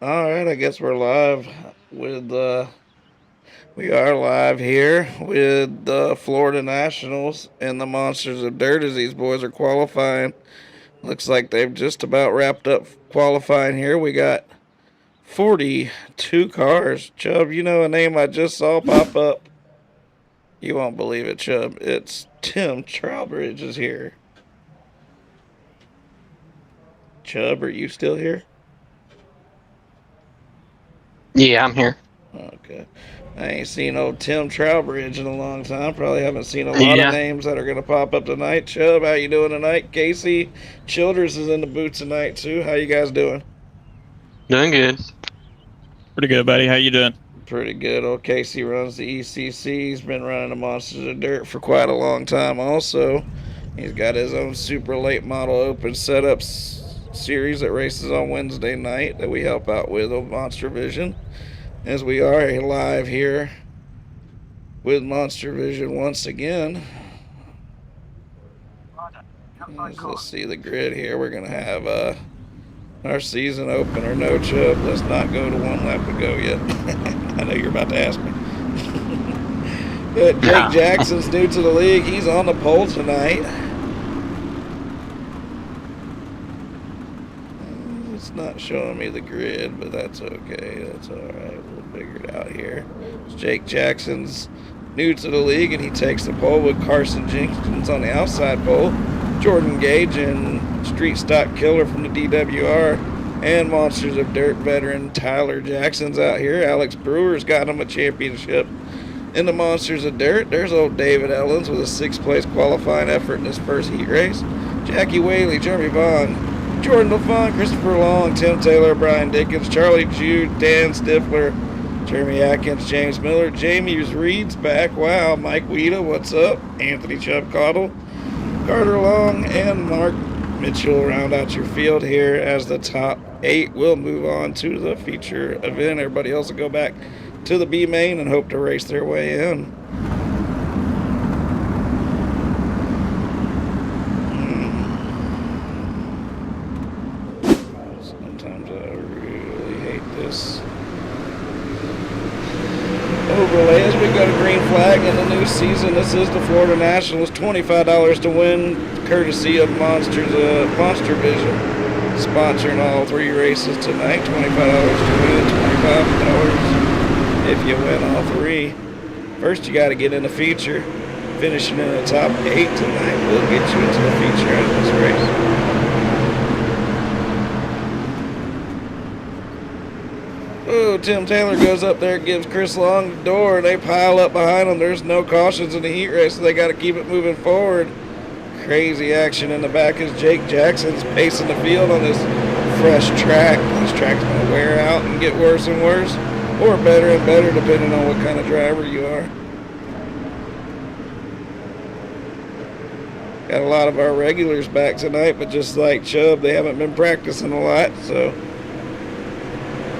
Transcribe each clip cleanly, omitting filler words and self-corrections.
All right, I guess we're live with we are live here with the Florida Nationals and the Monsters of Dirt as these boys are qualifying. Looks like they've just about wrapped up qualifying here. We got 42 cars. Chubb, you know a name I just saw pop up? You won't believe it, Chubb. It's Tim Trowbridge is here. Chubb, are you still here? Yeah, I'm here. Okay. I ain't seen old Tim Trowbridge in a long time. Probably haven't seen a lot of Yeah, names that are going to pop up tonight. Chubb, how you doing tonight? Casey Childers is in the booth tonight, too. How you guys doing? doing good. Pretty good, buddy. How you doing? Pretty good. Old Casey runs the ECC. He's been running the Monsters of Dirt for quite a long time also. He's got his own super late model open setups series that races on Wednesday night that we help out with on MonsterVision. As we are live here with MonsterVision once again. Let's see the grid here. We're going to have our season opener. No, Chubb, let's not go to one lap to go yet. I know you're about to ask me. But Jake Jackson's new to the league. He's on the pole tonight. It's not showing me the grid, but that's okay. That's all right. We'll figure it out here. Jake Jackson's new to the league, and he takes the pole with Carson Jenkins on the outside pole. Jordan Gage and Street Stock Killer from the DWR, and Monsters of Dirt veteran Tyler Jackson's out here. Alex Brewer's got him a championship in the Monsters of Dirt. There's old David Ellens with a sixth-place qualifying effort in his first heat race. Jackie Whaley, Jeremy Vaughn, Jordan LaFont, Christopher Long, Tim Taylor, Brian Dickens, Charlie Jude, Dan Stifler, Jeremy Atkins, James Miller, Jamie Reed's back. Wow, Mike Weeda, what's up? Anthony Chubb Cottle, Carter Long, and Mark Mitchell round out your field here as the top 8 will move on to the feature event. Everybody else will go back to the B main and hope to race their way in. Sometimes I really hate this overlay as we got a green flag in the new season. This is the Florida Nationals. $25 to win, courtesy of MonsterVision, sponsoring all 3 races tonight. $25 to win, $25 if you win all 3. First, you got to get in the feature. Finishing in the top 8 tonight will get you into the feature of this race. Oh, Tim Taylor goes up there, gives Chris Long the door. They pile up behind him. There's no cautions in the heat race, so they got to keep it moving forward. Crazy action in the back as Jake Jackson's pacing the field on this fresh track. This track's going to wear out and get worse and worse, or better and better, depending on what kind of driver you are. Got a lot of our regulars back tonight, but just like Chubb, they haven't been practicing a lot, so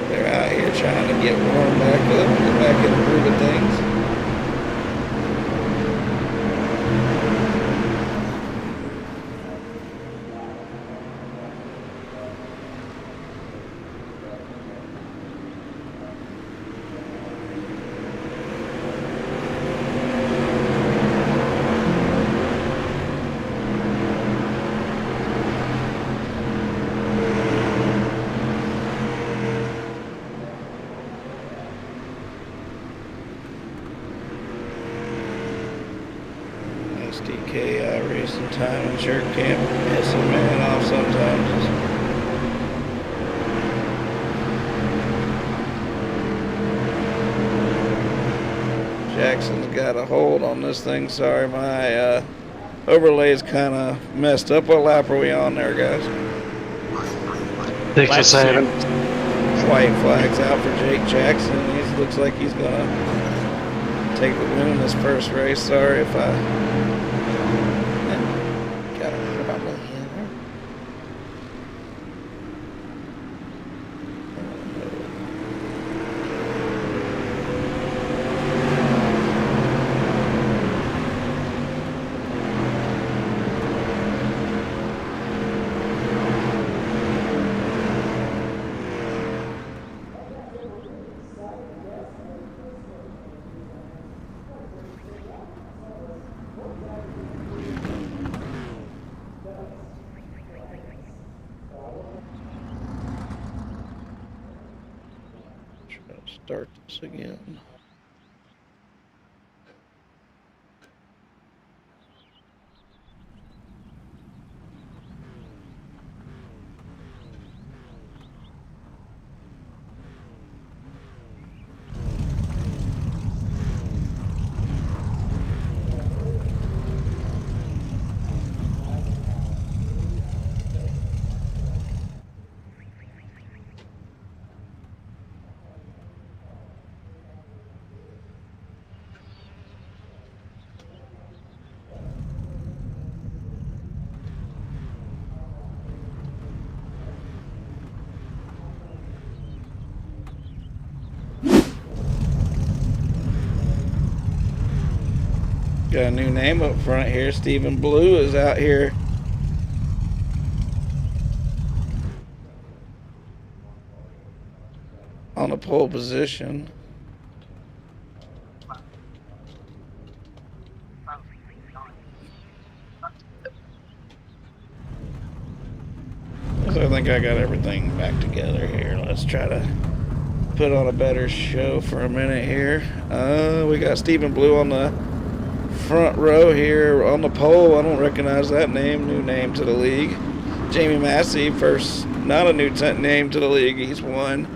they're out here trying to get warmed back up, get back into moving things. SDK racing time and shirt camp. Piss a man off sometimes. Jackson's got a hold on this thing. Sorry, my overlay's kind of messed up. What lap are we on there, guys? 6 or 7. White flags out for Jake Jackson. He looks like he's going to take the win in this first race. Sorry if I got to hear about that here. Start this again. Got a new name up front here. Stephen Blue is out here. On the pole position. So I think I got everything back together here. Let's try to put on a better show for a minute here. We got Stephen Blue on the front row here on the pole. I don't recognize that name. New name to the league. Jamie Massey, first, not a new name to the league. He's won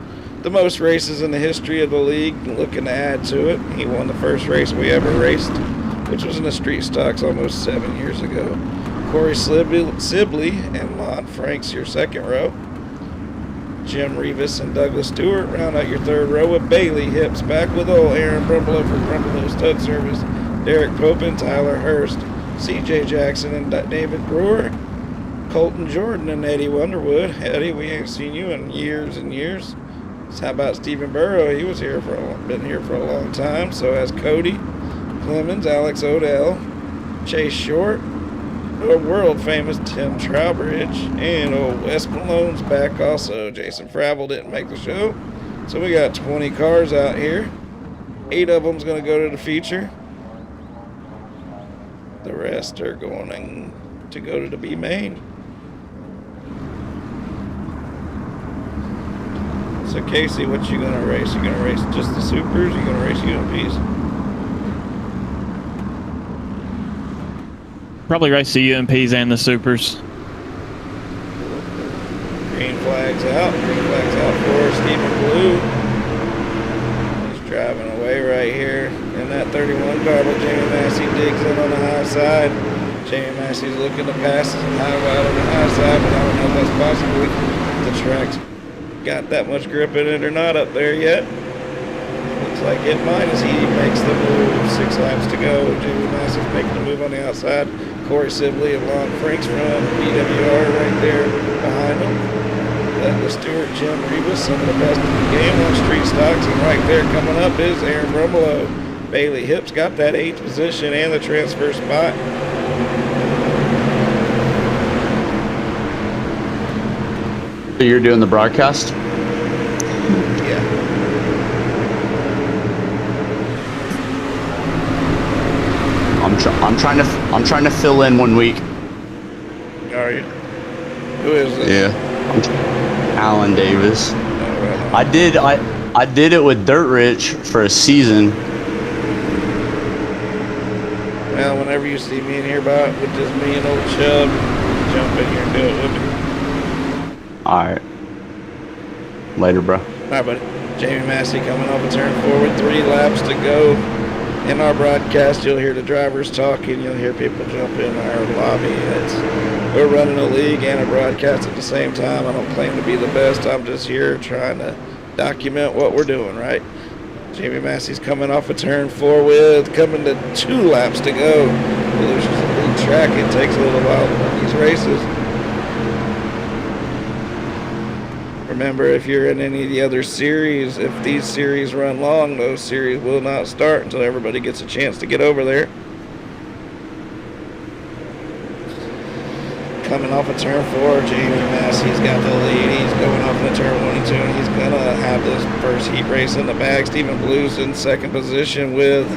the most races in the history of the league, looking to add to it. He won the first race we ever raced, which was in the street stocks almost 7 years ago. Corey Sibley and Lon Franks, your second row. Jim Rivas and Douglas Stewart round out your third row with Bailey Hips back with old Aaron Brumbelow for Brumbelow Stud Service. Derek Popin, Tyler Hurst, C.J. Jackson, and David Brewer. Colton Jordan and Eddie Wonderwood. Eddie, we ain't seen you in years and years. So how about Stephen Burrow? He was here been here for a long time. So has Cody Clemens, Alex Odell, Chase Short, the world famous Tim Trowbridge, and old Wes Malone's back also. Jason Fravel didn't make the show. So we got 20 cars out here. 8 of them's going to go to the feature. The rest are going to go to the B main. So Casey, what you gonna race? You gonna race just the supers? You gonna race UMPs? Probably race the UMPs and the supers. Green flags out. Green flags out for Stephen Blue. He's driving away right here in that 31 car, but Jamie Massey digs in on the high side. Jamie Massey's looking to pass high wide on the high side, but I don't know if that's possible. The track's got that much grip in it or not up there yet. Looks like it might as he makes the move. 6 laps to go. Jamie Massey's making the move on the outside. Corey Sibley and Lon Franks from BWR right there behind him. Douglas Stewart, Jim Rivas, some of the best in the game on street stocks. And right there coming up is Aaron Brumbelow. Bailey Hips got that 8th position and the transfer spot. So you're doing the broadcast? Yeah. I'm trying to fill in 1 week. Are you? Who is it? Yeah. Alan Davis. Oh, right. I did it with Dirt Rich for a season. Well, whenever you see me in here about with just me and old Chubb, jump in here and do it with me. Alright. Later, bro. Alright, buddy. Jamie Massey coming off a turn forward, 3 laps to go. In our broadcast, you'll hear the drivers talking. You'll hear people jump in our lobby. We're running a league and a broadcast at the same time. I don't claim to be the best. I'm just here trying to document what we're doing, right? Jamie Massey's coming off a turn 4 with coming to 2 laps to go. Volusia's a big track. It takes a little while to run these races. Remember, if you're in any of the other series, if these series run long, those series will not start until everybody gets a chance to get over there. Coming off a turn 4, Jamie Massey's got the lead. He's going off into turn 1 and 2, and he's going to have this first heat race in the bag. Stephen Blue's in second position with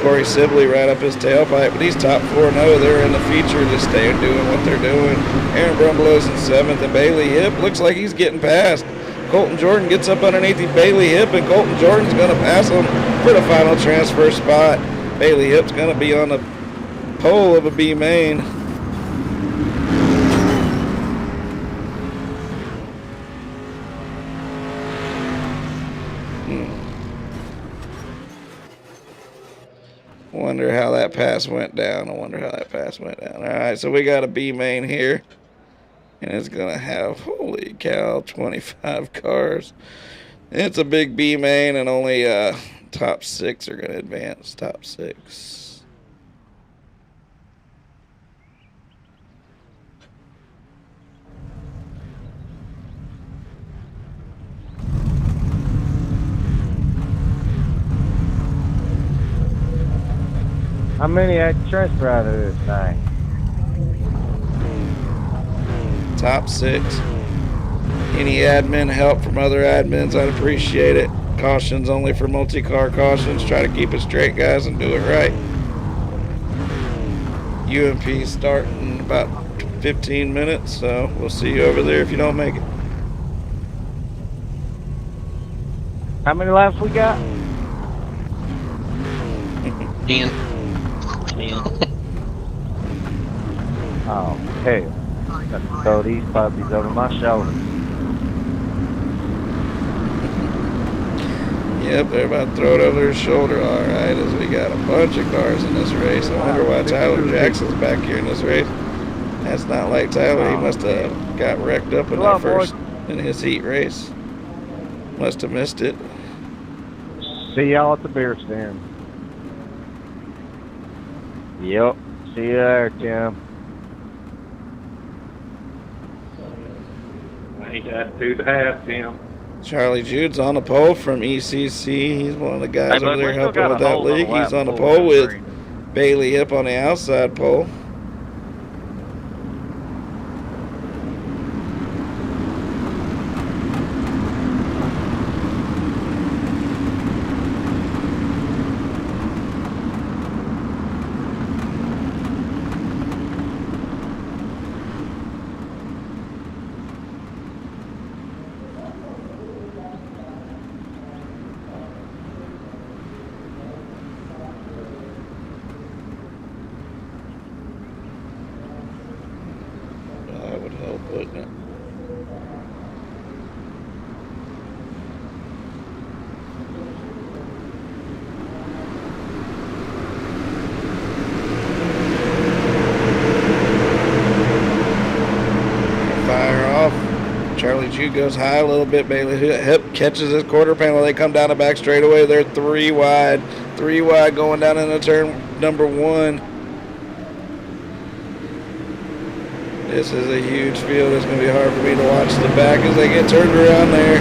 Corey Sibley right up his tailpipe, but he's top 4-0. They're in the feature, just staying doing what they're doing. Aaron Brumbelow's in 7th, and Bailey Hip looks like he's getting past. Colton Jordan gets up underneath the Bailey Hip, and Colton Jordan's going to pass him for the final transfer spot. Bailey Hip's going to be on the pole of a B main. Wonder how that pass went down. All right, so we got a B main here. And it's going to have, holy cow, 25 cars. It's a big B main, and only top 6 are going to advance. Top 6. How many had to transfer out of this thing? Top 6. Any admin help from other admins, I'd appreciate it. Cautions only for multi-car cautions. Try to keep it straight, guys, and do it right. UMP starting in about 15 minutes, so we'll see you over there if you don't make it. How many laps we got? 10. Oh, hell. Got to throw these puppies over my shoulder. Yep, they're about to throw it over their shoulder. All right, as we got a bunch of cars in this race. I wonder why Tyler Jackson's back here in this race. That's not like Tyler. He must have got wrecked up in that first, in his heat race. Must have missed it. See y'all at the beer stand. Yep. See you there, Tim. Ain't that 2.5, Tim? Charlie Jude's on the pole from ECC. He's one of the guys over there helping with that league. He's on the pole with Bailey Hip on the outside pole. That would help, wouldn't it? Fire off. Charlie Jude goes high a little bit. Bailey Hip catches his quarter panel. They come down the back straightaway. They're 3 wide. 3 wide going down into turn number 1. This is a huge field. It's going to be hard for me to watch the back as they get turned around there.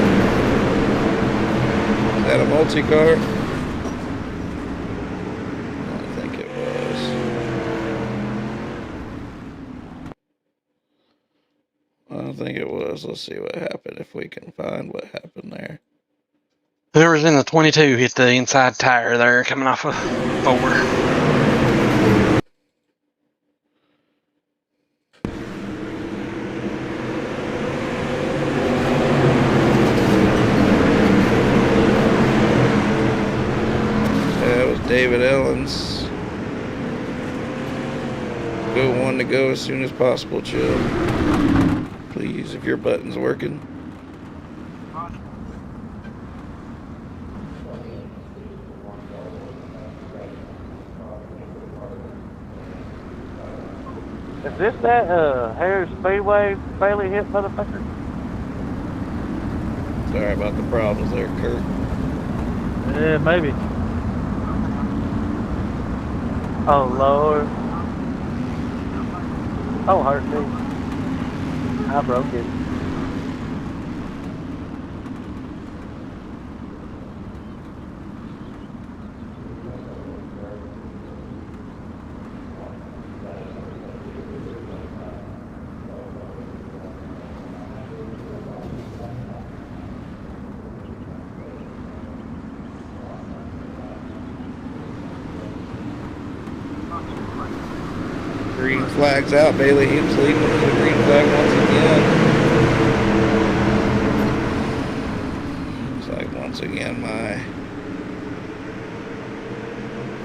Is that a multi-car? I think it was. I don't think it was. Let's see what happened, if we can find what happened there. Whoever's in the 22 hit the inside tire there coming off of 4. David Ellens. Go 1 to go as soon as possible, Chill. Please, if your button's working. Is this that Harris Speedway Bailey Hip motherfucker? Sorry about the problems there, Kurt. Yeah, maybe. Oh, Lord. Oh, hurt me. I broke it. Green flag's out. Bailey Hip's leading with the green flag once again. Once again, my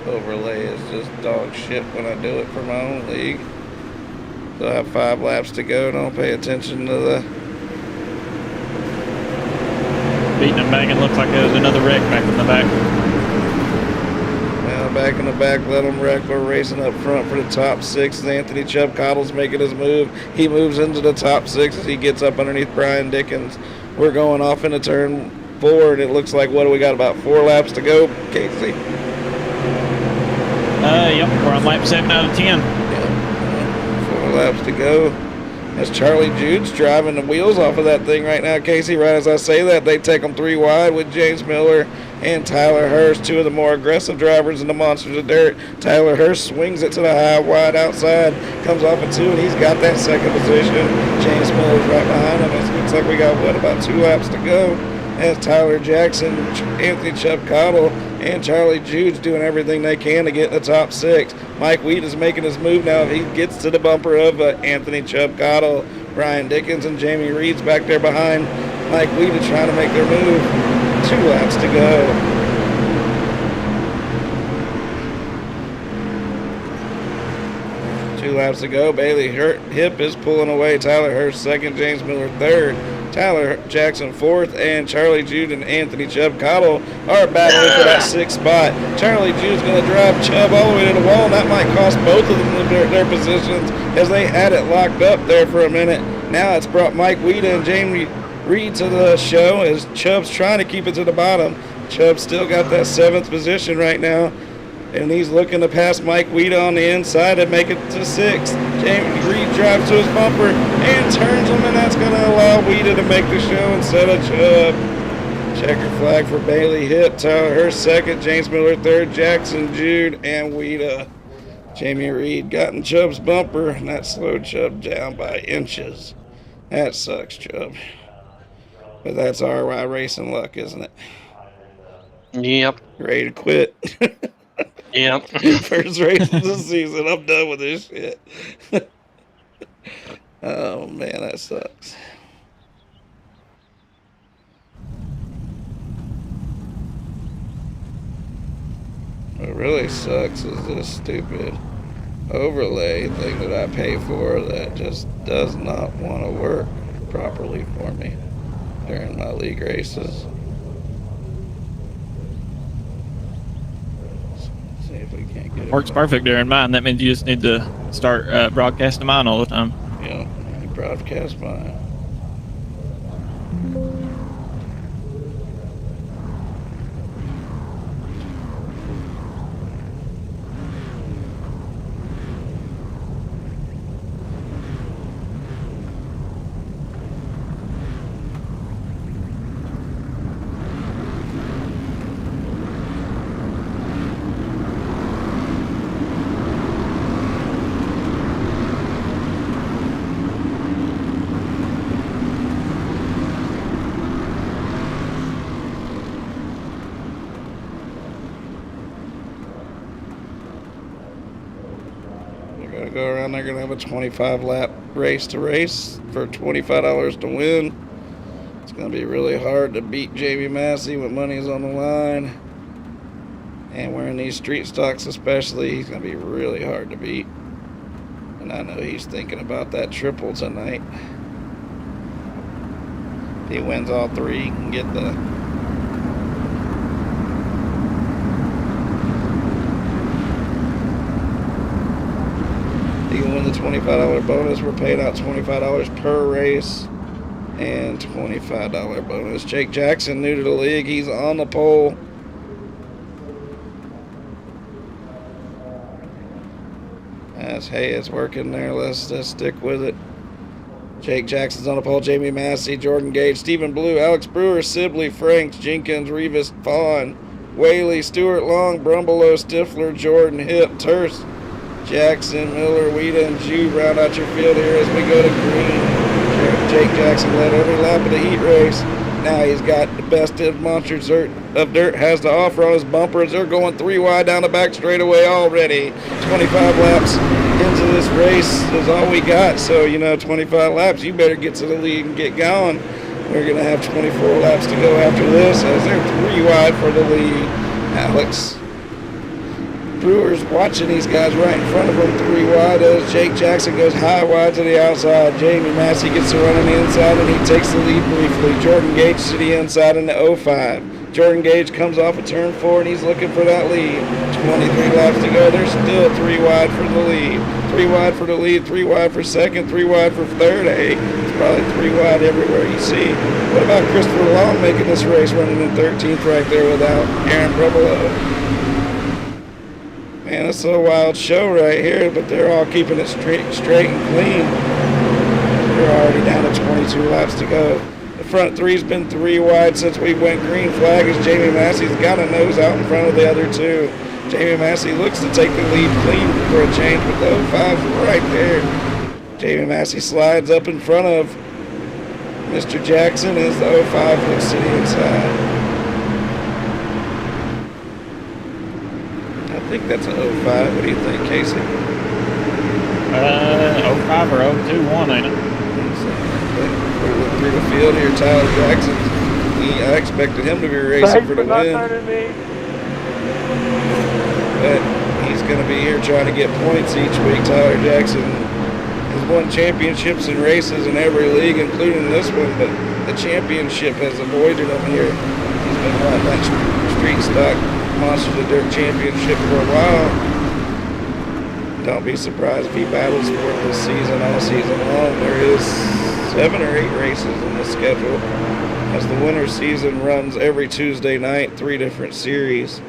overlay is just dog shit when I do it for my own league. So I have 5 laps to go. Don't pay attention to the... Beating him back, it looks like there was another wreck back in the back. Well, back in the back, let them wreck. We're racing up front for the top 6 as Anthony Chubb Cottle's making his move. He moves into the top 6 as he gets up underneath Brian Dickens. We're going off into turn 4, and it looks like, what do we got, about 4 laps to go, Casey? Yep, we're on lap 7 out of 10. Yeah, 4 laps to go. As Charlie Jude's driving the wheels off of that thing right now, Casey. Right as I say that, they take them 3 wide with James Miller and Tyler Hurst, 2 of the more aggressive drivers in the Monsters of Dirt. Tyler Hurst swings it to the high, wide outside, comes off at 2, and he's got that 2nd position. James Miller's right behind him. It looks like we got, what, about 2 laps to go. As Tyler Jackson, Anthony Chubb Cottle, and Charlie Jude's doing everything they can to get in the top 6. Mike Wheat is making his move now. He gets to the bumper of Anthony Chubb Cottle. Brian Dickens and Jamie Reed's back there behind Mike Wheat is trying to make their move. 2 laps to go. Two laps to go. Bailey Hip is pulling away. Tyler Hurst 2nd, James Miller 3rd. Tyler Jackson 4th, and Charlie Jude and Anthony Chubb Cottle are battling for that 6th spot. Charlie Jude's going to drive Chubb all the way to the wall, and that might cost both of them their positions as they had it locked up there for a minute. Now it's brought Mike Weeda and Jamie Reed to the show as Chubb's trying to keep it to the bottom. Chubb's still got that 7th position right now, and he's looking to pass Mike Weeda on the inside and make it to 6th. Jamie Reed drives to his bumper and turns him, and that's going to allow Weeda to make the show instead of Chubb. Checker flag for Bailey Hip. Tyler Hurst 2nd, James Miller 3rd, Jackson, Jude, and Weeda. Jamie Reed got in Chubb's bumper, and that slowed Chubb down by inches. That sucks, Chubb. But that's RY racing luck, isn't it? Yep. Ready to quit? Yep. First race of the season. I'm done with this shit. Oh, man, that sucks. What really sucks is this stupid overlay thing that I pay for that just does not want to work properly for me during my league races. See if we can't get it. Works perfect during mine. That means you just need to start broadcasting mine all the time. Yeah, you broadcast mine. Go around. They're going to have a 25 lap race to race for $25 to win. It's going to be really hard to beat Jamie Massey when money's on the line. And wearing these street stocks especially, he's going to be really hard to beat. And I know he's thinking about that triple tonight. If he wins all 3, he can get the You can win the $25 bonus. We're paying out $25 per race and $25 bonus. Jake Jackson, new to the league. He's on the pole. Hey, it's working there. Let's just stick with it. Jake Jackson's on the pole. Jamie Massey, Jordan Gage, Stephen Blue, Alex Brewer, Sibley, Franks, Jenkins, Revis, Vaughn, Whaley, Stuart Long, Brumbelow, Stifler, Jordan, Hip, Terse, Jackson, Miller, Weeda, and Jude round out your field here as we go to green. Jake Jackson led every lap of the heat race. Now he's got the best of Monsters of Dirt has to offer on his bumpers. They're going 3 wide down the back straightaway already. 25 laps into this race is all we got. So, 25 laps, you better get to the lead and get going. We're going to have 24 laps to go after this as they're 3 wide for the lead. Alex Brewer's watching these guys right in front of him, 3 wide as Jake Jackson goes high wide to the outside. Jamie Massey gets to run on the inside and he takes the lead briefly. Jordan Gage to the inside in the 05. Jordan Gage comes off a turn 4 and he's looking for that lead. 23 laps to go. They're still 3 wide for the lead. 3 wide for the lead, 3 wide for second, 3 wide for third. Hey, it's probably 3 wide everywhere you see. What about Christopher Long making this race, running in 13th right there without Aaron Brevolo? Man, it's a wild show right here, but they're all keeping it straight and clean. They're already down to 22 laps to go. The front 3's been 3 wide since we went green flag as Jamie Massey's got a nose out in front of the other 2. Jamie Massey looks to take the lead clean for a change, but the 05's right there. Jamie Massey slides up in front of Mr. Jackson as the 05 looks to the inside. I think that's an 05. What do you think, Casey? 05 or 02, one, ain't it? We look through the field here. Tyler Jackson, I expected him to be racing for the win. But he's going to be here trying to get points each week. Tyler Jackson has won championships and races in every league, including this one, but the championship has avoided him here. He's been wanting that street stock Monsters of Dirt championship for a while. Don't be surprised if he battles for it this season, all season long. There is 7 or 8 races in the schedule, as the winter season runs every Tuesday night, 3 different series.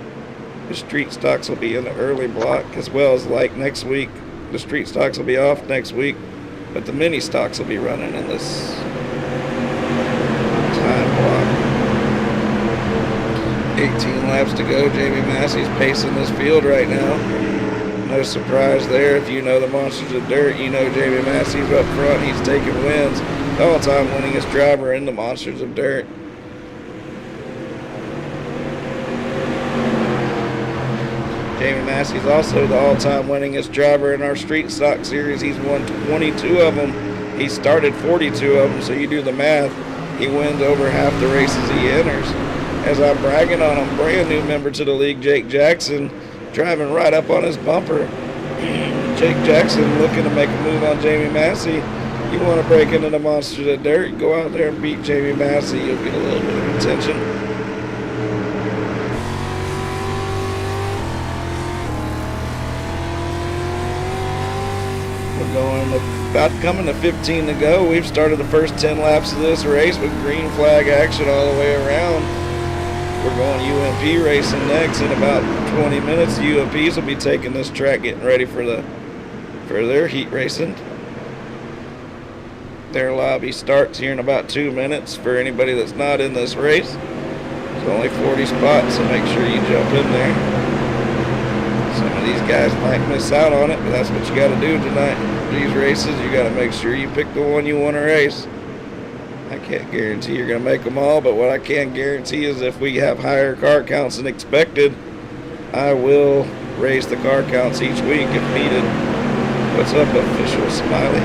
The street stocks will be in the early block, as well as like next week. The street stocks will be off next week, but the mini stocks will be running in this time block. 18 laps to go. Jamie Massey's pacing this field right now. No surprise there. If you know the Monsters of Dirt, you know Jamie Massey's up front. He's taking wins. The all-time winningest driver in the Monsters of Dirt. Jamie Massey's also the all-time winningest driver in our Street Stock Series. He's won 22 of them. He started 42 of them, so you do the math. He wins over half the races he enters. As I'm bragging on him, brand new member to the league, Jake Jackson, driving right up on his bumper. Jake Jackson looking to make a move on Jamie Massey. You want to break into the Monsters of Dirt, go out there and beat Jamie Massey. You'll get a little bit of attention. About coming to 15 to go. We've started the first 10 laps of this race with green flag action all the way around. We're going UMP racing next in about 20 minutes. The UMPs will be taking this track, getting ready for their heat racing. Their lobby starts here in about 2 minutes for anybody that's not in this race. There's only 40 spots, so make sure you jump in there. Some of these guys might miss out on it, but that's what you got to do tonight. These races, you got to make sure you pick the one you want to race. I can't guarantee you're going to make them all, but what I can guarantee is if we have higher car counts than expected, I will raise the car counts each week if needed. What's up, Official Smiley?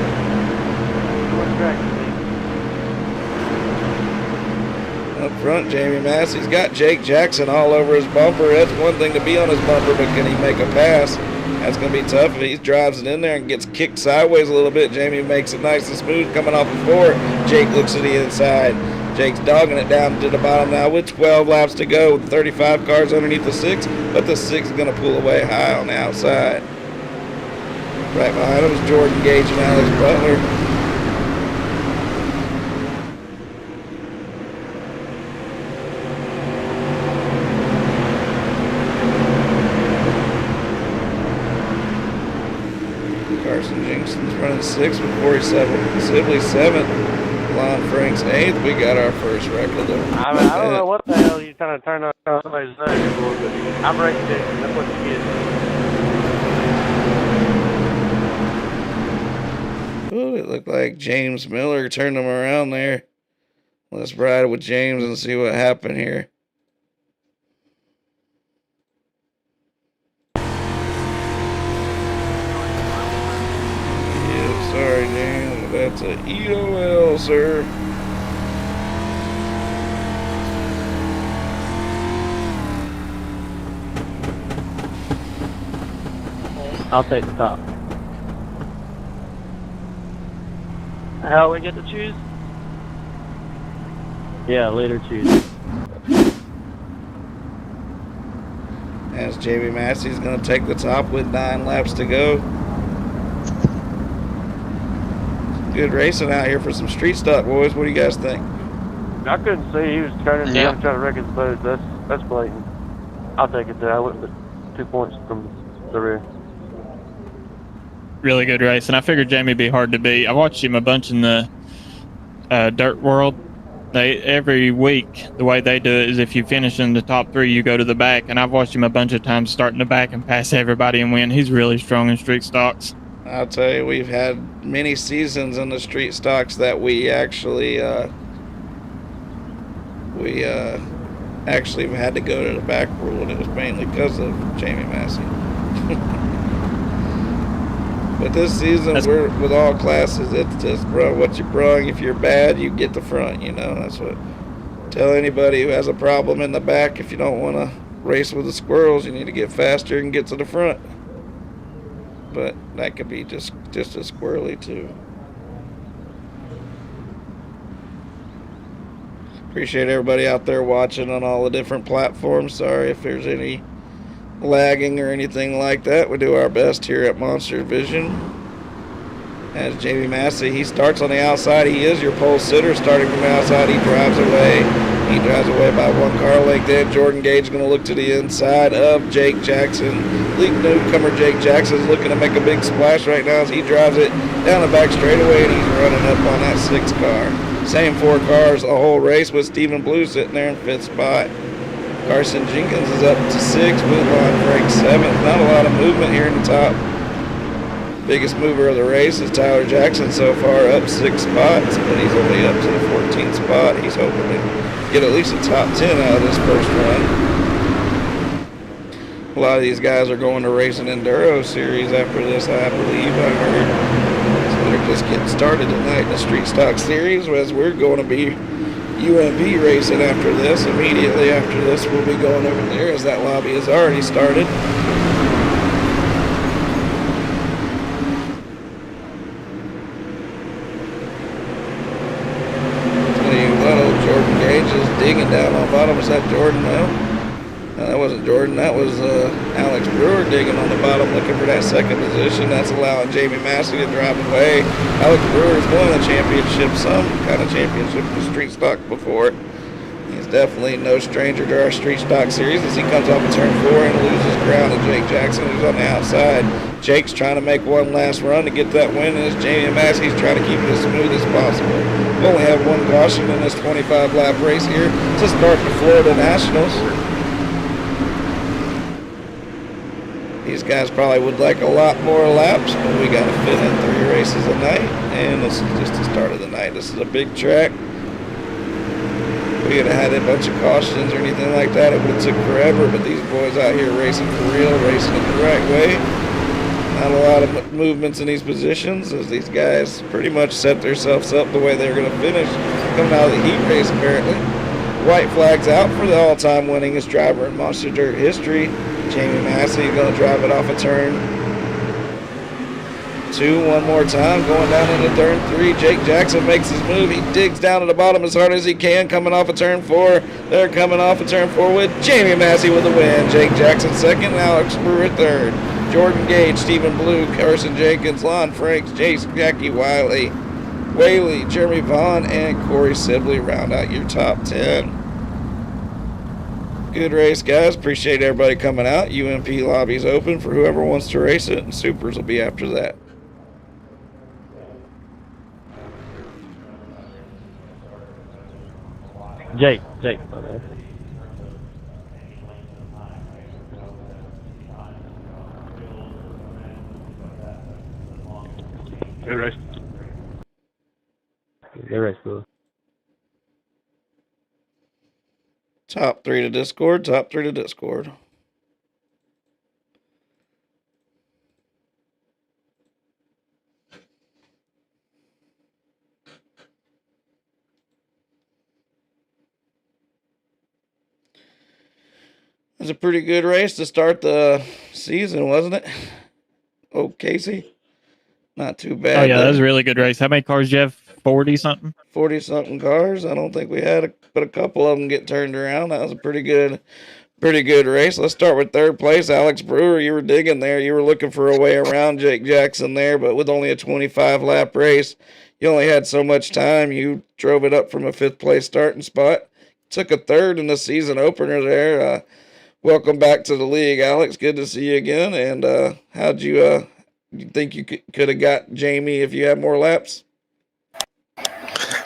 Up front, Jamie Massey's got Jake Jackson all over his bumper. That's one thing to be on his bumper, but can he make a pass? That's going to be tough if he drives it in there and gets kicked sideways a little bit. Jamie makes it nice and smooth coming off the 4. Jake looks to the inside. Jake's dogging it down to the bottom now with 12 laps to go with 35 cars underneath the 6, but the 6 is going to pull away high on the outside. Right behind him is Jordan Gage and Alex Butler. Running 6th with 47. Sibley 7th. Lon Frank's 8th. We got our first wreck of the I don't know what the hell you're trying to turn on somebody's name for, but I'm breaking it. That's what you get. Ooh, it looked like James Miller turned him around there. Let's ride with James and see what happened here. Sorry, James, that's a EOL, sir. I'll take the top. How we get to choose? Yeah, leader choose. As Jamie Massey's going to take the top with 9 laps to go. Good racing out here for some street stock, boys. What do you guys think? I couldn't see. He was turning Yeah. down, trying to wreck his boat. That's blatant. I'll take it there. I went with 2 points from the rear. Really good race, and I figured Jamie would be hard to beat. I watched him a bunch in the Dirt World. They every week the way they do it is if you finish in the top 3, you go to the back. And I've watched him a bunch of times start in the back and pass everybody and win. He's really strong in street stocks. I'll tell you, we've had many seasons in the street stocks that we actually have had to go to the back rule, and it was mainly because of Jamie Massey. But this season, we're with all classes. It's just, bro, what you brung. If you're bad, you get the front. You know, that's what. Tell anybody who has a problem in the back, if you don't want to race with the squirrels, you need to get faster and get to the front. But that could be just as squirrely too. Appreciate everybody out there watching on all the different platforms. Sorry if there's any lagging or anything like that. We do our best here at MonsterVision. As Jamie Massey, he starts on the outside. He is your pole sitter starting from the outside. He drives away. He drives away by 1 car length. Then Jordan Gage going to look to the inside of Jake Jackson. Lead newcomer Jake Jackson is looking to make a big splash right now as he drives it down the back straightaway, and he's running up on that 6 car. Same 4 cars the whole race with Stephen Blue sitting there in 5th spot. Carson Jenkins is up to 6th with Lon Frank 7th. Not a lot of movement here in the top. Biggest mover of the race is Tyler Jackson so far, up 6 spots, but he's only up to the 14th spot. He's hoping to get at least a top 10 out of this first run. A lot of these guys are going to race an Enduro series after this, I believe. I heard. So they're just getting started tonight in the Street Stock series, as we're going to be UMP racing after this. Immediately after this, we'll be going over there as that lobby has already started. Jordan Gage is digging down on bottom. Is that Jordan now? No, that wasn't Jordan. That was Alex Brewer digging on the bottom looking for that 2nd position. That's allowing Jamie Massey to drive away. Alex Brewer has won a championship, some kind of championship in street stock before. He's definitely no stranger to our street stock series as he comes off of turn 4 and loses ground to Jake Jackson, who's on the outside. Jake's trying to make one last run to get that win, and as Jamie Massey's trying to keep it as smooth as possible. We only have 1 caution in this 25-lap race here to start the Florida Nationals. These guys probably would like a lot more laps, but we got to fit in 3 races a night, and this is just the start of the night. This is a big track. If we had had a bunch of cautions or anything like that, it would have took forever, but these boys out here racing for real, racing it the right way. Not a lot of movements in these positions as these guys pretty much set themselves up the way they're going to finish coming out of the heat race apparently. White flag's out for the all-time winningest driver in Monster Dirt history. Jamie Massey going to drive it off a turn 2 one more time, going down into turn 3. Jake Jackson makes his move. He digs down to the bottom as hard as he can, coming off of turn 4. They're coming off of turn 4 with Jamie Massey with the win. Jake Jackson 2nd, Alex Brewer 3rd. Jordan Gage, Stephen Blue, Carson Jenkins, Lon Franks, Jackie Wiley, Whaley, Jeremy Vaughn, and Corey Sibley round out your top 10. Good race, guys. Appreciate everybody coming out. UMP lobby's open for whoever wants to race it, and Supers will be after that. Jake. Good race. Good race, bro. Top 3 to Discord, top 3 to Discord. It was a pretty good race to start the season, wasn't it? Casey. Not too Oh bad. yeah, that was a there. really good race. How many cars did you have? 40 something. 40 something cars. I don't think we had, but a couple of them get turned around. That was a pretty good race. Let's start with third place. Alex Brewer, you were digging there. You were looking for a way around Jake Jackson there, but with only a 25 lap race, you only had so much time. You drove it up from a fifth place starting spot. Took a third in the season opener there. Welcome back to the league, Alex. Good to see you again. And how'd you think you could have got Jamie if you had more laps?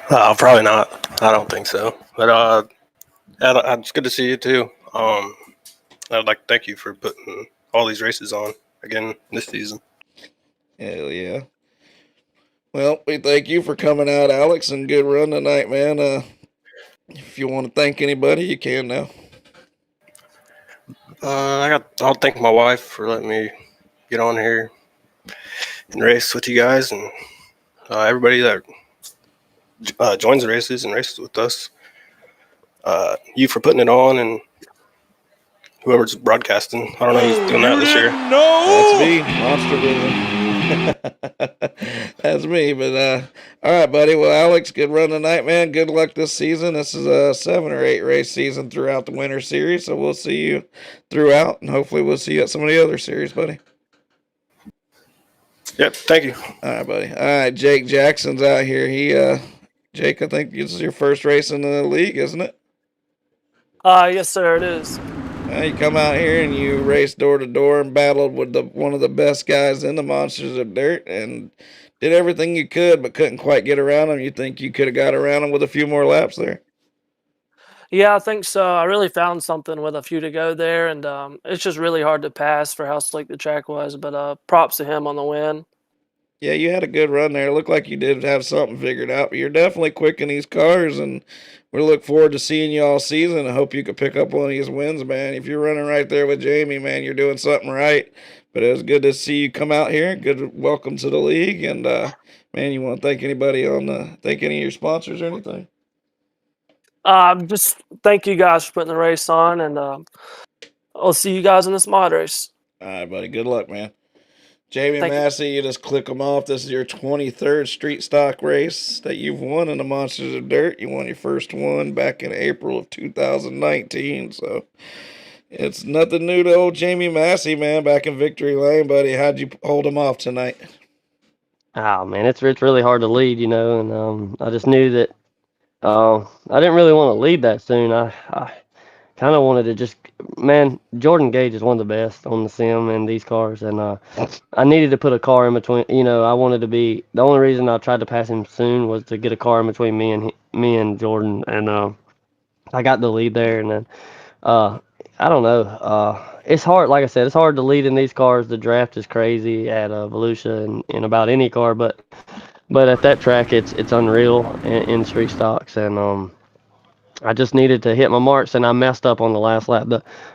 Probably not. I don't think so. But it's good to see you too. I'd like to thank you for putting all these races on again this season. Hell yeah. Well, we thank you for coming out, Alex, and good run tonight, man. If you want to thank anybody, you can now. I'll thank my wife for letting me get on here and race with you guys, and everybody that joins the races and races with us. You for putting it on, and whoever's broadcasting. I don't know who's doing that this year. That's me, MonsterVision. That's me. But all right, buddy. Well, Alex, good run tonight, man. Good luck this season. This is a 7 or 8 race season throughout the winter series, so we'll see you throughout, and hopefully we'll see you at some of the other series, buddy. Yep. Thank you. All right, buddy. All right, Jake Jackson's out here. Jake, I think this is your first race in the league, isn't it? Yes, sir, it is. You come out here and you race door to door and battled with one of the best guys in the Monsters of Dirt and did everything you could, but couldn't quite get around him. You think you could have got around him with a few more laps there? Yeah, I think so. I really found something with a few to go there, and it's just really hard to pass for how slick the track was. But props to him on the win. Yeah, you had a good run there. It looked like you did have something figured out, but you're definitely quick in these cars, and we look forward to seeing you all season. I hope you could pick up one of these wins, man. If you're running right there with Jamie, man, you're doing something right. But it was good to see you come out here. Good welcome to the league, and man, you want to thank anybody thank any of your sponsors or anything? Just thank you guys for putting the race on, and I'll see you guys in this mod race. All right, buddy. Good luck, man. Jamie Thank you. Massey, you just click them off. This is your 23rd street stock race that you've won in the Monsters of Dirt. You won your first one back in April of 2019, so it's nothing new to old Jamie Massey, man, back in Victory Lane, buddy. How'd you hold him off tonight? Oh man, it's really hard to lead, and I just knew that I didn't really want to lead that soon. I kind of wanted to just, man, Jordan Gage is one of the best on the sim in these cars, and I needed to put a car in between. I wanted to be, the only reason I tried to pass him soon was to get a car in between me and Jordan, and I got the lead there, and then I don't know. It's hard, like I said, it's hard to lead in these cars. The draft is crazy at Volusia and in about any car, but at that track, it's unreal in street stocks, and I just needed to hit my marks, and I messed up on the last lap.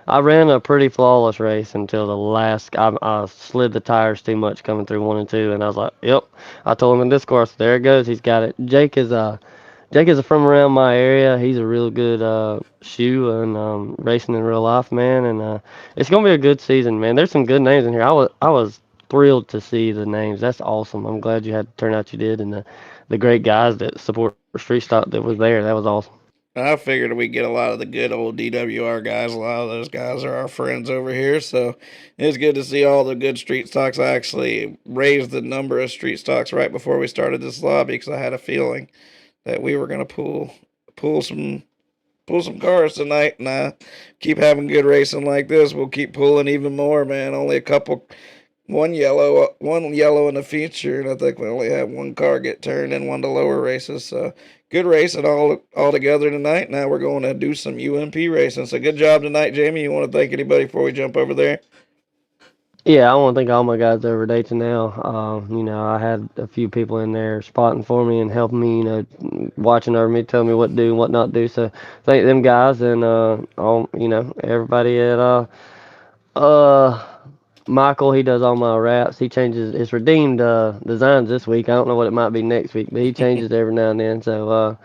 I ran a pretty flawless race until the last. I slid the tires too much coming through 1 and 2, and I was like, "Yep." I told him in discourse, "There it goes. He's got it." Jake is from around my area. He's a real good shoe and racing in real life, man. And it's gonna be a good season, man. There's some good names in here. I was thrilled to see the names. That's awesome. I'm glad you had the turnout you did, and the great guys that support Street Stock that was there. That was awesome. I figured we get a lot of the good old DWR guys. A lot of those guys are our friends over here, so it's good to see all the good street stocks. I actually raised the number of street stocks right before we started this lobby because I had a feeling that we were going to pull some cars tonight, and I keep having good racing like this. We'll keep pulling even more, man. Only a couple. One yellow in the feature, and I think we only had one car get turned in one of the lower races. So good racing all together tonight. Now we're going to do some UMP racing. So good job tonight, Jamie. You want to thank anybody before we jump over there? Yeah, I want to thank all my guys over Dayton now. I had a few people in there spotting for me and helping me, watching over me, telling me what to do and what not to do. So thank them guys and everybody at Michael. He does all my wraps. He changes his redeemed designs this week. I don't know what it might be next week, but he changes every now and then. So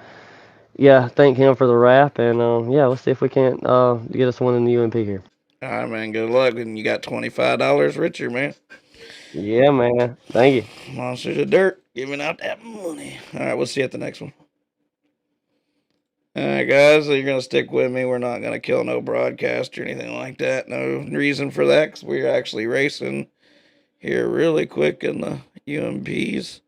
yeah, thank him for the wrap, and let's see if we can't get us one in the UMP here. All right, man. Good luck, and you got $25 richer, man. Yeah, man. Thank you. Monsters of Dirt, giving out that money. All right, we'll see you at the next one. All right, guys, so you're going to stick with me. We're not going to kill no broadcast or anything like that. No reason for that, because we're actually racing here really quick in the UMPs.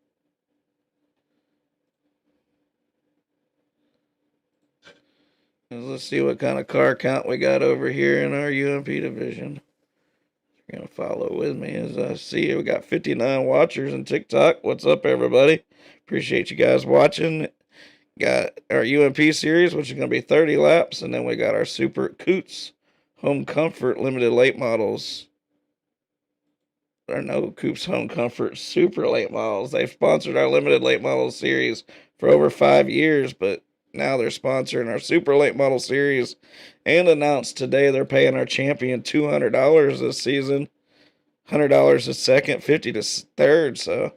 Let's see what kind of car count we got over here in our UMP division. You're going to follow with me as I see we got 59 watchers on TikTok. What's up, everybody? Appreciate you guys watching. Got our UMP series, which is going to be 30 laps, and then we got our Super Coots Home Comfort Limited Late Models. Or no, Coops Home Comfort Super Late Models. They've sponsored our Limited Late Models series for over 5 years, but now they're sponsoring our Super Late Model series and announced today they're paying our champion $200 this season. $100 a second, $50 to third, so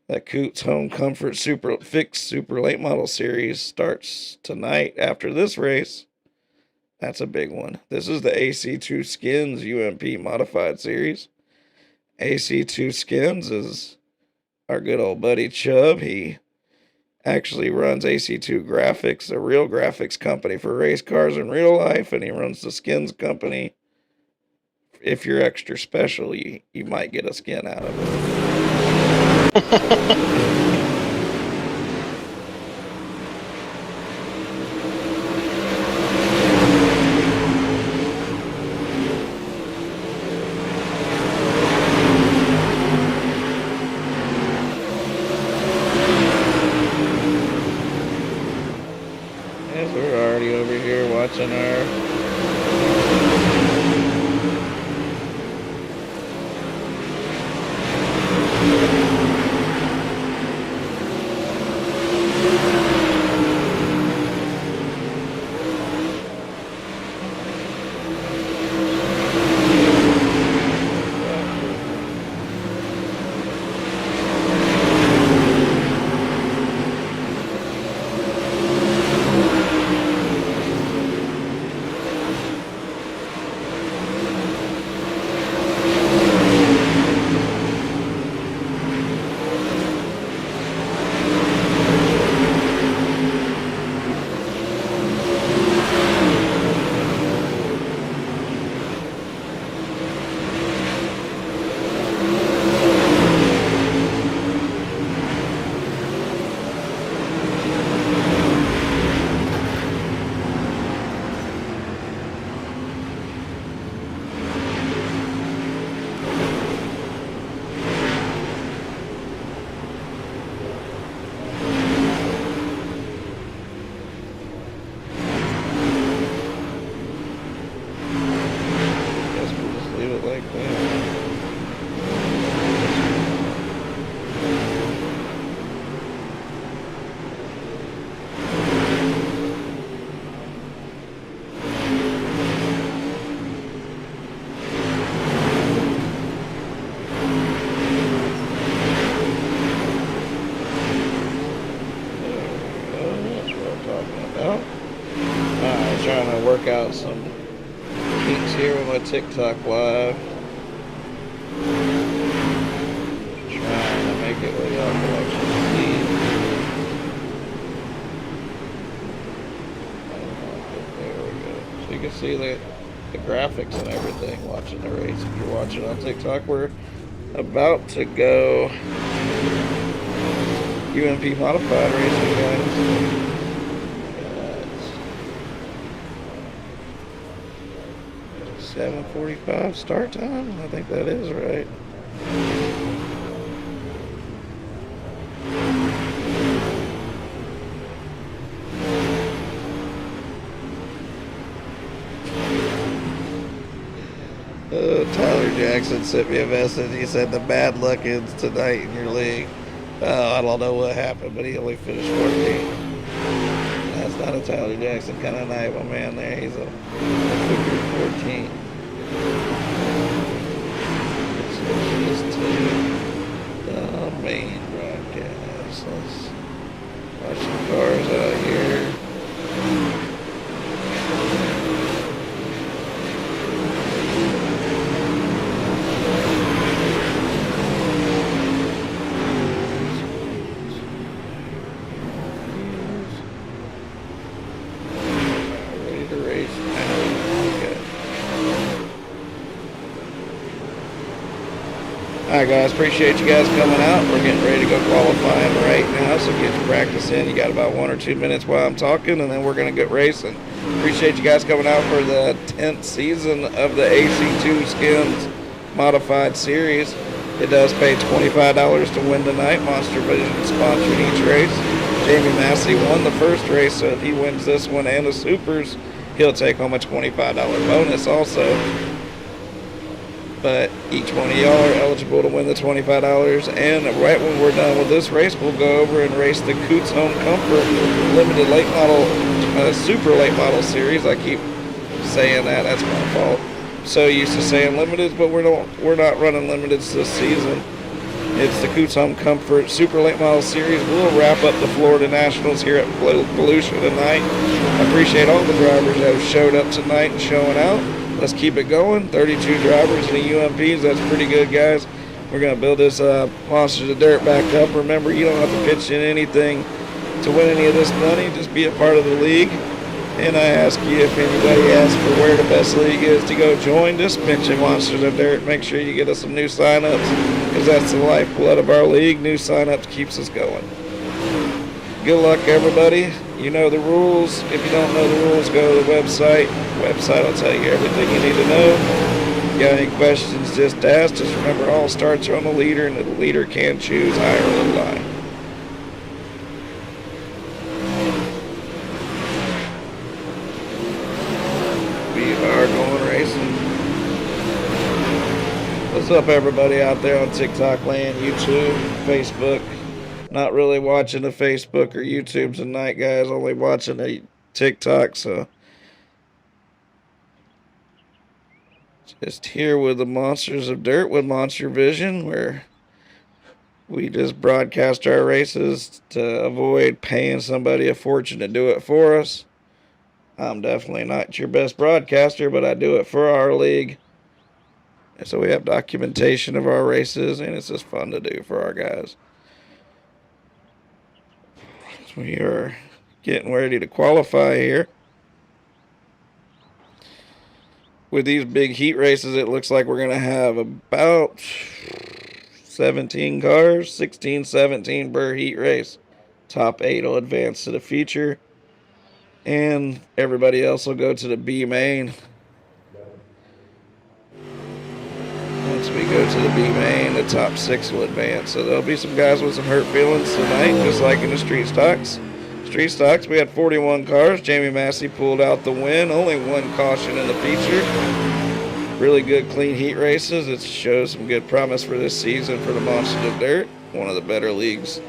that Coots Home Comfort Super Fixed Super Late Model Series starts tonight after this race. That's a big one. This is the AC2 Skins UMP Modified Series. AC2 Skins is our good old buddy Chubb. He actually runs AC2 Graphics, a real graphics company for race cars in real life, and he runs the Skins company. If you're extra special, you might get a skin out of it. Watching our work out some kinks here with my TikTok live. Trying to make it where y'all can actually see. There we go. So you can see the graphics and everything watching the race. If you're watching on TikTok, we're about to go UMP modified racing, guys. 7:45 start time. I think that is right. Tyler Jackson sent me a message. He said the bad luck ends tonight in your league. I don't know what happened, but he only finished 14th. That's not a Tyler Jackson kind of night, my man. There, he's a 14. Switches to the main broadcast. Let's watch some cars out here. right, guys. Appreciate you guys coming out. We're getting ready to go qualifying right now, so get your practice in. You got about 1 or 2 minutes while I'm talking, and then we're going to get racing. Appreciate you guys coming out for the 10th season of the AC2 Skins Modified Series. It does pay $25 to win tonight. MonsterVision sponsored each race. Jamie Massey won the first race, so if he wins this one and the Supers, he'll take home a $25 bonus also. But each one of y'all are eligible to win the $25. And right when we're done with this race, we'll go over and race the Coots Home Comfort Limited Late Model, Super Late Model Series. I keep saying that. That's my fault. So used to saying limiteds, but we're not running limiteds this season. It's the Coots Home Comfort Super Late Model Series. We'll wrap up the Florida Nationals here at Volusia tonight. I appreciate all the drivers that have showed up tonight and showing out. Let's keep it going. 32 drivers in the UMPs. That's pretty good, guys. We're going to build this Monsters of Dirt back up. Remember, you don't have to pitch in anything to win any of this money. Just be a part of the league. And I ask you, if anybody asks for where the best league is to go join, just mention Monsters of Dirt. Make sure you get us some new signups, because that's the lifeblood of our league. New signups keeps us going. Good luck, everybody. You know the rules. If you don't know the rules, go to the website. The website will tell you everything you need to know. If you got any questions, just ask. Just remember, all starts are on the leader, and the leader can choose high or low line. We are going racing. What's up, everybody out there on TikTok land, YouTube, Facebook? Not really watching the Facebook or YouTube tonight, guys. Only watching the TikTok, so just here with the Monsters of Dirt with MonsterVision, where we just broadcast our races to avoid paying somebody a fortune to do it for us. I'm definitely not your best broadcaster, but I do it for our league. And so we have documentation of our races, and it's just fun to do for our guys. We are getting ready to qualify here. With these big heat races, it looks like we're going to have about 17 cars, 16, 17 per heat race. Top 8 will advance to the feature, and everybody else will go to the B main. Once we go to the B main, the top 6 will advance. So there'll be some guys with some hurt feelings tonight, just like in the street stocks. Street stocks, we had 41 cars. Jamie Massey pulled out the win. Only 1 caution in the feature. Really good, clean heat races. It shows some good promise for this season for the Monsters of Dirt. One of the better leagues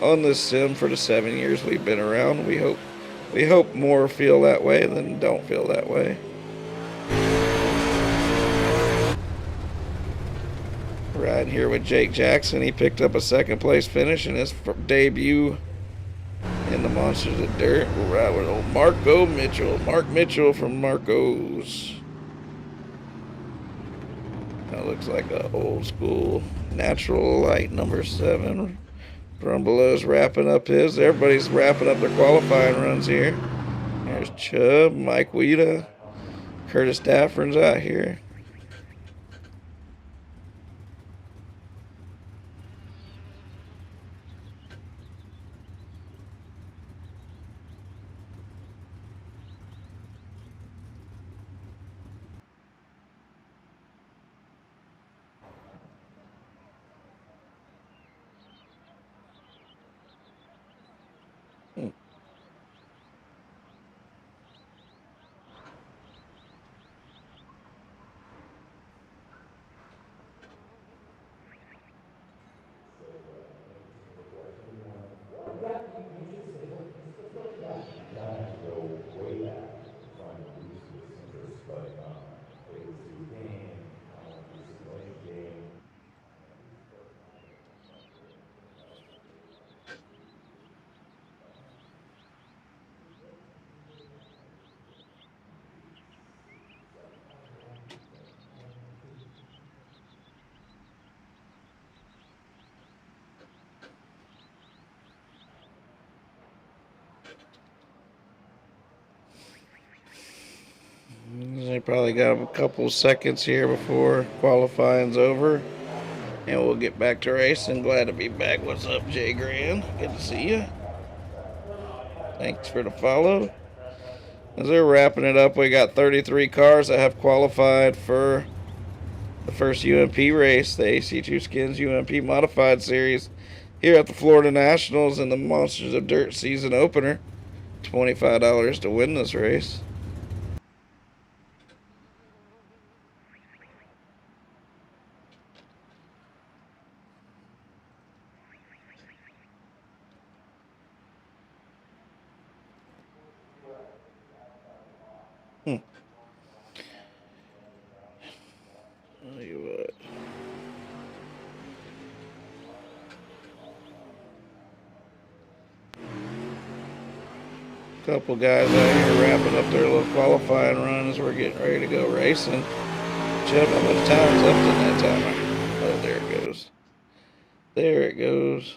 on this sim for the 7 years we've been around. We hope more feel that way than don't feel that way. Riding here with Jake Jackson. He picked up a 2nd place finish in his debut in the Monsters of Dirt. We'll ride with old Marco Mitchell. Mark Mitchell from Marco's. That looks like an old school Natural Light number 7. Brumbelow's wrapping up his. Everybody's wrapping up their qualifying runs here. There's Chubb, Mike Weeda, Curtis Daffern's out here. They probably got a couple seconds here before qualifying's over. And we'll get back to racing. Glad to be back. What's up, Jay Grand? Good to see you. Thanks for the follow. As they're wrapping it up, we got 33 cars that have qualified for the first UMP race, the AC2 Skins UMP Modified Series, here at the Florida Nationals in the Monsters of Dirt season opener. $25 to win this race. Tell you what. Couple guys out here wrapping up their little qualifying run as we're getting ready to go racing. Check how much time's left in that timer. Oh, there it goes. There it goes.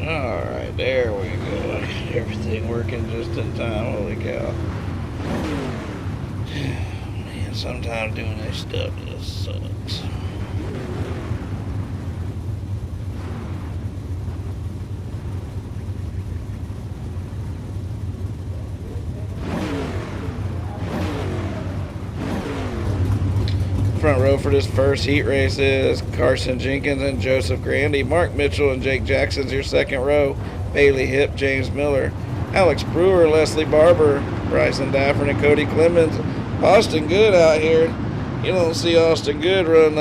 Alright, there we go. Everything working just in time. Holy cow. Man, sometimes doing this stuff just sucks. Front row for this first heat race is Carson Jenkins and Joseph Grandy. Mark Mitchell and Jake Jackson's your second row. Bailey Hipp, James Miller, Alex Brewer, Leslie Barber, Bryson Dafford, and Cody Clemens. Austin Good out here. You don't see Austin Good run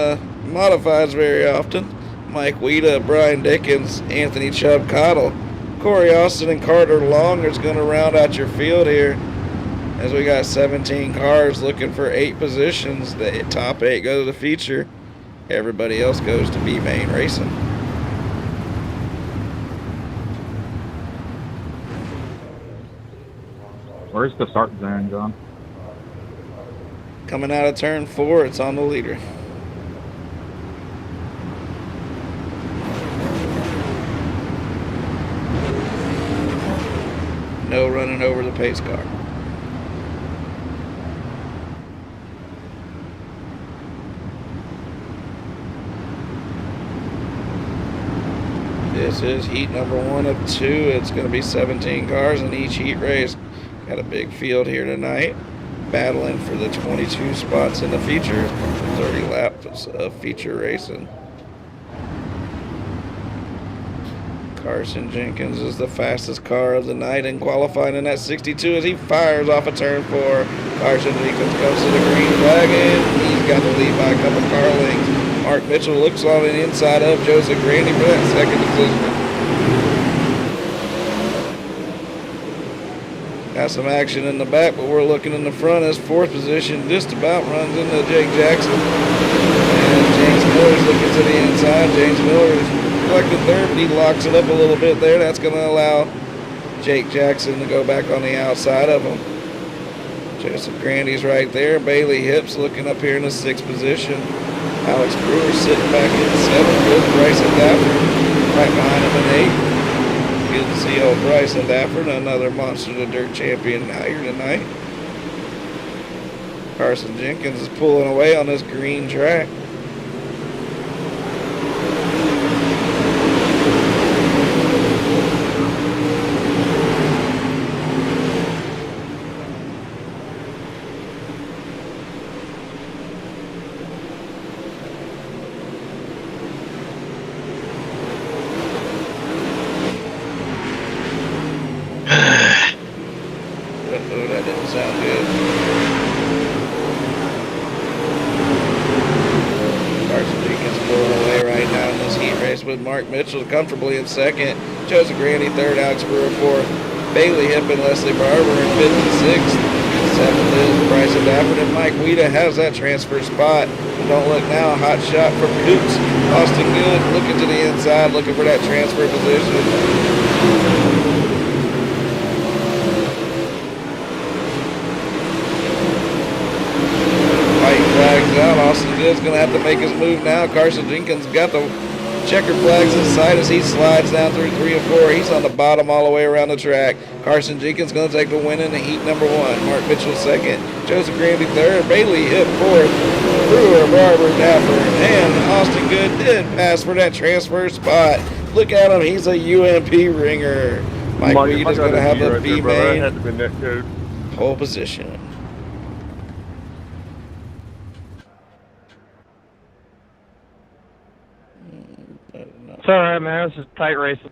modifieds very often. Mike Weeda, Brian Dickens, Anthony Chubb Cottle, Corey Austin, and Carter Long is going to round out your field here. As we got 17 cars looking for 8 positions. The top 8 go to the feature. Everybody else goes to B main racing. Where's the start zone, John? Coming out of turn 4, it's on the leader. No running over the pace car. This is heat number 1 of 2. It's going to be 17 cars in each heat race. Got a big field here tonight. Battling for the 22 spots in the feature. 30 laps of feature racing. Carson Jenkins is the fastest car of the night and qualifying in that 62 as he fires off of turn 4. Carson Jenkins comes to the green flag and he's got the lead by a couple car lengths. Mark Mitchell looks on the inside of Joseph Grandy for that second position. Got some action in the back, but we're looking in the front as 4th position just about runs into Jake Jackson. And James Miller's looking to the inside. James Miller is collecting 3rd, but he locks it up a little bit there. That's going to allow Jake Jackson to go back on the outside of him. Joseph Grandy's right there. Bailey Hipp's looking up here in the 6th position. Alex Brewer sitting back in 7th with Bryson Dafford right behind him in 8th. Good to see old Bryson Dafford, another Monster of the Dirt champion out here tonight. Carson Jenkins is pulling away on this green track. That didn't sound good. Carson Jenkins pulling away right now in this heat race with Mark Mitchell comfortably in 2nd. Joseph Grandy 3rd, Alex Brewer 4th. Bailey Hipp and Leslie Barber in 5th and 6th. 7th is Bryson Dafford, and Mike Weeda has that transfer spot. don't look now. Hot shot from Coots. Austin Good looking to the inside, looking for that transfer position. White flags out. Austin Good's going to have to make his move now. Carson Jenkins got the checker flags inside as he slides down through 3 and 4. He's on the bottom all the way around the track. Carson Jenkins going to take the win in the heat number 1. Mark Mitchell second. Joseph Granby third. Bailey hit fourth. Brewer, Barber, Dapper, and Austin Good did pass for that transfer spot. Look at him. He's a UMP ringer. Mike Weed is going to have a B main pole position. It's all right, man. It's just tight racing.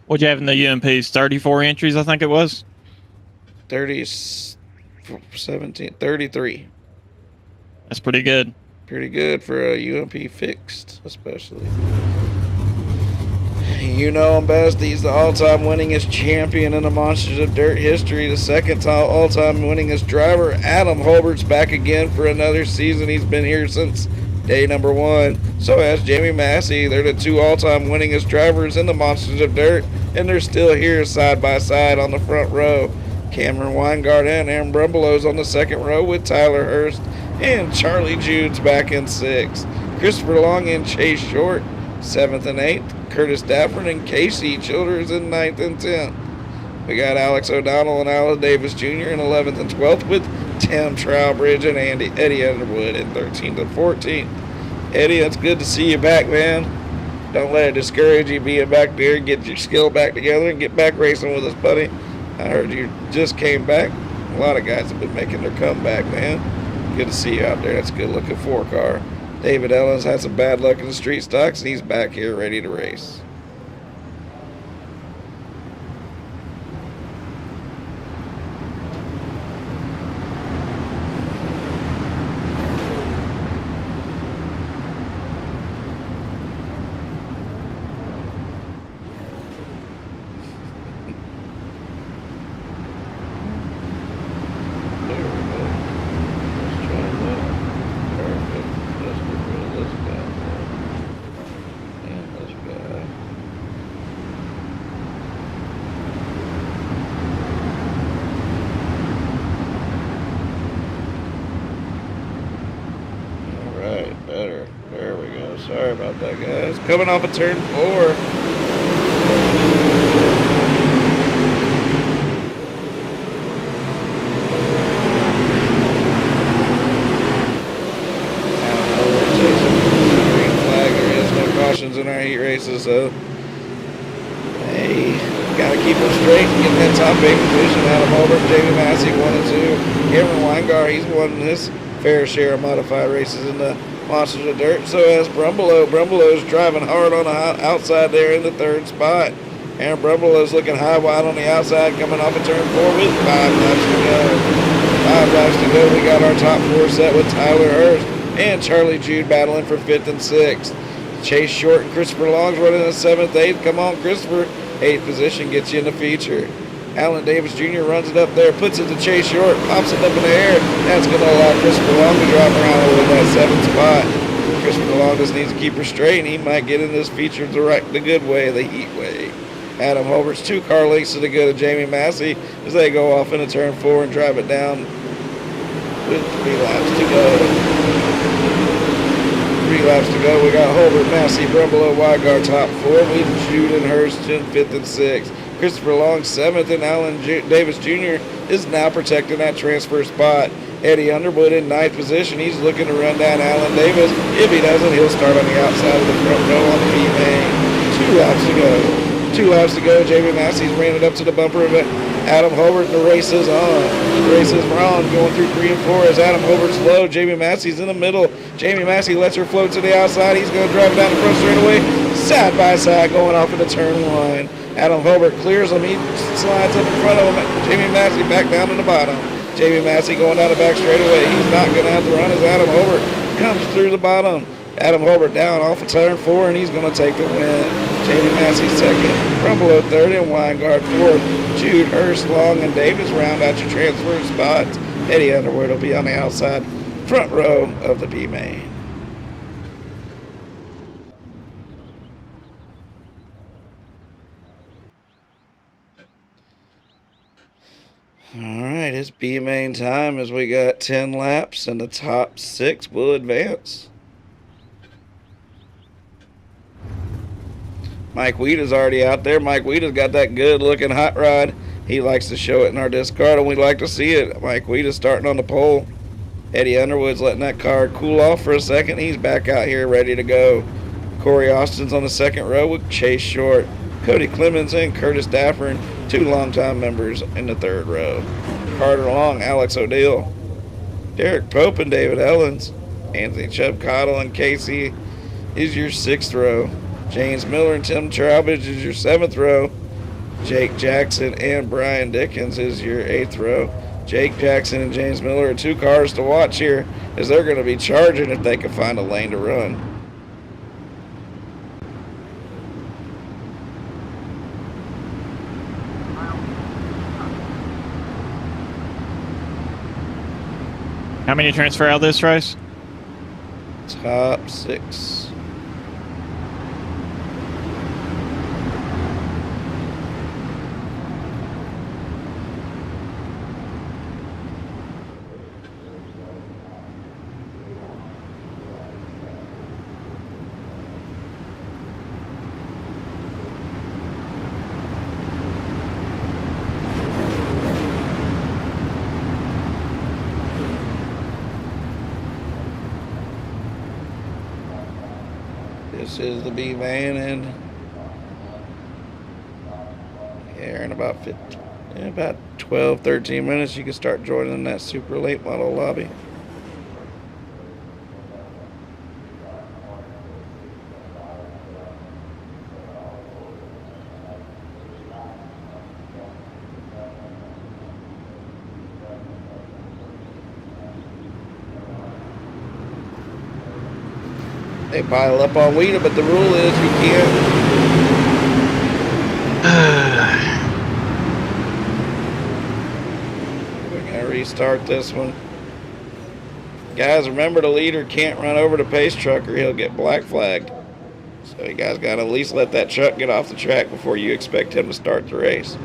What'd you have in the UMPs? 34 entries, I think it was. 33. That's pretty good. Pretty good for a UMP fixed, especially. You know him best. He's the all-time winningest champion in the Monsters of Dirt history. The second all-time winningest driver. Adam Holbert's back again for another season. He's been here since day number 1. So has Jamie Massey. They're the 2 all-time winningest drivers in the Monsters of Dirt, and they're still here side by side on the front row. Cameron Weingart and Aaron Brumbalow's on the second row with Tyler Hurst, and Charlie Jude's back in 6th. Christopher Long and Chase Short, 7th and 8th. Curtis Dafford and Casey Childers in 9th and 10th. We got Alex O'Donnell and Alan Davis Jr. in 11th and 12th with Tim Trowbridge and Eddie Underwood in 13th and 14th. Eddie, it's good to see you back, man. Don't let it discourage you being back there. Get your skill back together and get back racing with us, buddy. I heard you just came back. A lot of guys have been making their comeback, man. Good to see you out there. That's a good-looking 4-car. David Ellens had some bad luck in the street stocks, and he's back here ready to race. Sorry about that, guys. Coming off of turn 4. Green flag. There is no cautions in our heat races, so hey, gotta keep them straight and get that top 8 position. Adam Holbert, Jamie Massey, 1 and 2. Cameron Weingart, he's won his fair share of modified races in the Monsters of Dirt. So has Brumbelow. Brumbalow's driving hard on the outside there in the 3rd spot. And Brumbalow's looking high wide on the outside, coming off of turn 4 with 5 laps to go. 5 laps to go. We got our top 4 set with Tyler Hurst and Charlie Jude battling for 5th and 6th. Chase Short and Christopher Long's running in 7th, 8th. Come on, Christopher. 8th position gets you in the feature. Alan Davis Jr. runs it up there, puts it to Chase Short, pops it up in the air. That's going to allow Christopher Long to drive around with that 7th spot. Christopher Long just needs to keep her straight, and he might get in this feature the good way, the heat way. Adam Holbert's 2 car lengths to the good of Jamie Massey as they go off into turn 4 and drive it down with 3 laps to go. 3 laps to go. We got Holbert, Massey, Brumbelow, Weingart top 4 with Jude and Hurst in 5th and 6th. Christopher Long 7th, and Alan Davis Jr. is now protecting that transfer spot. Eddie Underwood in 9th position. He's looking to run down Alan Davis. If he doesn't, he'll start on the outside of the front row on the heat main. 2 laps to go. 2 laps to go. Jamie Massey's ran it up to the bumper of it. Adam Holbert, the race is on. The race is on, going through 3 and 4 as Adam Holbert's low. Jamie Massey's in the middle. Jamie Massey lets her float to the outside. He's going to drive it down the front straightaway. Side by side, going off into turn 1. Adam Holbert clears him. He slides up in front of him. Jamie Massey back down to the bottom. Jamie Massey going down the back straightaway. He's not going to have to run as Adam Holbert comes through the bottom. Adam Holbert down off of turn 4, and he's going to take the win. Jamie Massey second. Rumbelow third, and Weingart fourth. Jude, Hurst, Long, and Davis round out your transfer spots. Eddie Underwood will be on the outside front row of the B main. All right, it's B main time as we got 10 laps, and the top 6 will advance. Mike Weeda's already out there. Mike Weeda's got that good-looking hot rod. He likes to show it in our Discord, and we like to see it. Mike Weeda's starting on the pole. Eddie Underwood's letting that car cool off for a second. He's back out here ready to go. Corey Austin's on the second row with Chase Short, Cody Clemens, and Curtis Daffern, 2 longtime members in the third row. Carter Long, Alex O'Deal, Derek Pope, and David Ellens. Anthony Chubb Cottle and Casey is your 6th row. James Miller and Tim Trowbridge is your 7th row. Jake Jackson and Brian Dickens is your 8th row. Jake Jackson and James Miller are 2 cars to watch here, as they're going to be charging if they can find a lane to run. How many transfer out of this race? Top 6. This is the B van, and here in about 12, 13 minutes, you can start joining that super late model lobby. They pile up on Weeda, but the rule is you can't. We're going to restart this one. Guys, remember the leader can't run over the pace truck or he'll get black flagged. So you guys got to at least let that truck get off the track before you expect him to start the race.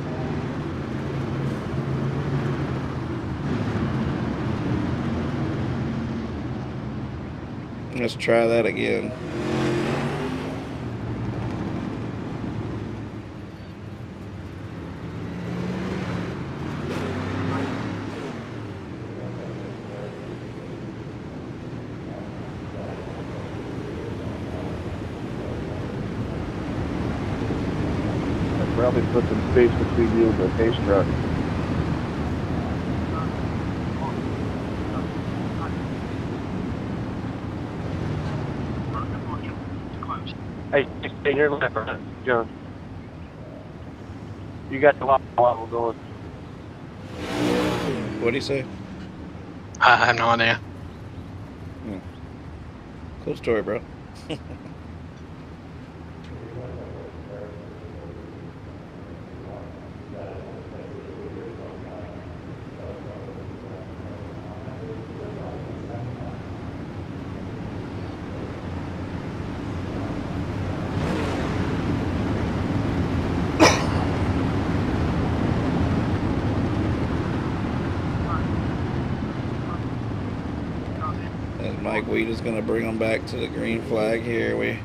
Let's try that again. I'd probably put some space between you and the pace truck. Hey, stay here left, right, John. You got the while going. What do you say? I have no idea. Cool story, bro. Mike Weed is going to bring them back to the green flag here. We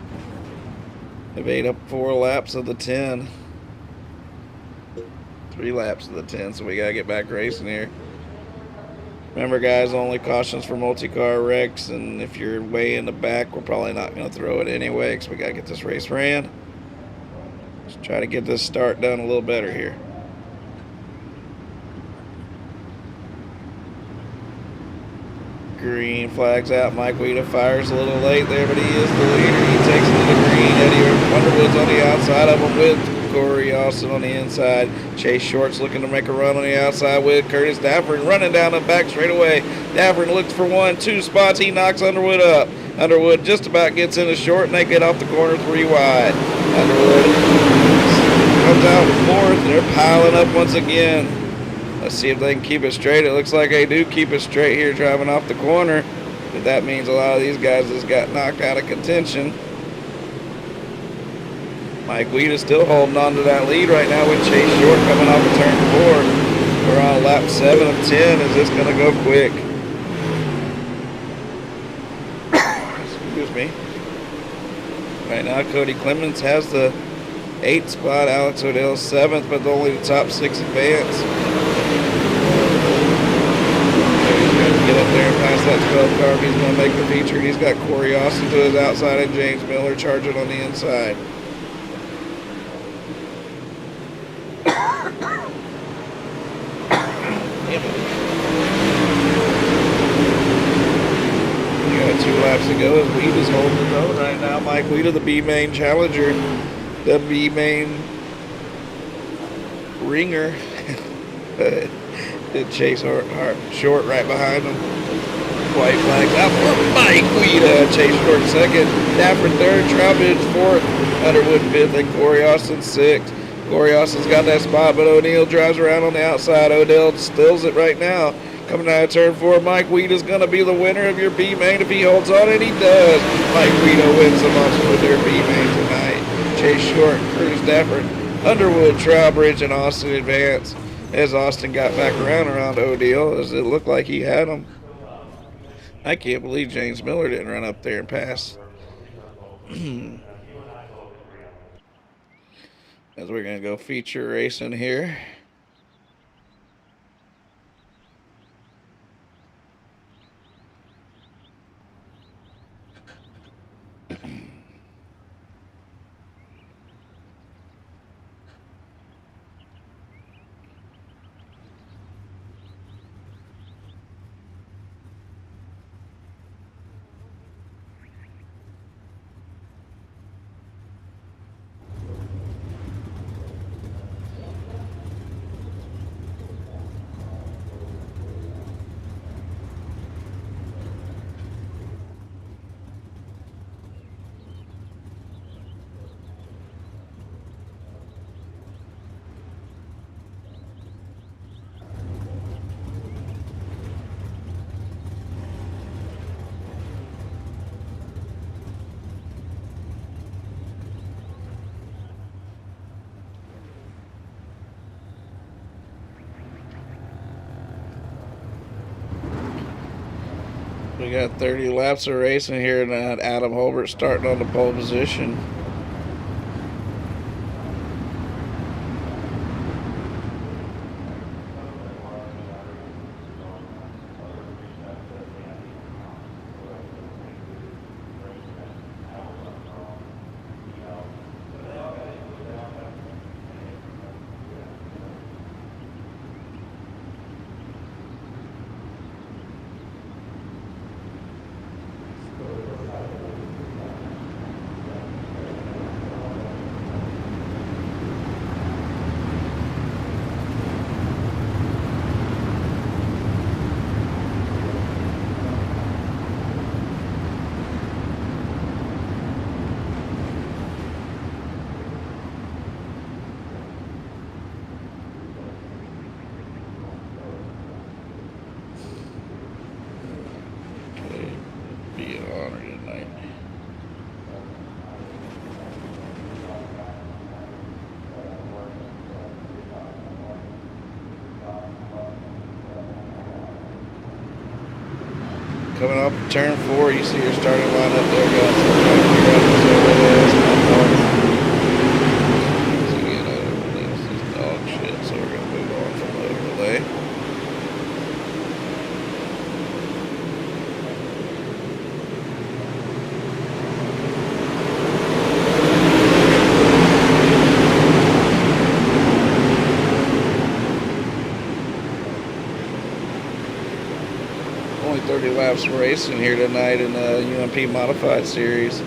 have ate up 4 laps of the 10. 3 laps of the 10, so we got to get back racing here. Remember, guys, only cautions for multi-car wrecks, and if you're way in the back, we're probably not going to throw it anyway because we got to get this race ran. Let's try to get this start done a little better here. Green flags out. Mike Weeda fires a little late there, but he is the leader. He takes it to the green. Eddie Underwood's on the outside of him with Corey Austin on the inside. Chase Short's looking to make a run on the outside with Curtis Daffern running down the back straightaway. Daffern looks for 1, 2 spots. He knocks Underwood up. Underwood just about gets into short, and they get off the corner 3 wide. Underwood comes out in 4th. They're piling up once again. Let's see if they can keep it straight. It looks like they do keep it straight here, driving off the corner. But that means a lot of these guys just got knocked out of contention. Mike Weed is still holding on to that lead right now with Chase Short coming off of turn 4. We're on lap 7 of 10. Is this going to go quick? Excuse me. Right now, Cody Clemens has the 8th spot. Alex Odell 7th, but only the top 6 advance. He's got to get up there and pass that 12 car if he's going to make the feature. He's got Corey Austin to his outside and James Miller charging on the inside. We got 2 laps to go as Weed is holding his own right now. Mike Weed of the B-Main Challenger. The B-Main Ringer. Did Chase Short right behind him. White flags out for Mike Weed. Chase Short 2nd. Dafford 3rd. Trowbridge 4th. Underwood 5th. And Corey Austin 6th. Corey Austin's got that spot, but O'Neal drives around on the outside. Odell stills it right now. Coming out of turn 4, Mike Weed is going to be the winner of your B-Main if he holds on, and he does. Mike Weed wins the Monster with their B-Main tonight. Chase Short, Curtis Dafford, Underwood, Trowbridge, and Austin advance. As Austin got back around O'Neal, as it looked like he had him. I can't believe James Miller didn't run up there and pass. As we're going to go feature racing here. We got 30 laps of racing here, and Adam Holbert starting on the pole position. Coming off turn 4, you see your starting lineup there, guys. This is dog shit, so we're gonna move on from the overlay. Only 30 laps of racing here tonight in the UMP Modified Series.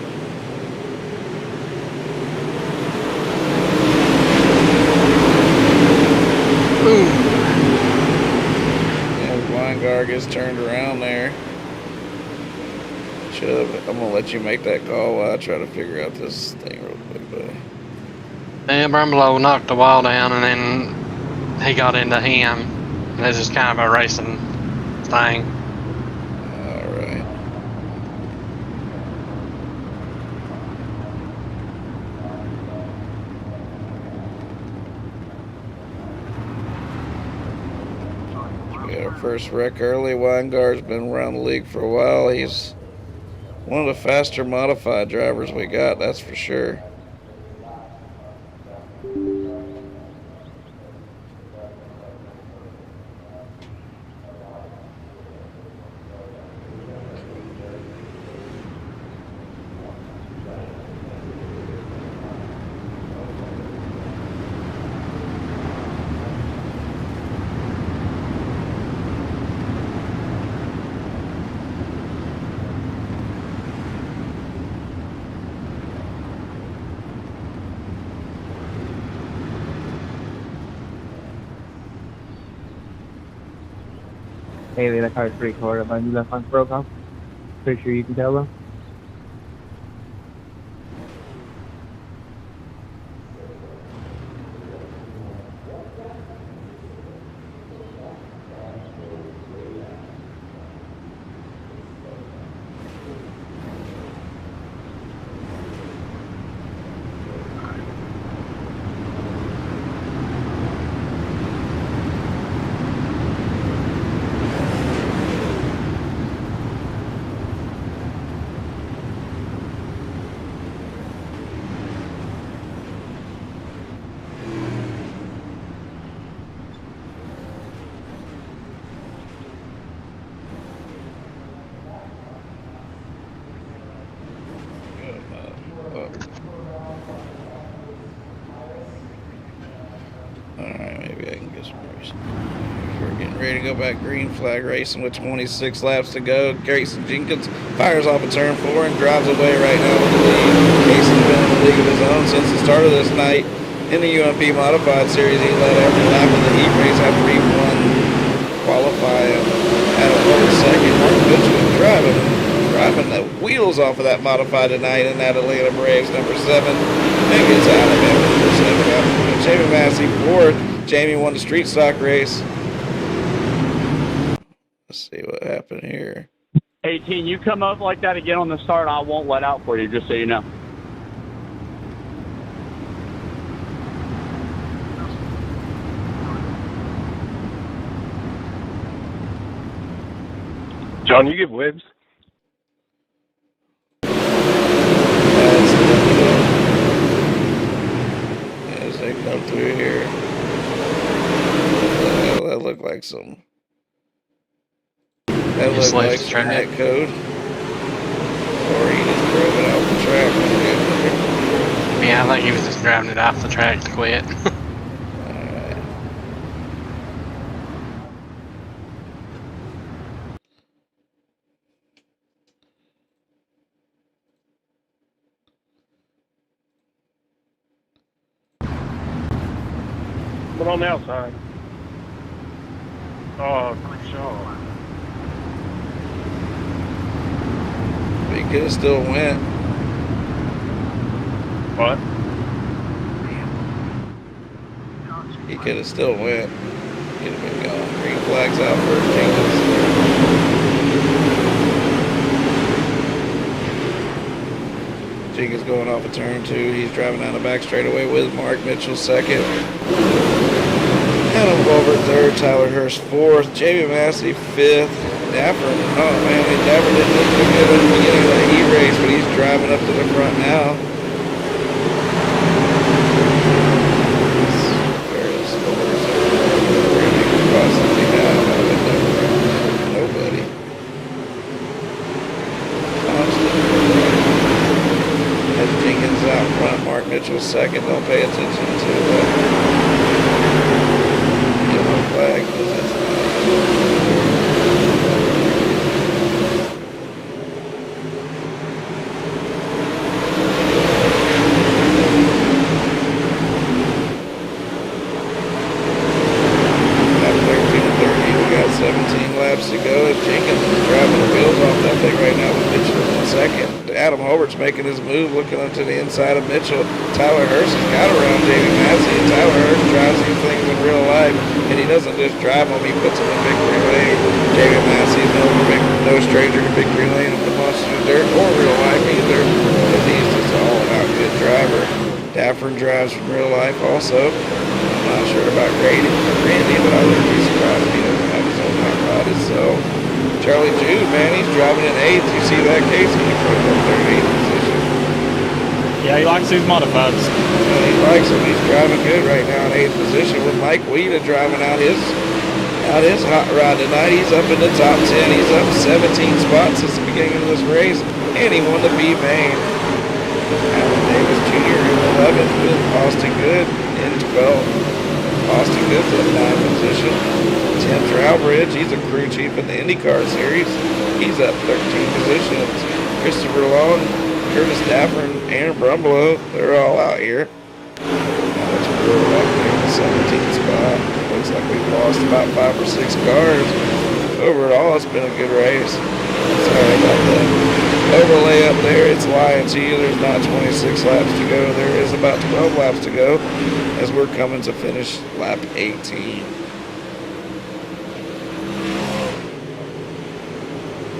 Yeah, Weingar gets turned around there. should. But I'm gonna let you make that call while I try to figure out this thing real quick, buddy. Yeah, Brimlow knocked the wall down, and then he got into him. And it's just kind of a racing thing. All right. We got our first wreck early. Weingar's been around the league for a while. He's one of the faster modified drivers we got, that's for sure. Hey, that car's pretty cool. My new left front broke off. Pretty sure you can tell them. Alright, maybe I can get some racing. We're getting ready to go back green flag racing with 26 laps to go. Grayson Jenkins fires off a turn 4 and drives away right now with the lead. Casey's been in the league of his own since the start of this night. In the UMP Modified Series, he led every lap of the heat race after he won qualifying at a lower second. Mark Mitchell was driving the wheels off of that modified tonight in that Atlanta Braves number 7. And gets out of it for the second half. Jamie Massey 4th. Jamie won the street stock race. Let's see what happened here. 18, you come up like that again on the start, I won't let out for you, just so you know. John, you give whibs? As they come through here. That looked like some. That looked like some net code. Or he just drove it off the track. Yeah, I think he was just driving it off the track to quit. Alright. But on the outside. Oh, good shot. But he could have still went. What? He could have still went. He'd have been gone. Green flags out for Jenkins. Jenkins going off a turn 2. He's driving down the back straightaway with Mark Mitchell 2nd. Adam Bulbert 3rd. Tyler Hurst 4th. Jamie Massey 5th. Dapper, oh man, Dapper didn't look too good at the beginning of the heat race, but he's driving up to the front now. Nobody. Had Jenkins out front, Mark Mitchell 2nd. Don't pay attention to that yellow flag because it's not. making his move, looking up to the inside of Mitchell. Tyler Hurst has got around Jamie Massey, and Tyler Hurst drives these things in real life, and he doesn't just drive them, he puts them in victory lane. Jamie Massey is no stranger to victory lane of the Monsters of Dirt or real life either, because he's just an all-out good driver. Daffern drives from real life also. I'm not sure about Randy, but I wouldn't be surprised if he doesn't have his own hot rod himself. Charlie Jude, man, he's driving in 8th. You see that, Casey? He put him up there in 8th position. Yeah, he likes these modifieds. He likes them. He's driving good right now in 8th position with Mike Weeda driving out his hot rod tonight. He's up in the top 10. He's up 17 spots since the beginning of this race, and he won the B main. Alan Davis Jr. in 11th with Austin Good in 12th. Austin Good's up 9th position. Tim Trowbridge, he's a crew chief in the IndyCar series. He's up 13 positions. Christopher Long, Curtis Daffern, Aaron Brumbelow, they're all out here. Alex Brewer up there in the 17th spot. Looks like we've lost about 5 or 6 cars. Overall, it's been a good race. Sorry about that overlay up there. It's lying to you. There's not 26 laps to go. There is about 12 laps to go as we're coming to finish lap 18.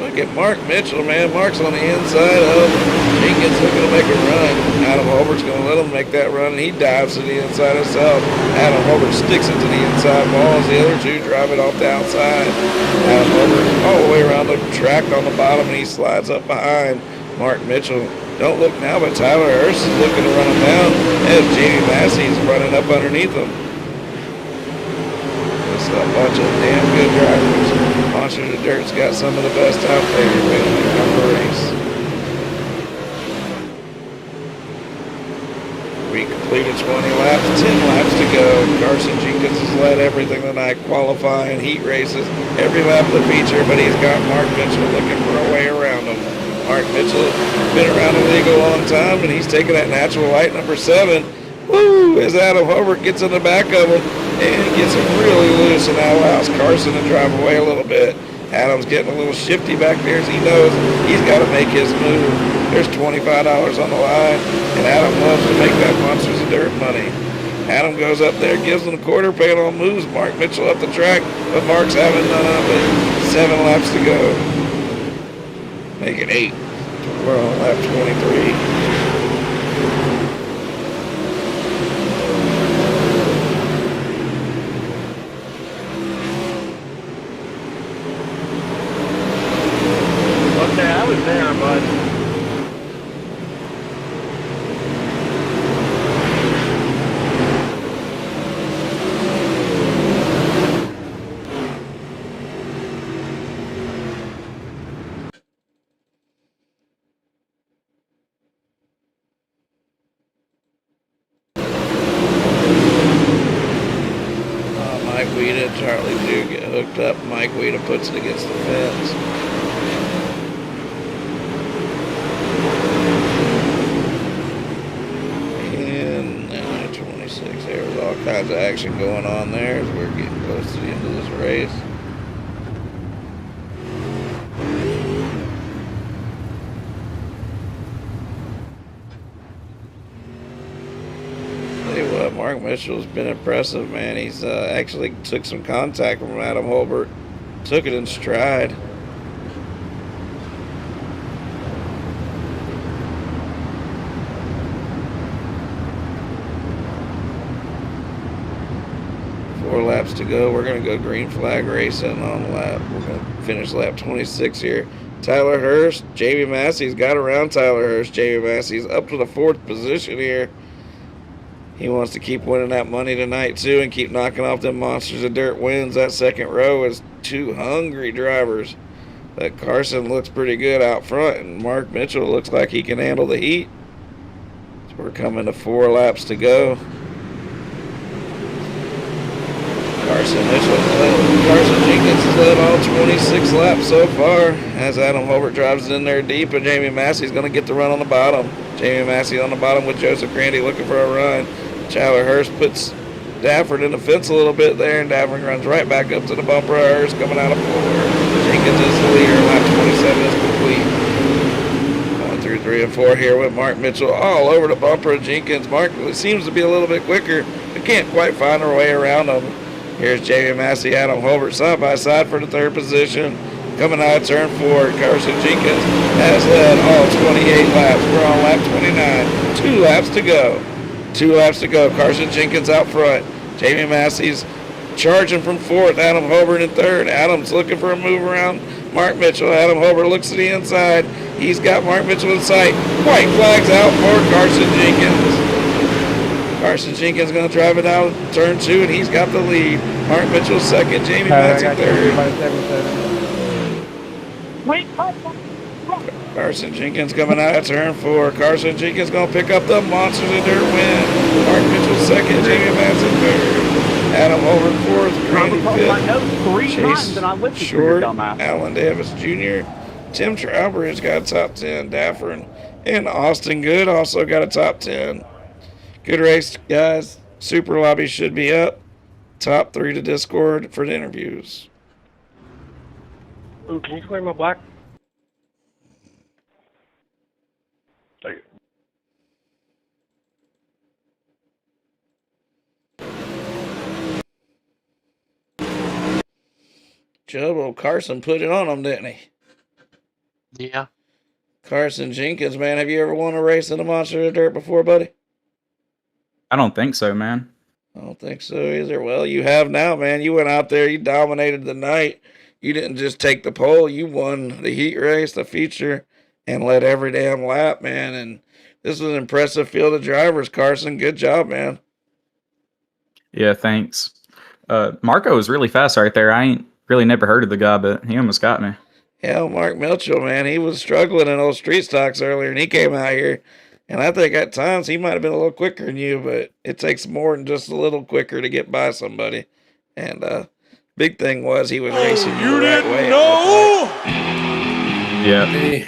Look at Mark Mitchell, man. Mark's on the inside of Jenkins looking to make a run. Adam Holbert's going to let him make that run, and he dives to the inside himself. Adam Holbert sticks it to the inside wall as the other two drive it off the outside. Adam Holbert all the way around the track on the bottom, and he slides up behind Mark Mitchell. Don't look now, but Tyler Hurst is looking to run him down as Jamie Massey is running up underneath him. It's a bunch of damn good drivers. Monsters of Dirt's got some of the best out there in the race. We completed 20 laps, 10 laps to go. Carson Jenkins has led everything tonight, qualifying, heat races, every lap of the feature, but he's got Mark Mitchell looking for a way around him. Mark Mitchell has been around the league a long time, and he's taking that natural light number 7. Woo! As Adam Hobart gets in the back of him and gets him really loose, and that allows Carson to drive away a little bit. Adam's getting a little shifty back there as he knows he's got to make his move. There's $25 on the line, and Adam loves to make that Monsters of Dirt money. Adam goes up there, gives him the quarter panel, moves Mark Mitchell up the track, but Mark's having none of it. 7 laps to go. Make it 8. We're on lap 23. Okay, I was there, bud. Mike Weeda and Charlie do get hooked up. Mike Weeda puts it against the fence. And 26. There's all kinds of action going on there as we're getting close to the end of this race. Mark Mitchell's been impressive, man. He's actually took some contact from Adam Holbert, took it in stride. Four laps to go. We're going to go green flag racing on lap. We're going to finish lap 26 here. Tyler Hurst, Jamie Massey's got around Tyler Hurst. Jamie Massey's up to the 4th position here. He wants to keep winning that money tonight, too, and keep knocking off them Monsters of Dirt wins. That second row is 2 hungry drivers. But Carson looks pretty good out front, and Mark Mitchell looks like he can handle the heat. So we're coming to 4 laps to go. Carson Jenkins has led all 26 laps so far as Adam Holbert drives it in there deep, and Jamie Massey's going to get the run on the bottom. Jamie Massey on the bottom with Joseph Grandy looking for a run. Tyler Hurst puts Dafford in the fence a little bit there, and Dafford runs right back up to the bumper of Hurst coming out of 4. Jenkins is the leader. Lap 27 is complete. Going through 3 and 4 here with Mark Mitchell all over the bumper of Jenkins. Mark seems to be a little bit quicker, but can't quite find her way around him. Here's Jamie Massey, Adam Holbert side by side for the third position. Coming out of turn 4, Carson Jenkins has led all 28 laps. We're on lap 29. 2 laps to go. 2 laps to go. Carson Jenkins out front. Jamie Massey's charging from 4th. Adam Holbert in 3rd. Adam's looking for a move around Mark Mitchell. Adam Holbert looks to the inside. He's got Mark Mitchell in sight. White flags out for Carson Jenkins. Carson Jenkins going to drive it out turn 2, and he's got the lead. Mark Mitchell 2nd. Jamie Massey 3rd. Carson Jenkins coming out of turn 4. Carson Jenkins going to pick up the Monsters of Dirt win. Mark Mitchell 2nd. Jamie Massey 3rd. Adam Holbert 4th. Grady 5th. Chase Short. Alan Davis Jr. Tim Trowbridge got a top 10. Daffer and Austin Good also got a top 10. Good race, guys. Super Lobby should be up. Top 3 to Discord for the interviews. Ooh, can you clear my black? Thank you. Jobo Carson put it on him, didn't he? Yeah. Carson Jenkins, man, have you ever won a race in the Monster of Dirt before, buddy? I don't think so, man. I don't think so either. Well, you have now, man. You went out there, you dominated the night. You didn't just take the pole, you won the heat race, the feature, and led every damn lap, man. And this was an impressive field of drivers, Carson. Good job, man. Yeah, thanks. Marco was really fast right there. I ain't really never heard of the guy, but he almost got me. Yeah, Mark Mitchell, man, he was struggling in those street stocks earlier, and he came out here. And I think at times he might have been a little quicker than you, but it takes more than just a little quicker to get by somebody. And big thing was he was racing you the right way. Yeah.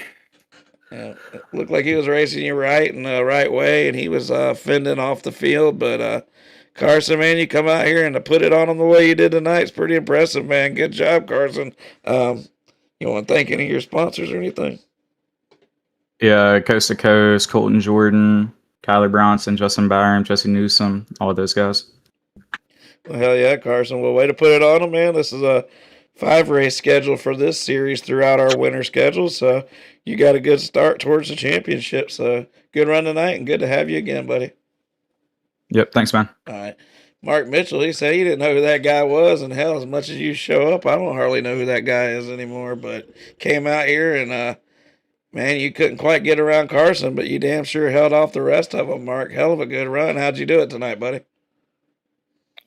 Yeah, it looked like he was racing you right in the right way, and he was fending off the field. But Carson, man, you come out here and to put it on him the way you did tonight is pretty impressive, man. Good job, Carson. You want to thank any of your sponsors or anything? Yeah, Coast to Coast, Colton Jordan, Kyler Bronson, Justin Byram, Jesse Newsom, all of those guys. Well, hell yeah, Carson. Well, way to put it on him, man. This is a 5-race schedule for this series throughout our winter schedule, so you got a good start towards the championship. So good run tonight, and good to have you again, buddy. Yep, thanks, man. All right. Mark Mitchell, he said he didn't know who that guy was, and hell, as much as you show up, I don't hardly know who that guy is anymore, but came out here and, man, you couldn't quite get around Carson, but you damn sure held off the rest of them, Mark. Hell of a good run. How'd you do it tonight, buddy?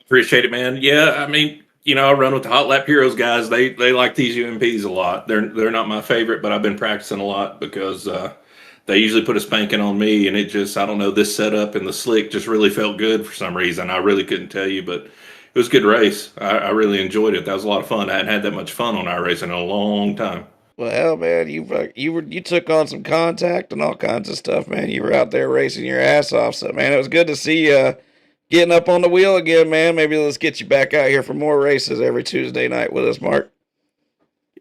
Appreciate it, man. Yeah, I mean, you know, I run with the Hot Lap Heroes guys. They like these UMPs a lot. They're not my favorite, but I've been practicing a lot because they usually put a spanking on me, and it just, I don't know, this setup and the slick just really felt good for some reason. I really couldn't tell you, but it was a good race. I really enjoyed it. That was a lot of fun. I hadn't had that much fun on our race in a long time. Well, hell, man, you took on some contact and all kinds of stuff, man. You were out there racing your ass off, so man, it was good to see you getting up on the wheel again, man. Maybe let's get you back out here for more races every Tuesday night with us, Mark.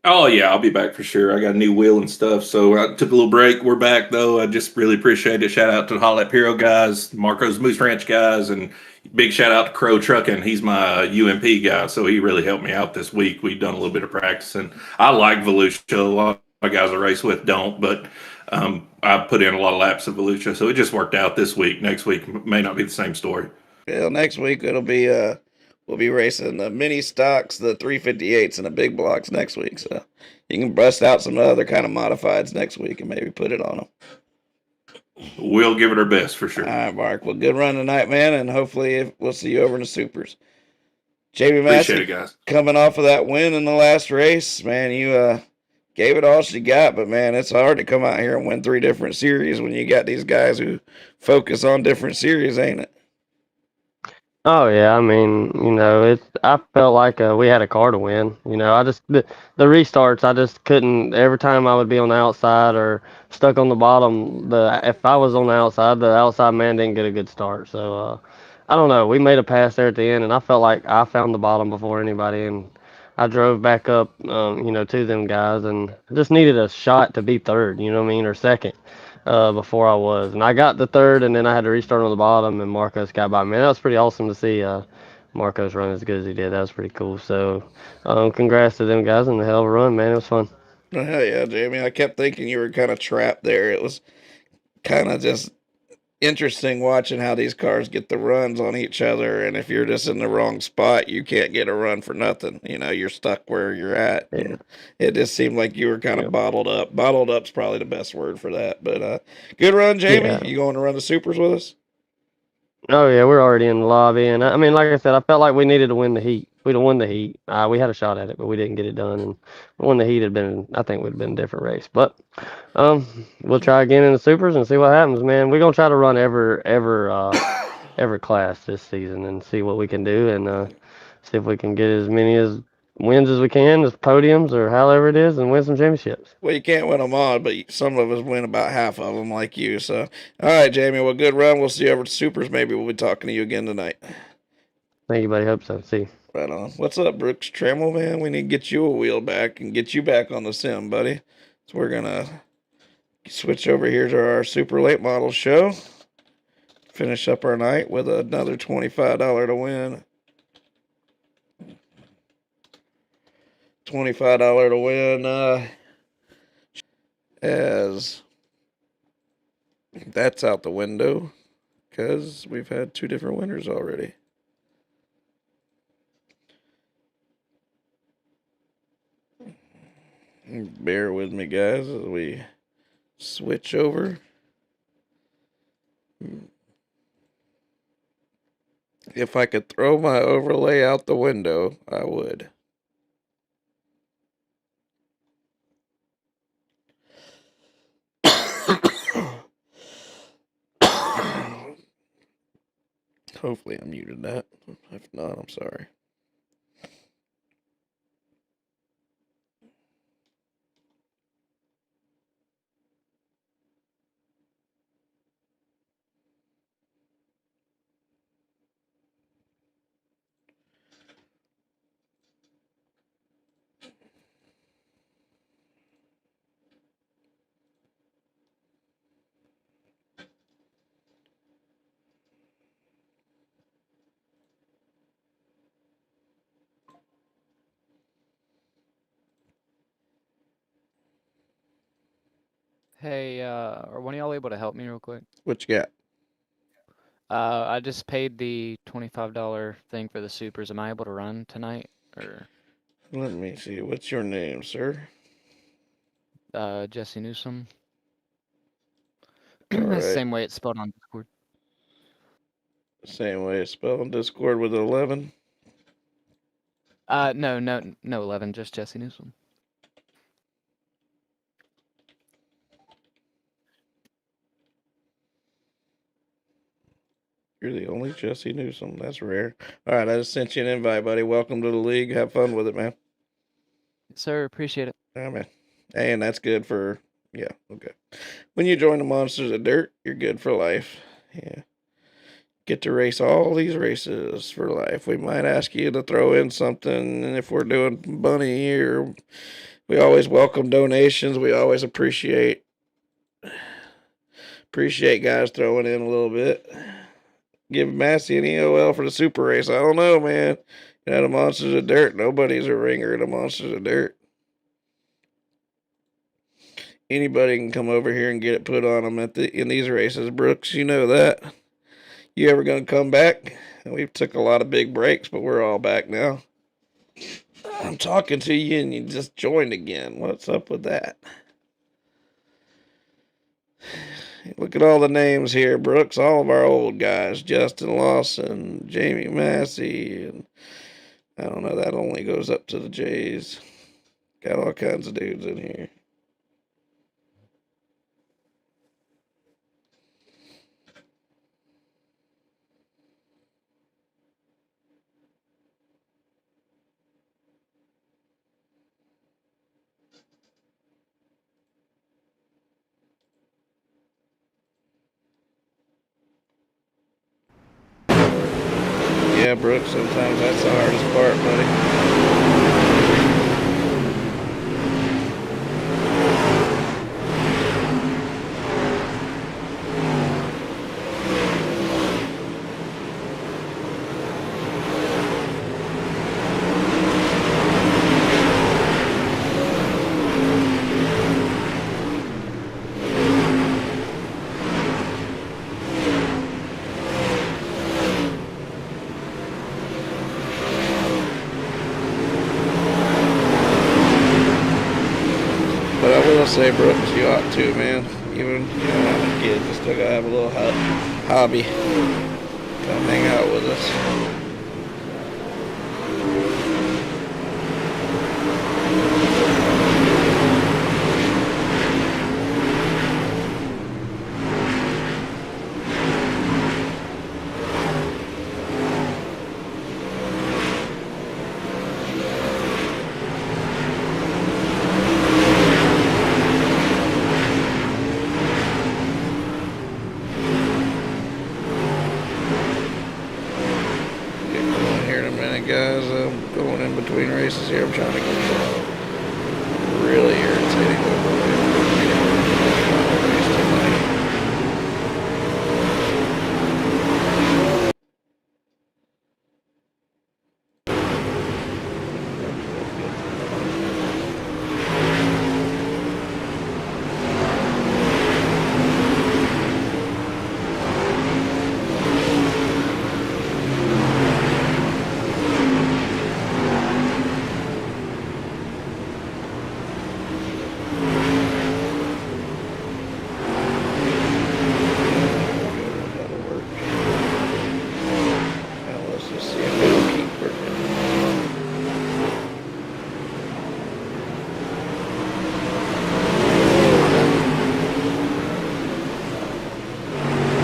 Oh, yeah, I'll be back for sure. I got a new wheel and stuff, so I took a little break. We're back, though. I just really appreciate it. Shout out to the Hot Lap Hero guys, Marco's Moose Ranch guys, and big shout out to Crow Trucking. He's my UMP guy, so he really helped me out this week. We've done a little bit of practicing. I like Volusia. A lot of guys I race with don't, but I put in a lot of laps of Volusia, so it just worked out this week. Next week may not be the same story. Well, next week it'll be we'll be racing the mini stocks, the 358s, and the big blocks next week. So you can bust out some other kind of modifieds next week and maybe put it on them. We'll give it our best for sure. All right, Mark. Well, good run tonight, man, and hopefully we'll see you over in the supers. Jamie Massey, appreciate it, guys. Coming off of that win in the last race, man, you gave it all she got, but man, it's hard to come out here and win 3 different series when you got these guys who focus on different series, ain't it? Oh yeah, I mean, you know, I felt like we had a car to win. You know, the restarts, I just couldn't. Every time I would be on the outside or stuck on the bottom, if I was on the outside man didn't get a good start. So I don't know. We made a pass there at the end, and I felt like I found the bottom before anybody, and I drove back up, you know, to them guys, and I just needed a shot to be third. You know what I mean, or second. before I was, and I got the third, and then I had to restart on the bottom, and Marcos got by me. Man, that was pretty awesome to see Marcos run as good as he did. That was pretty cool. So, congrats to them guys on the hell of a run, man. It was fun. Oh, hell yeah, Jamie. I kept thinking you were kind of trapped there. It was kind of just interesting watching how these cars get the runs on each other, and if you're just in the wrong spot, you can't get a run for nothing. You know, you're stuck where you're at. Yeah. It just seemed like you were kind of Yep. bottled up. Bottled up's probably the best word for that. But good run, Jamie. Yeah. You going to run the supers with us? Oh yeah, we're already in the lobby, and I mean, like I said, I felt like we needed to win the heat. We'd have won the heat. We had a shot at it, but we didn't get it done. And won the heat had been, I think, would have been a different race. But we'll try again in the supers and see what happens, man. We're gonna try to run every class this season and see what we can do, and see if we can get as many as wins as we can, as podiums or however it is, and win some championships. Well, you can't win them all, but some of us win about half of them, like you. So, all right, Jamie. Well, good run. We'll see you over at supers. Maybe we'll be talking to you again tonight. Thank you, buddy. Hope so. See you. Right on. What's up, Brooks Trammell, man? We need to get you a wheel back and get you back on the sim, buddy. So we're gonna switch over here to our super late model show. Finish up our night with another $25 to win. $25 to win. As that's out the window because we've had two different winners already. Bear with me, guys, as we switch over. If I could throw my overlay out the window, I would. Hopefully I muted that. If not, I'm sorry. Hey, are one of y'all able to help me real quick? What you got? I just paid the $25 thing for the supers. Am I able to run tonight, or? Let me see. What's your name, sir? Jesse Newsom. All right. Same way it's spelled on Discord. Same way it's spelled on Discord with an 11. No, 11, just Jesse Newsom. You're the only Jesse Newsom. That's rare. All right, I just sent you an invite, buddy. Welcome to the league. Have fun with it, man. Yes, sir, appreciate it. All right, man. And that's good for, yeah, okay. When you join the Monsters of Dirt, you're good for life. Yeah. Get to race all these races for life. We might ask you to throw in something, and if we're doing bunny here, we always welcome donations. We always appreciate guys throwing in a little bit. Give Massey an EOL for the super race. I don't know, man. You know, the Monsters of Dirt, nobody's a ringer in the Monsters of Dirt. Anybody can come over here and get it put on them in these races. Brooks, you know that. You ever going to come back? We've took a lot of big breaks, but we're all back now. I'm talking to you and you just joined again. What's up with that? Look at all the names here, Brooks. All of our old guys. Justin Lawson, Jamie Massey, and I don't know, that only goes up to the Jays. Got all kinds of dudes in here. Yeah, Brooks, sometimes that's the hardest part, buddy. will say, Brooks, you ought to, man. Even, you know, I'm a kid, you still gotta have a little hobby. Come hang out with us. Guys, I'm going in between races here. I'm trying to get really irritating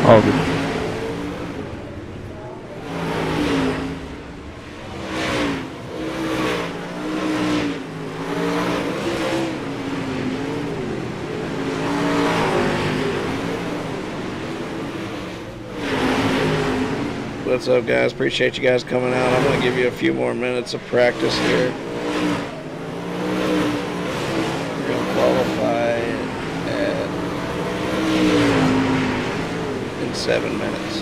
All good. What's up, guys? Appreciate you guys coming out. I'm going to give you a few more minutes of practice here. We're going to qualify in 7 minutes.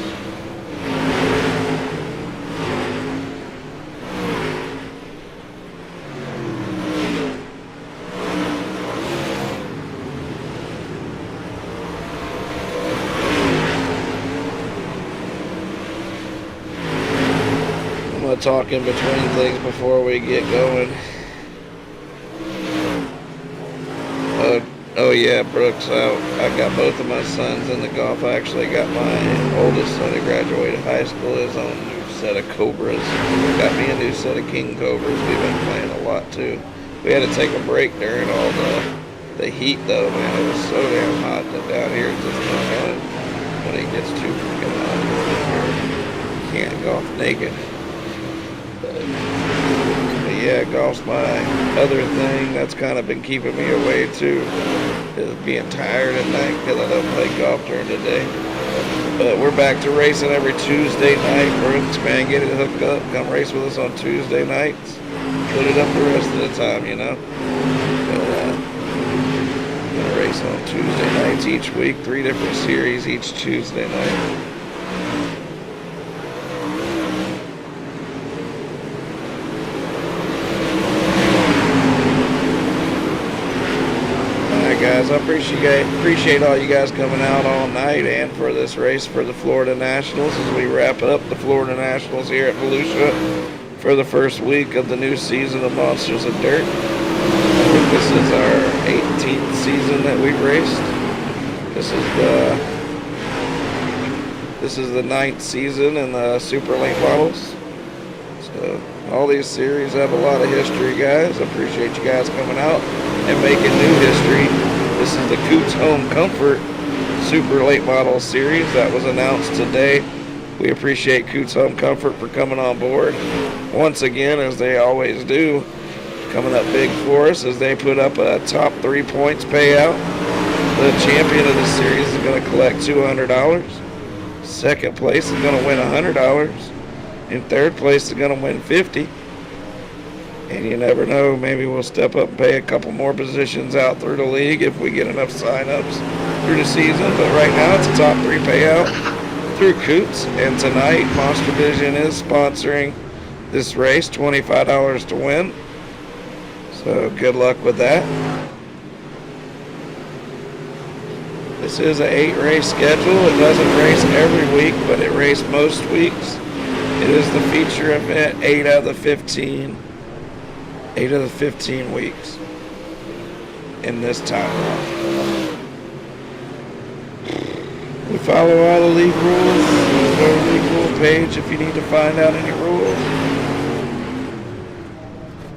Talk in between things before we get going. Oh yeah, Brooks, I got both of my sons in the golf. I actually got my oldest son who graduated high school his own new set of Cobras. Got me a new set of King Cobras. We've been playing a lot too. We had to take a break during all the heat though, man. It was so damn hot that down here it's just not fun when it gets too freaking hot. You can't golf naked. But yeah, golf's my other thing. That's kind of been keeping me away too, is being tired at night because I don't play golf during the day. But we're back to racing every Tuesday night. Brooks, man, get it hooked up. Come race with us on Tuesday nights. Put it up the rest of the time, you know. But, gonna race on Tuesday nights each week. 3 different series each Tuesday night. Guys, I appreciate all you guys coming out all night and for this race for the Florida Nationals as we wrap up the Florida Nationals here at Volusia for the first week of the new season of Monsters of Dirt. I think this is our 18th season that we've raced. This is the 9th season in the Super Late Models. So all these series have a lot of history, guys. I appreciate you guys coming out and making new history. This is the Coots Home Comfort Super Late Model Series that was announced today. We appreciate Coots Home Comfort for coming on board once again, as they always do, coming up big for us as they put up a top 3 points payout. The champion of the series is going to collect $200. Second place is going to win $100. In third place is going to win $50. And you never know, maybe we'll step up and pay a couple more positions out through the league if we get enough sign-ups through the season. But right now it's a top 3 payout through Coots. And tonight MonsterVision is sponsoring this race, $25 to win. So good luck with that. This is an 8-race schedule. It doesn't race every week, but it races most weeks. It is the feature event 8 out of the 15 weeks. in this timeline. We follow all the league rules. Go to the league rule page if you need to find out any rules.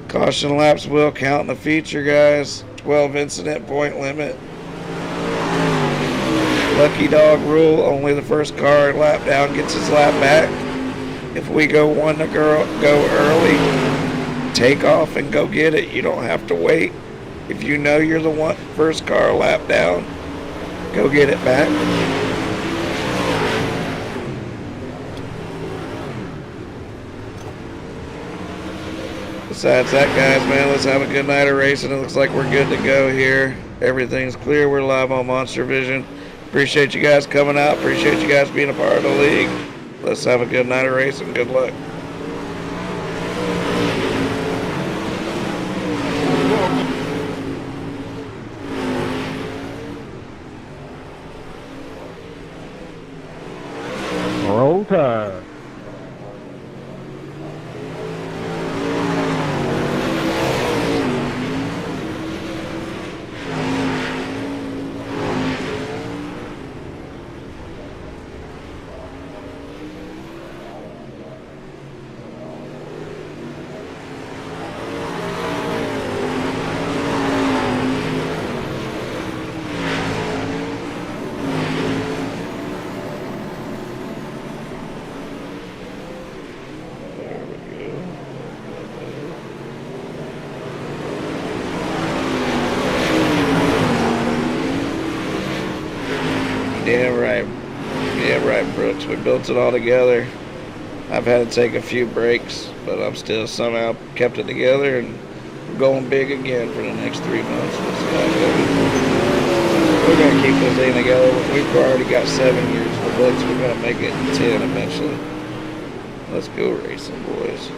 Caution laps will count in the feature, guys. 12 incident point limit. Lucky dog rule, only the first car lap down gets his lap back. If we go one to go early, take off and go get it. You don't have to wait. If you know you're the first car lap down, go get it back. Besides that, guys, man, let's have a good night of racing. It looks like we're good to go here. Everything's clear. We're live on MonsterVision. Appreciate you guys coming out. Appreciate you guys being a part of the league. Let's have a good night of racing. Good luck. Roll Tide. Damn right, Brooks. We built it all together. I've had to take a few breaks, but I'm still somehow kept it together, and we're going big again for the next 3 months. We'll see how it goes. We're going to keep this thing together. We've already got 7 years in the books. We're going to make it 10 eventually. Let's go racing, boys.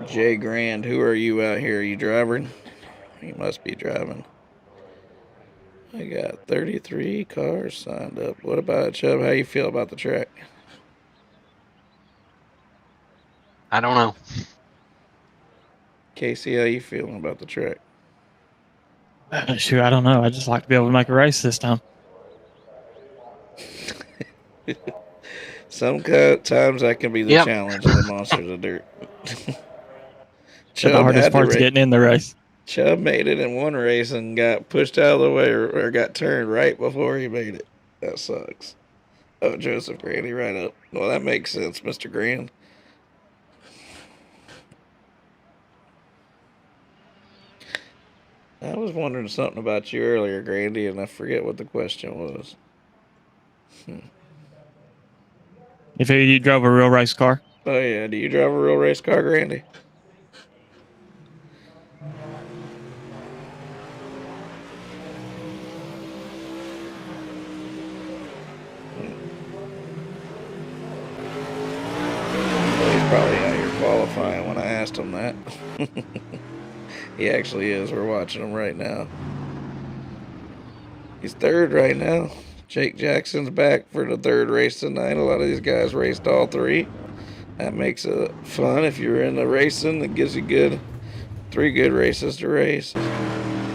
Jay Grand, who are you out here? Are you driving? You must be driving. I got 33 cars signed up. What about Chubb? How you feel about the track? I don't know. Casey, how you feeling about the track? Shoot, I don't know. I just like to be able to make a race this time. Sometimes that can be the challenge of the Monsters of Dirt. The hardest part's getting in the race. Chubb made it in one race and got pushed out of the way or got turned right before he made it. That sucks. Oh, Joseph Grandy right up. Well, that makes sense, Mr. Grand. I was wondering something about you earlier, Grandy, and I forget what the question was. If you drove a real race car? Oh, yeah. Do you drive a real race car, Grandy? He's probably out here qualifying when I asked him that. He actually is. We're watching him right now. He's third right now. Jake Jackson's back for the third race tonight. A lot of these guys raced all three. That makes it fun if you're into racing. It gives you 3 good races to race.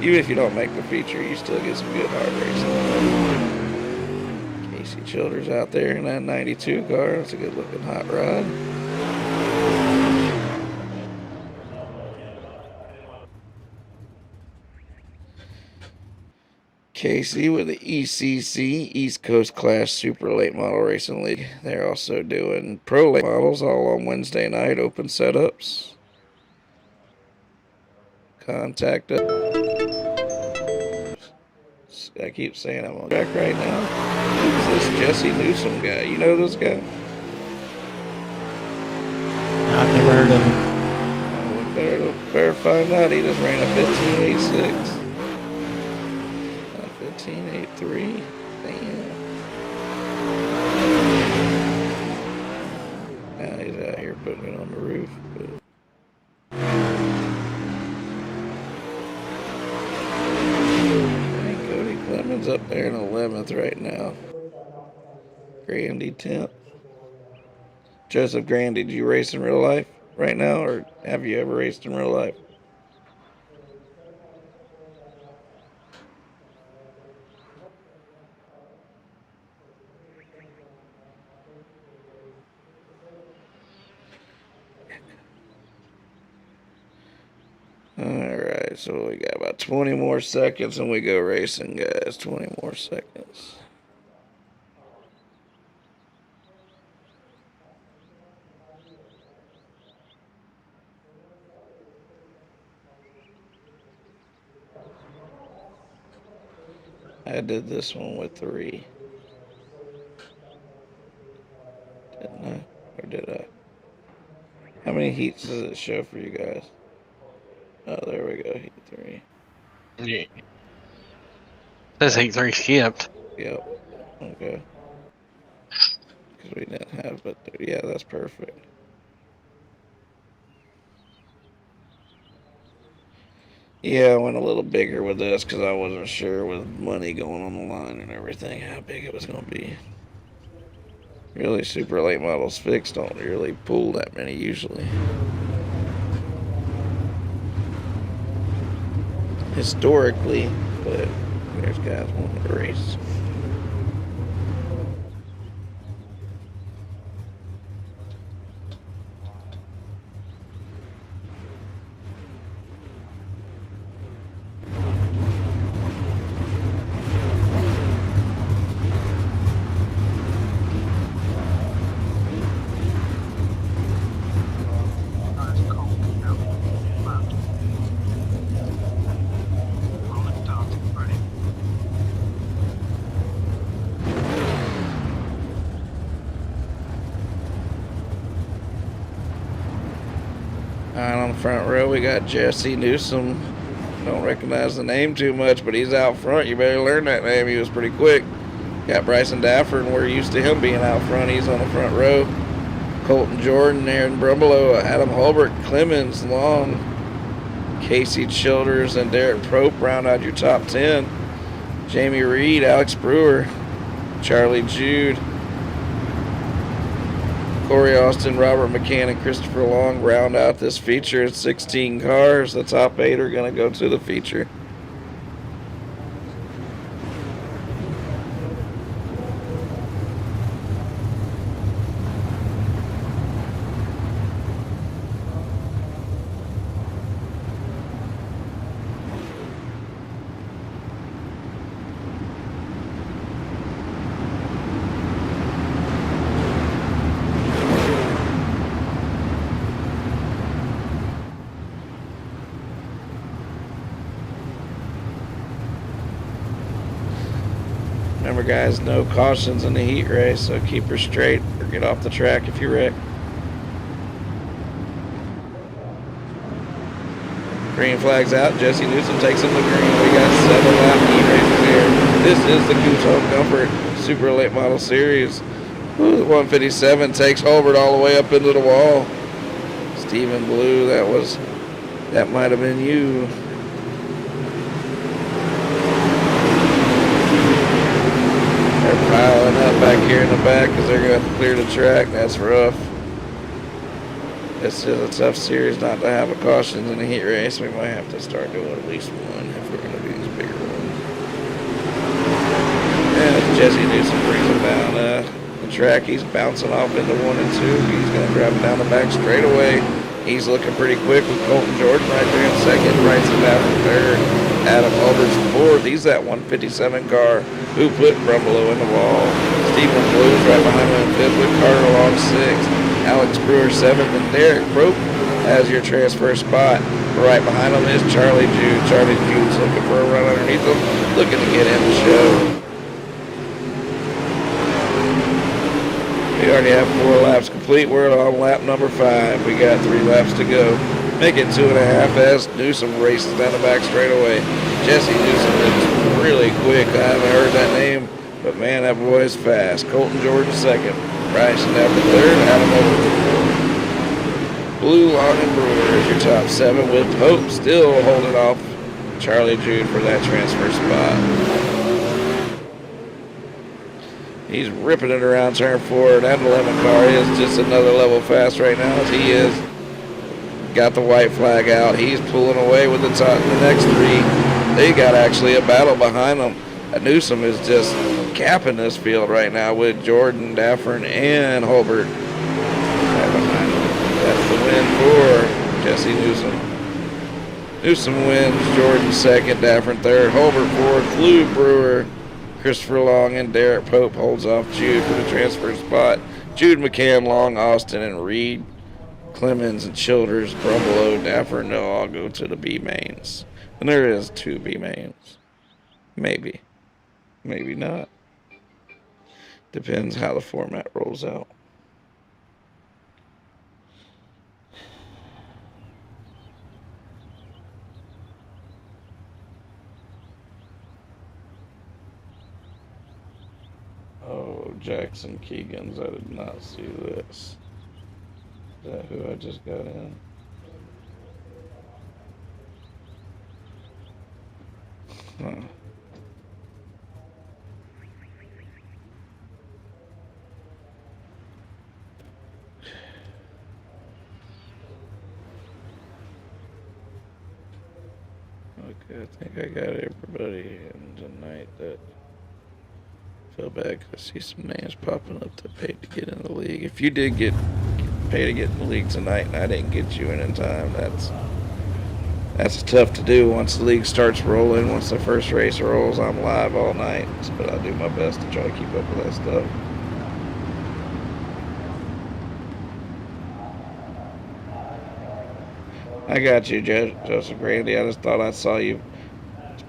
Even if you don't make the feature, you still get some good hard racing. Casey Childers out there in that 92 car. That's a good looking hot rod. Casey with the ECC, East Coast Class Super Late Model Racing League. They're also doing pro late models all on Wednesday night, open setups. Contact us. I keep saying I'm on track right now. Who's this Jesse Newsom guy? You know this guy? I've never heard of him. Well, better find out. He just ran a 15.86. 15.83. Damn. Now he's out here putting it on the roof. Cody Clemens Grandy's up there in 11th right now. Grandy 10th. Joseph Grandy, do you race in real life right now, or have you ever raced in real life? Alright, so we got about 20 more seconds and we go racing, guys. 20 more seconds. I did this one with 3. Didn't I? Or did I? How many heats does it show for you guys? Oh, there we go. Heat 3. Yeah. Says heat 3 skipped. Yep. Okay. Because we didn't have, but yeah, that's perfect. Yeah, I went a little bigger with this because I wasn't sure with money going on the line and everything how big it was going to be. Really, super late models fixed don't really pull that many usually. Historically, but there's guys wanting to race. Alright, on the front row we got Jesse Newsom. Don't recognize the name too much, but he's out front. You better learn that name. He was pretty quick. Got Bryson Dafford, and we're used to him being out front. He's on the front row. Colton Jordan, Aaron Brumbelow, Adam Holbert, Clemens, Long, Casey Childers, and Derek Prope round out your top 10. Jamie Reed, Alex Brewer, Charlie Jude, Corey Austin, Robert McCann, and Christopher Long round out this feature. It's 16 cars. The top 8 are going to go to the feature. Remember, guys, no cautions in the heat race, so keep her straight or get off the track if you wreck. Green flag's out. Jesse Newsom takes him to green. We got 7 lap heat races here. This is the Coops Home Comfort Super Late Model Series. Ooh, the 157 takes Holbert all the way up into the wall. Stephen Blue, that might have been you. They're piling up back here in the back because they're going to have to clear the track. That's rough. This is a tough series not to have a cautions in a heat race. We might have to start doing at least one if we're going to do these bigger ones. And Jesse Newsom brings him down the track. He's bouncing off into 1 and 2. He's going to grab him down the back straightaway. He's looking pretty quick with Colton Jordan right there in second. Wrights him down in third. Adam Albert's fourth. He's that 157 car who put Brumbelow in the wall. Stephen Blue's right behind him in fifth with Carter Long sixth. Alex Brewer seventh, and Derek Prope has your transfer spot. Right behind him is Charlie Jude. Charlie Jude's looking for a run underneath him, looking to get in the show. We already have 4 laps complete. We're on lap number 5. We got 3 laps to go. Make it 2.5 as Newsom races down the back straightaway. Jesse Newsom is really quick. I haven't heard that name, but man, that boy is fast. Colton Jordan second. Bryson Dafford third. Adam Holbert. Blue, Long, and Brewer is your top 7 with Pope still holding off Charlie Jude for that transfer spot. He's ripping it around turn 4. That 11 car is just another level fast right now as he is. Got the white flag out. He's pulling away with the next 3. They got actually a battle behind them. Newsom is just capping this field right now with Jordan, Daffern, and Holbert right behind him. That's the win for Jesse Newsom. Newsom wins, Jordan second, Daffern third, Holbert fourth, Lou Brewer, Christopher Long, and Derek Pope holds off Jude for the transfer spot. Jude, McCann, Long, Austin, and Reed, Clemens, and Childers, Brumbelow, Daffern, they'll all go to the B mains. And there is 2 B mains. Maybe. Maybe not. Depends how the format rolls out. Oh, Jackson Keegan's. I did not see this. Is that who I just got in? Huh. Okay, I think I got everybody in tonight that feel bad 'cause I see some names popping up that paid to get in the league. If you did get paid to get in the league tonight and I didn't get you in time, that's tough to do once the league starts rolling. Once the first race rolls, I'm live all night, but I'll do my best to try to keep up with that stuff. I got you, Joseph Grandy. I just thought I saw you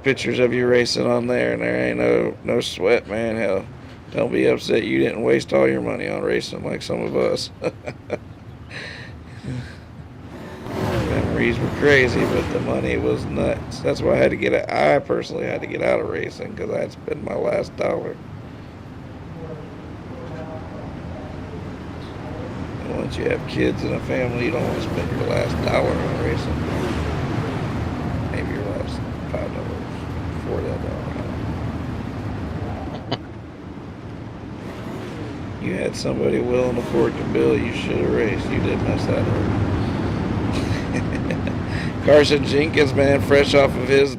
pictures of you racing on there, and there ain't no sweat, man. Hell, don't be upset you didn't waste all your money on racing like some of us. Memories were crazy, but the money was nuts. That's why I personally had to get out of racing because I had spent my last dollar. And once you have kids and a family, you don't want to spend your last dollar on racing. Maybe your last $5 before that dollar. You had somebody willing to fork the bill, you should have raced. You did mess that up. Carson Jenkins, man, fresh off of his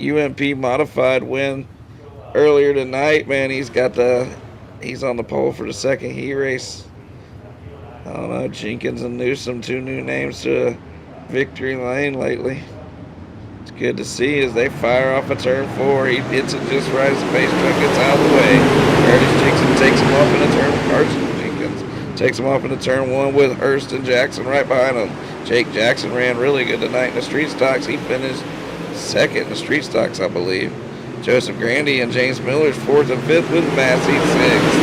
UMP modified win earlier tonight, man. He's on the pole for the second heat race. I don't know, Jenkins and Newsom, 2 new names to victory lane lately. It's good to see as they fire off a turn 4. He hits it just right as the pace truck gets out of the way. Curtis Jenkins takes him off in a turn. Carson Jenkins takes him off into turn 1 with Hurst and Jackson right behind him. Jake Jackson ran really good tonight in the street stocks. He finished second in the street stocks, I believe. Joseph Grandy and James Miller's 4th and 5th with Massey 6th.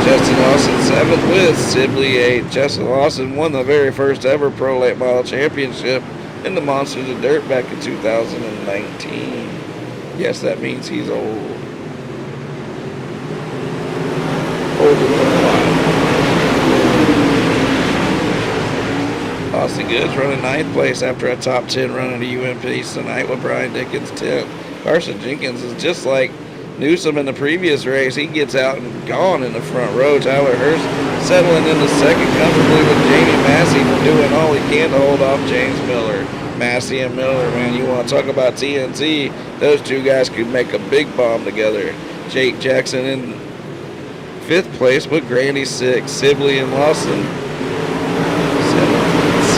Justin Lawson 7th with Sibley 8th. Justin Lawson won the very first ever Pro Late Model Championship in the Monsters of Dirt back in 2019. Yes, that means he's old. Older than life. Austin Goods running 9th place after a top 10 run in the UMP tonight with Brian Dickens 10th. Carson Jenkins is just like Newsom in the previous race. He gets out and gone in the front row. Tyler Hurst settling in the second comfortably with Jamie Massey doing all he can to hold off James Miller. Massey and Miller, man, you want to talk about TNT? Those 2 guys could make a big bomb together. Jake Jackson in 5th place with Grandy 6th. Sibley and Lawson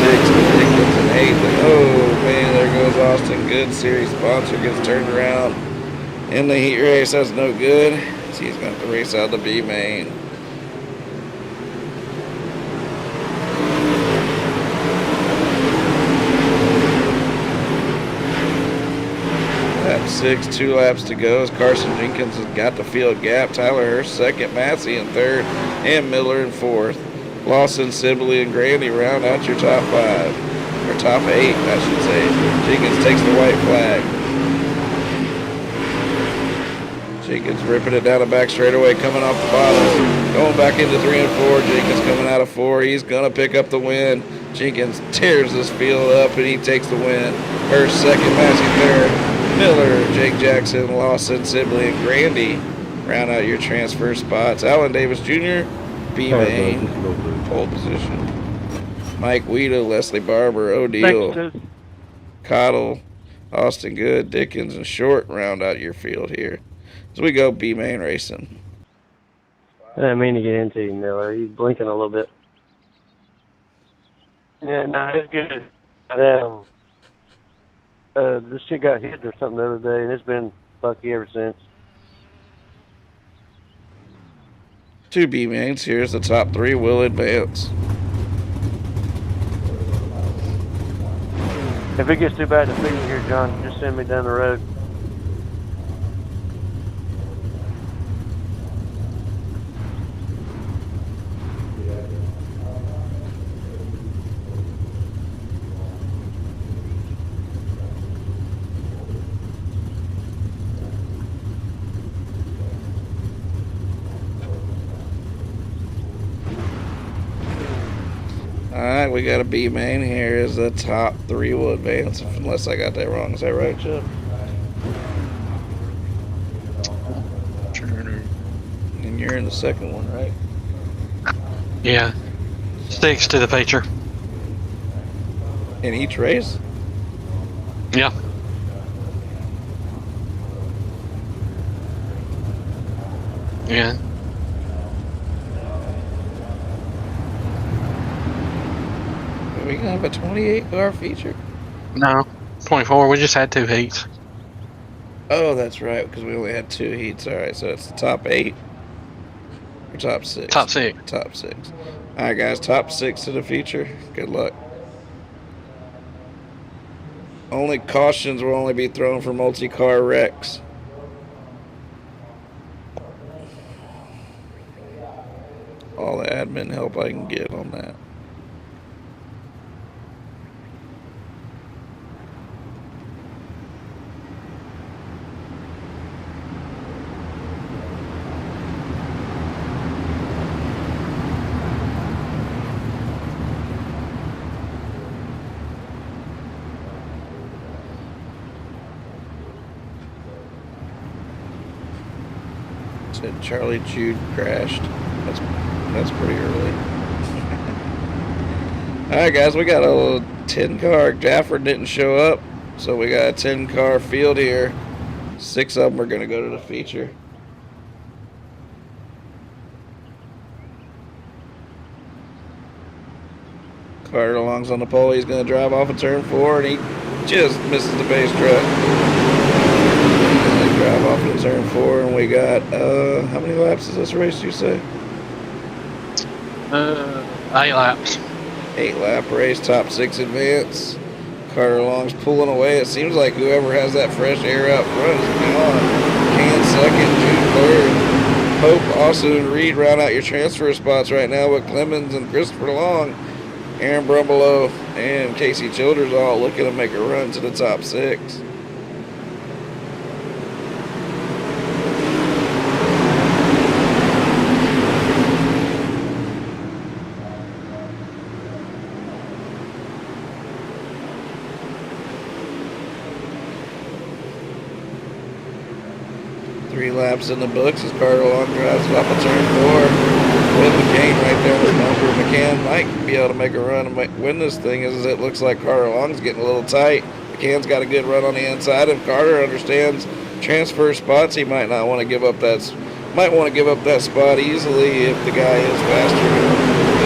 6th, Dickens and 8th. And oh man, there goes Austin Good. Series sponsor gets turned around in the heat race. That's no good. So he's going to have to race out the B main. Lap 6, 2 laps to go as Carson Jenkins has got the field gap. Tyler Hurst 2nd, Massey in 3rd, and Miller in 4th. Lawson, Sibley, and Grandy round out your top 5. Or top 8, I should say. Jenkins takes the white flag. Jenkins ripping it down the back straightaway, coming off the bottom. Going back into 3 and 4. Jenkins coming out of 4. He's going to pick up the win. Jenkins tears this field up, and he takes the win. Hurst 2nd, Massey 3rd. Miller, Jake Jackson, Lawson, Sibley, and Grandy Round out your transfer spots. Alan Davis Jr., B main, pole position. Mike Weeda, Leslie Barber, O'Deal, Thanks, Sid. Cottle, Austin Good, Dickens, and Short round out your field here. So we go B main racing. I didn't mean to get into you, Miller. He's blinking a little bit. Yeah, no, it's good. This shit got hit or something the other day, and it's been fucky ever since. 2 B mains. Here's the top 3 will advance. If it gets too bad to feed here, John, just send me down the road. Alright, we got a B main here. Is the top 3 will advance, unless I got that wrong. Is that right, Chuck? And you're in the second one, right? Yeah. 6 to the feature. In each race? Yeah. Yeah. Are we gonna have a 28 car feature? No. 24. We just had 2 heats. Oh, that's right, because we only had 2 heats. Alright, so it's the top 8 or top 6? Top 6. Top 6. Alright, guys, top 6 to the feature. Good luck. Only cautions will only be thrown for multi-car wrecks. All the admin help I can get on that. Said Charlie Jude crashed. That's pretty early. Alright guys, we got a 10 car. Jafford didn't show up, so we got a 10 car field here. 6 of them are going to go to the feature. Carter Long's on the pole. He's going to drive off of turn 4, and he just misses the base track. They drive off of turn 4, and we got, how many laps is this race, you say? 8 laps. 8 lap race, top 6 advance. Carter Long's pulling away. It seems like whoever has that fresh air out front is gone. Can second, Jude third. Pope, Austin, and Reed round out your transfer spots right now with Clemens and Christopher Long. Aaron Brumbelow and Casey Childers all looking to make a run to the top 6. Laps in the books as Carter Long drives it off of turn 4 with McCain right there in the bumper. McCann might be able to make a run and win this thing as it looks like Carter Long's getting a little tight. McCann's got a good run on the inside. If Carter understands transfer spots, he might not want to give up that spot easily if the guy is faster.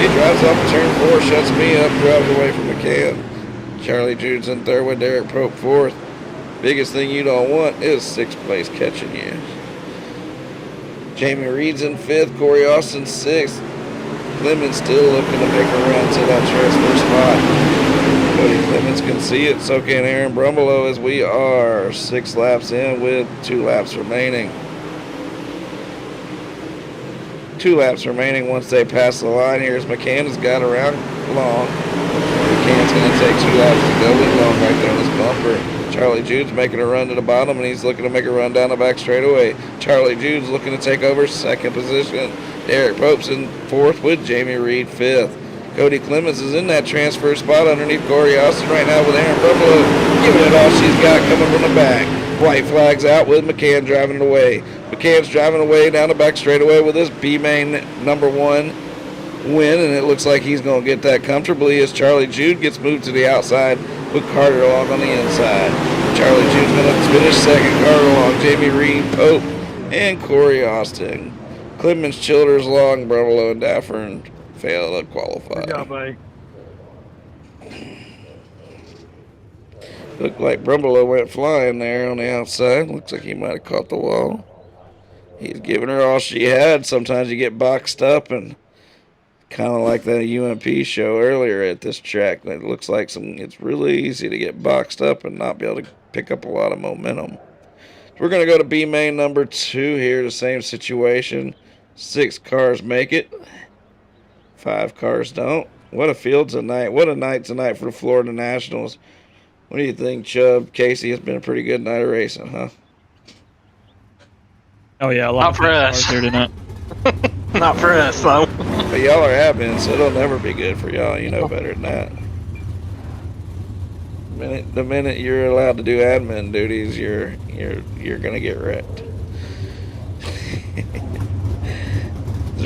He drives off of turn 4, shuts me up, drives away from McCann. Charlie Jude's in 3rd with Derek Pope 4th. Biggest thing you don't want is 6th place catching you. Jamie Reed's in 5th, Corey Austin 6th. Clemens still looking to make a run to that transfer spot. Cody Clemens can see it, so can Aaron Brumbelow as we are 6 laps in with 2 laps remaining. 2 laps remaining once they pass the line. Here's McCann has got around Long. McCann's going to take 2 laps to go with Long right there on this bumper. Charlie Jude's making a run to the bottom, and he's looking to make a run down the back straightaway. Charlie Jude's looking to take over 2nd position. Derek Pope's in 4th with Jamie Reed 5th. Cody Clemens is in that transfer spot underneath Corey Austin right now with Aaron Brumbelow giving it all she's got coming from the back. White flags out with McCann driving it away. McCann's driving away down the back straightaway with his B-main number 1 win, and it looks like he's going to get that comfortably as Charlie Jude gets moved to the outside with Carter Long on the inside. Charlie Jude's going to finish second. Carter Long, Jamie Reed, Pope, and Corey Austin. Clemens, Childers, Long, Brumlow, and Daffern fail to qualify. Good job, buddy. Looked like Brumlow went flying there on the outside. Looks like he might have caught the wall. He's giving her all she had. Sometimes you get boxed up, and kind of like that UMP show earlier at this track. It looks like it's really easy to get boxed up and not be able to pick up a lot of momentum. So we're going to go to B main number 2 here. The same situation. 6 cars make it. 5 cars don't. What a field tonight. What a night tonight for the Florida Nationals. What do you think, Chubb? Casey, has been a pretty good night of racing, huh? Oh, yeah, a lot Not of for good us. cars here tonight. Not for us, though. But y'all are having, so it'll never be good for y'all. You know better than that. The minute you're allowed to do admin duties, you're gonna get wrecked.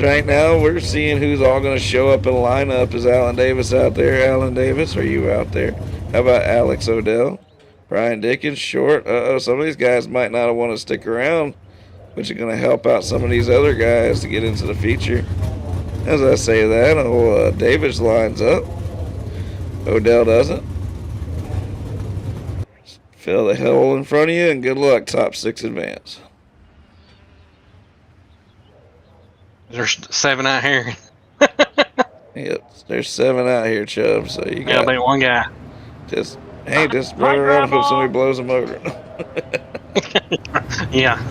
Right now, we're seeing who's all gonna show up in lineup. Is Alan Davis out there? Alan Davis, are you out there? How about Alex Odell? Brian Dickens, Short. Some of these guys might not want to stick around, which is going to help out some of these other guys to get into the feature. As I say that, Davis lines up. Odell doesn't. Fill the hole in front of you, and good luck, top 6 advance. There's 7 out here. Yep, there's 7 out here, Chubb. So you got be one guy. just run around and hope somebody blows them over. Yeah,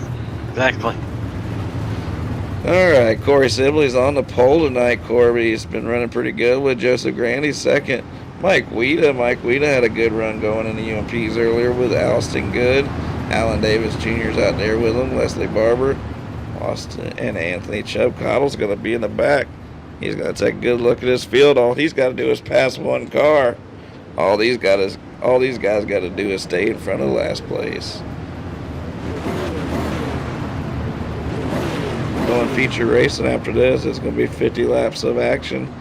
exactly. All right, Corey Sibley's on the pole tonight. Corby's been running pretty good with Joseph Grandy second. Mike Weeda had a good run going in the UMPs earlier with Alston Good. Alan Davis Jr.'s out there with him. Leslie Barber, Austin, and Anthony Chubb. Cottle's going to be in the back. He's going to take a good look at his field. All he's got to do is pass one car. All these guys got to do is stay in front of last place. Going feature racing after this. It's going to be 50 laps of action.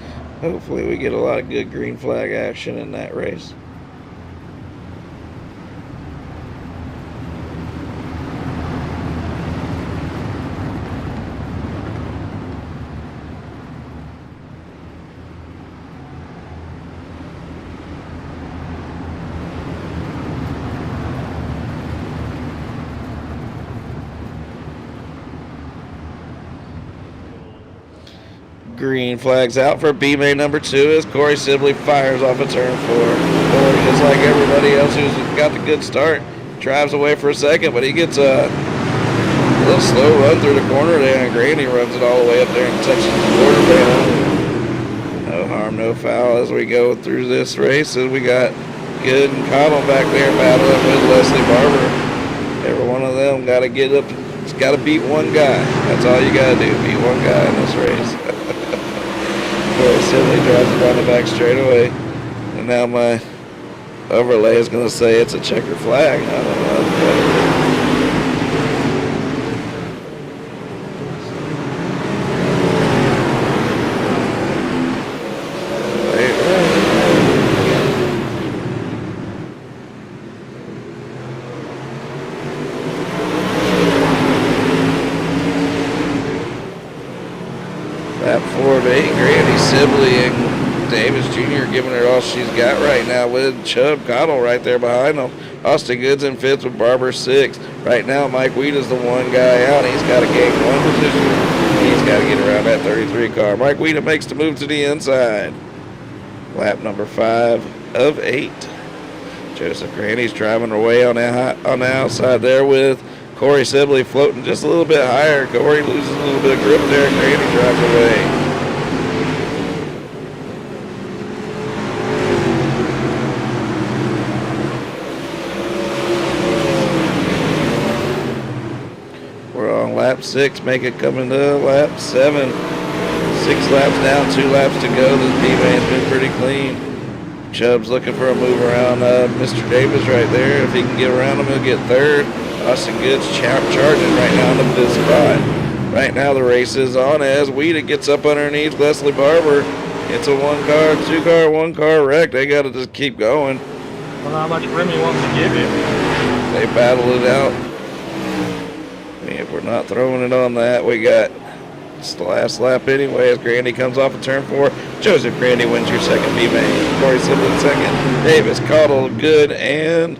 Hopefully we get a lot of good green flag action in that race. Green flags out for B-main number 2 as Corey Sibley fires off a turn 4. Corey, just like everybody else who's got the good start, drives away for a second, but he gets a little slow run through the corner there, and Grandy runs it all the way up there and touches the quarter band. No harm, no foul as we go through this race. And we got Good and Cottle back there battling with Leslie Barber. Every one of them got to get up. It's got to beat one guy. That's all you got to do, beat one guy in this race. Corey Sibley drives it down the back straightaway. And now my overlay is going to say it's a checker flag. I don't know. Lap 4 of 8, Grandy Sibley and Davis Jr. giving her all she's got right now with Chubb Cottle right there behind them. Austin Goods in 5th with Barber 6th. Right now, Mike Weeda's the one guy out. He's got to gain 1 position. He's got to get around that 33 car. Mike Weeda makes the move to the inside. Lap number 5 of 8. Joseph Grandy's driving away on the outside there with Corey Sibley floating just a little bit higher. Corey loses a little bit of grip there, and Grandy drives away. We're on lap 6, make it coming to lap 7. 6 laps down, 2 laps to go. This B-man's been pretty clean. Chubb's looking for a move around Mr. Davis right there. If he can get around him, he'll get 3rd. Austin Goods charging right now in the fifth spot. Right now the race is on as Weeda gets up underneath Leslie Barber. It's a 1-car, 2-car, 1-car wreck. They got to just keep going. I don't know how much room he wants to give him. They battle it out. I mean, if we're not throwing it on that, we got it's the last lap anyway as Grandy comes off of turn 4. Joseph Grandy wins your second B-main. Corey Siblin second. Davis Caudill good, and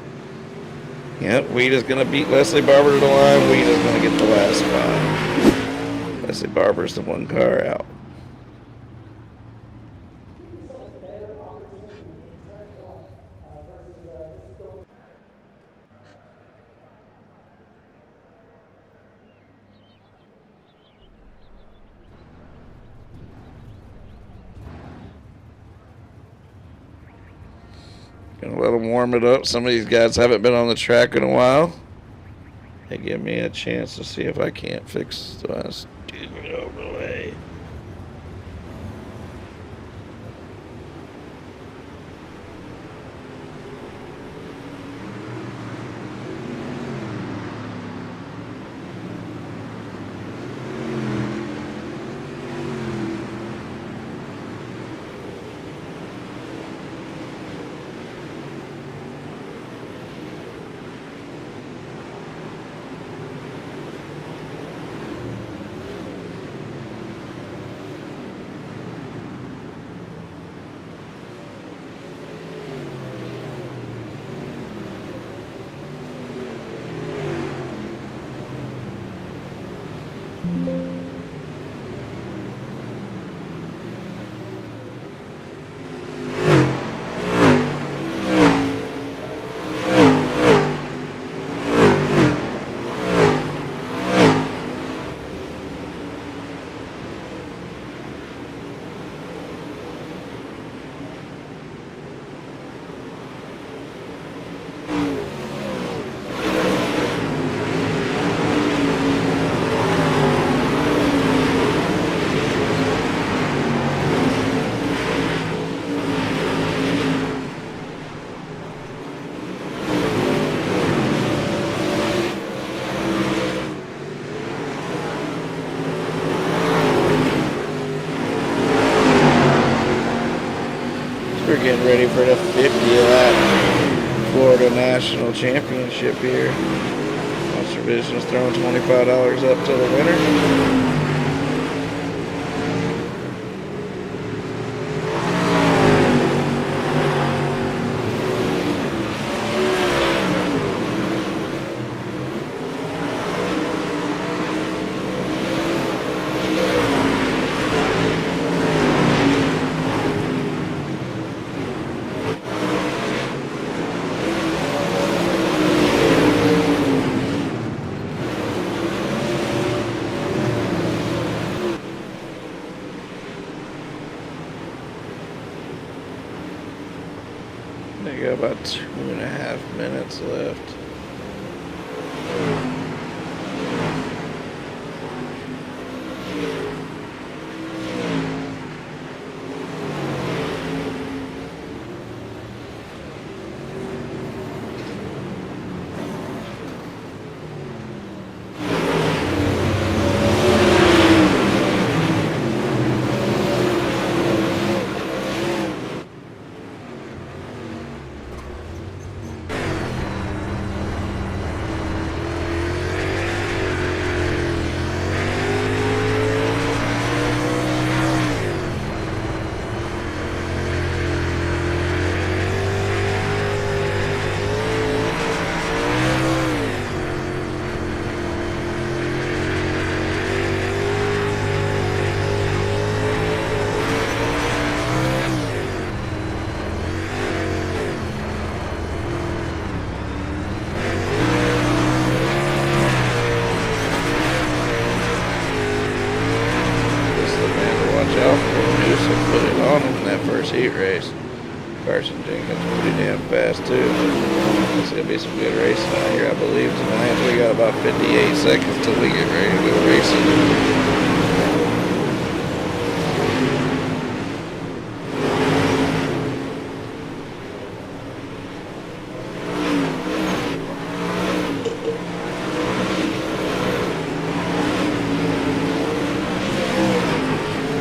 yep, Weeda's going to beat Leslie Barber to the line. Weeda's going to get the last spot. Leslie Barber's the 1-car out. Gonna let them warm it up. Some of these guys haven't been on the track in a while. They give me a chance to see if I can't fix the stupid overlay. We're getting ready for the 50th Florida National Championship here. MonsterVision is throwing $25 up to the winner. They got about 2.5 minutes left. Put it on him in that first heat race. Carson Jenkins pretty damn fast too. It's gonna be some good racing out here, I believe, tonight. We got about 58 seconds till we get ready to go racing.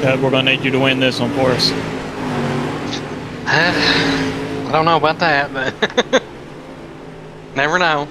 Cub. We're going to need you to win this one for us. I don't know about that, but never know.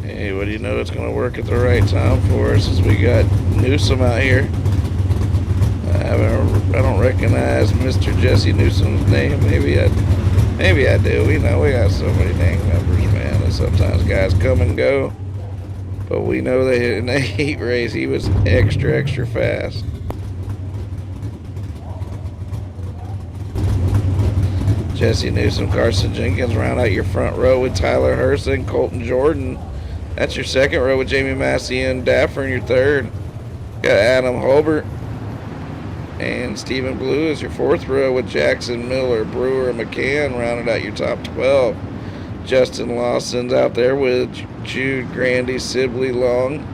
Hey, what do you know? It's going to work at the right time for us as we got Newsom out here. I don't recognize Mr. Jesse Newsom's name. Maybe I do. We got so many name numbers, man. And sometimes guys come and go. But we know that in the heat race, he was extra fast. Jesse Newsom, Carson Jenkins round out your front row with Tyler Hurst and Colton Jordan. That's your second row with Jamie Massey and Daffer in your third. Got Adam Holbert and Stephen Blue as your fourth row with Jackson, Miller, Brewer, and McCann rounded out your top 12. Justin Lawson's out there with Jude, Grandy, Sibley, Long,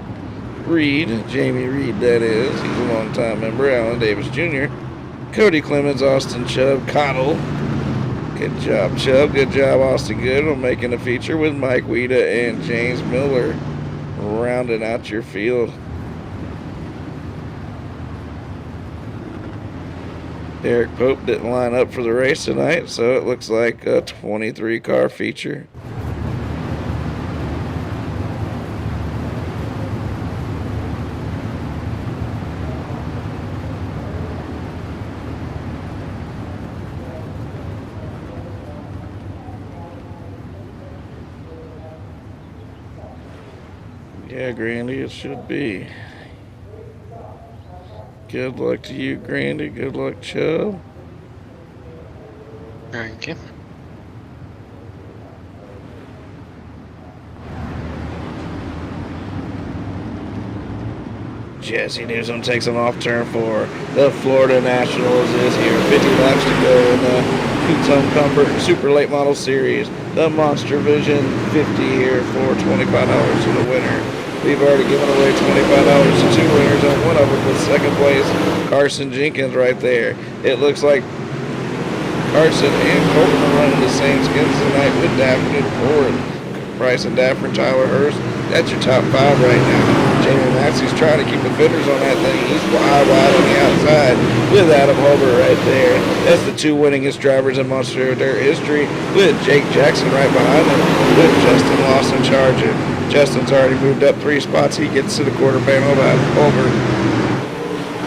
Reed, Jamie Reed that is. He's a long-time member. Alan Davis Jr., Cody Clemens, Austin Chubb, Cottle. Good job, Chubb. Good job, Austin Good, on making a feature with Mike Weeda and James Miller rounding out your field. Derek Pope didn't line up for the race tonight, so it looks like a 23-car feature. Yeah, Grandy, it should be. Good luck to you, Grandy. Good luck, Chubb. Thank you. Jesse Newsom takes an off turn for the Florida Nationals is here. 50 laps to go in the Two-Tone Comfort Super Late Model Series. The MonsterVision 50 here for $25 to the winner. We've already given away $25 to two winners, and one of them was second place, Carson Jenkins right there. It looks like Carson and Colton are running the same skins tonight with Daffer and Ford. Bryce and Daffer and Tyler Hurst. That's your top 5 right now. Jamie Massey's trying to keep the fenders on that thing. He's wide on the outside with Adam Holbert right there. That's the two winningest drivers in Monster Dirt history, with Jake Jackson right behind him, with Justin Lawson charging. Justin's already moved up 3 spots. He gets to the quarter panel by Holbert.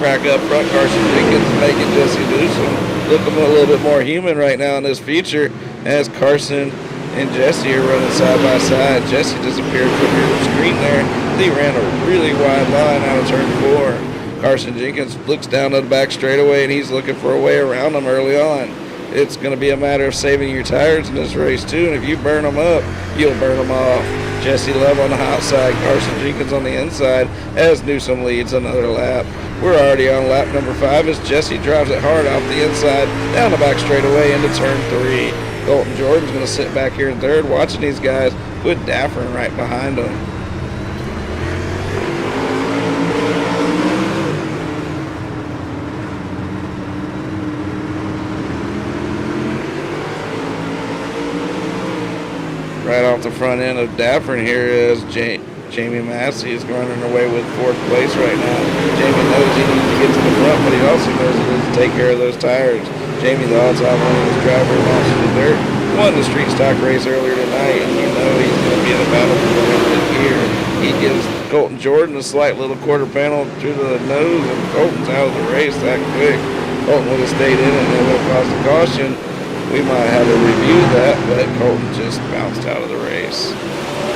Back up front, Carson Jenkins making Jesse Newsom looking a little bit more human right now in this feature, as Carson and Jesse are running side by side. Jesse disappeared from your screen there. He ran a really wide line out of turn 4. Carson Jenkins looks down to the back straightaway, and he's looking for a way around him early on. It's going to be a matter of saving your tires in this race too, and if you burn them up, you'll burn them off. Jesse Love on the outside, Carson Jenkins on the inside, as Newsom leads another lap. We're already on lap number 5 as Jesse drives it hard off the inside, down the back straightaway into turn 3. Colton Jordan's going to sit back here in third, watching these guys with Daffer right behind them. Right off the front end of Daffern here is Jamie Massey is running away with 4th place right now. Jamie knows he needs to get to the front, but he also knows he needs to take care of those tires. Jamie, the all-time winningest driver in Monster the Dirt, won the street stock race earlier tonight, and you know he's going to be in a battle for the win this year. He gives Colton Jordan a slight little quarter panel through the nose, and Colton's out of the race that quick. Colton would have stayed in and they would have caused a caution. We might have to review that, but Colton just bounced out of the race.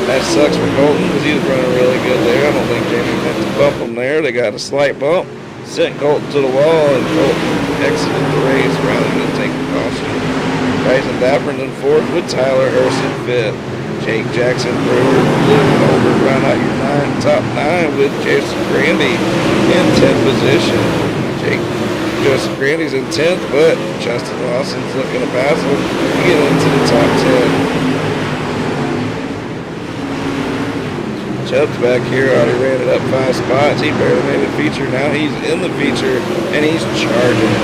That sucks for Colton because he was running really good there. I don't think Jamie meant to bump him there. They got a slight bump, sent Colton to the wall, and Colton exited the race rather than take the caution. Bryson Daffern's in 4th with Tyler Hurst in 5th. Jake Jackson, Brewer, Blue, Holbert round out your top 9 with Joseph Grandy in 10th position. Joseph Grandy's in 10th, but Justin Lawson's looking to pass him to get into the top 10. Chubb's back here, already ran it up 5 spots. He barely made a feature. Now he's in the feature, and he's charging.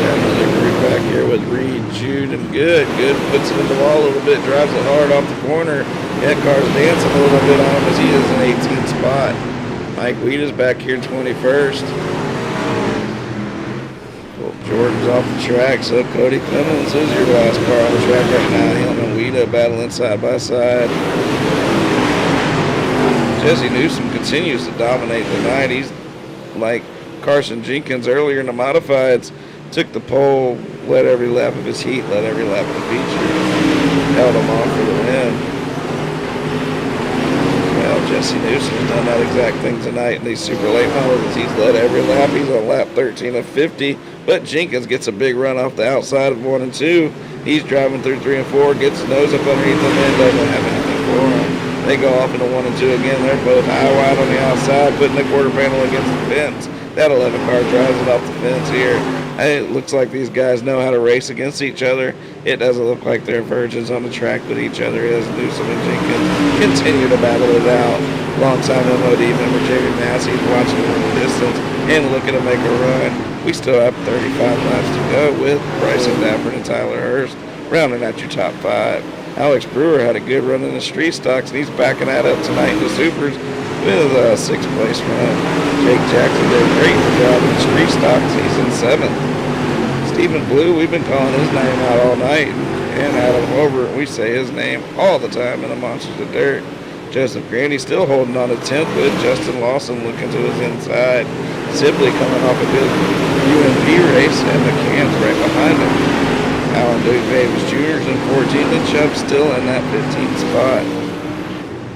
Got another group back here with Reed, Jude, and Good. Good puts it in the wall a little bit, drives it hard off the corner. That car's dancing a little bit on him as he is in 18th spot. Mike Weed is back here 21st. Jordan's off the track, so Cody Clemens is your last car on the track right now. Him and Weeda battling side by side. Jesse Newsom continues to dominate the night. He's like Carson Jenkins earlier in the modifieds. Took the pole, led every lap of his heat, led every lap of the feature. Held him off for the win. Well, Jesse Newsom's done that exact thing tonight in these super late models. He's led every lap. He's on lap 13 of 50. But Jenkins gets a big run off the outside of 1 and 2. He's driving through 3 and 4, gets his nose up underneath them, and doesn't have anything for him. They go off into 1 and 2 again. They're both high wide on the outside, putting the quarter panel against the fence. That 11 car drives it off the fence here. It looks like these guys know how to race against each other. It doesn't look like they're virgins on the track with each other as Newsom and Jenkins continue to battle it out. Longtime MOD member Jamie Massey watching from the distance and looking to make a run. We still have 35 laps to go with Bryson Dafford and Tyler Hurst rounding out your top 5. Alex Brewer had a good run in the street stocks, and he's backing that up tonight in the supers with a 6th place run. Jake Jackson did a great job in the street stocks. He's in 7th. Stephen Blue, we've been calling his name out all night, and Adam Holbert, we say his name all the time in the Monsters of Dirt. Joseph Grandy still holding on to 10th with Justin Lawson looking to his inside. Sibley coming off a good UMP race, and McCann's right behind him. Alan Davis Jr.'s in 14th, and Chubb's still in that 15th spot.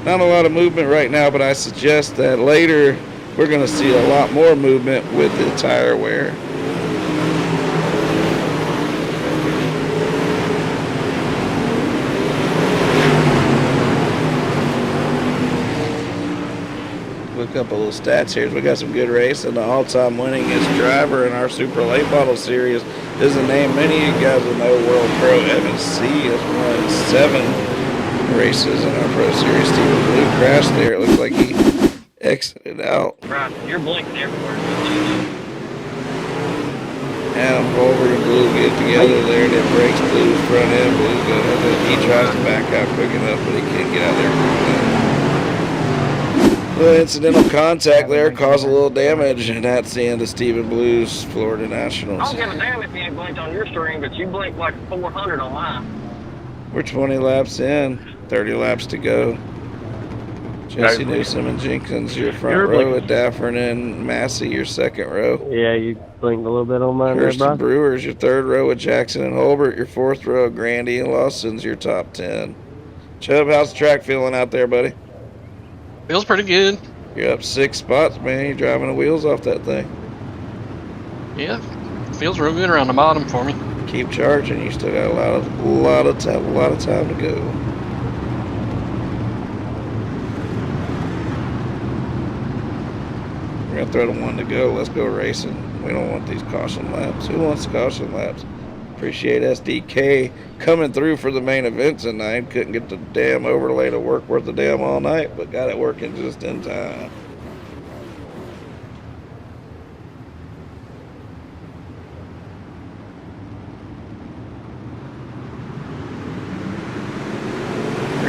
Not a lot of movement right now, but I suggest that later we're going to see a lot more movement with the tire wear. Look up a little stats here. We got some good racing. The all-time winningest driver in our Super Late Model Series is a name many of you guys will know. World Pro Evan C. has won 7 races in our Pro Series. Stephen Blue crashed there. It looks like he exited out. Right, you're blinking everywhere. Adam Holbert and Blue get together there, and it breaks Blue's front end. Blue's going to he tries to back out quick enough, but he can't get out there quick enough. Little incidental contact there caused a little damage, and that's the end of Stephen Blue's Florida Nationals. I don't give a damn if you ain't blinked on your screen, but you blinked like 400 on mine. We're 20 laps in, 30 laps to go. Jesse Newsom and Jenkins, your front row with Daffern and Massey, your second row. Yeah, you blinked a little bit on mine Hurst there, bro. and Brewers, your third row with Jackson and Holbert. Your fourth row, Grandy and Lawson's your top 10. Chubb, how's the track feeling out there, buddy? Feels pretty good. You're up 6 spots, man. You're driving the wheels off that thing. Yeah, feels real good around the bottom for me. Keep charging. You still got a lot of time to go. We're gonna throw the 1 to go. Let's go racing. We don't want these caution laps. Who wants caution laps? Appreciate SDK coming through for the main event tonight. Couldn't get the damn overlay to work worth the damn all night, but got it working just in time.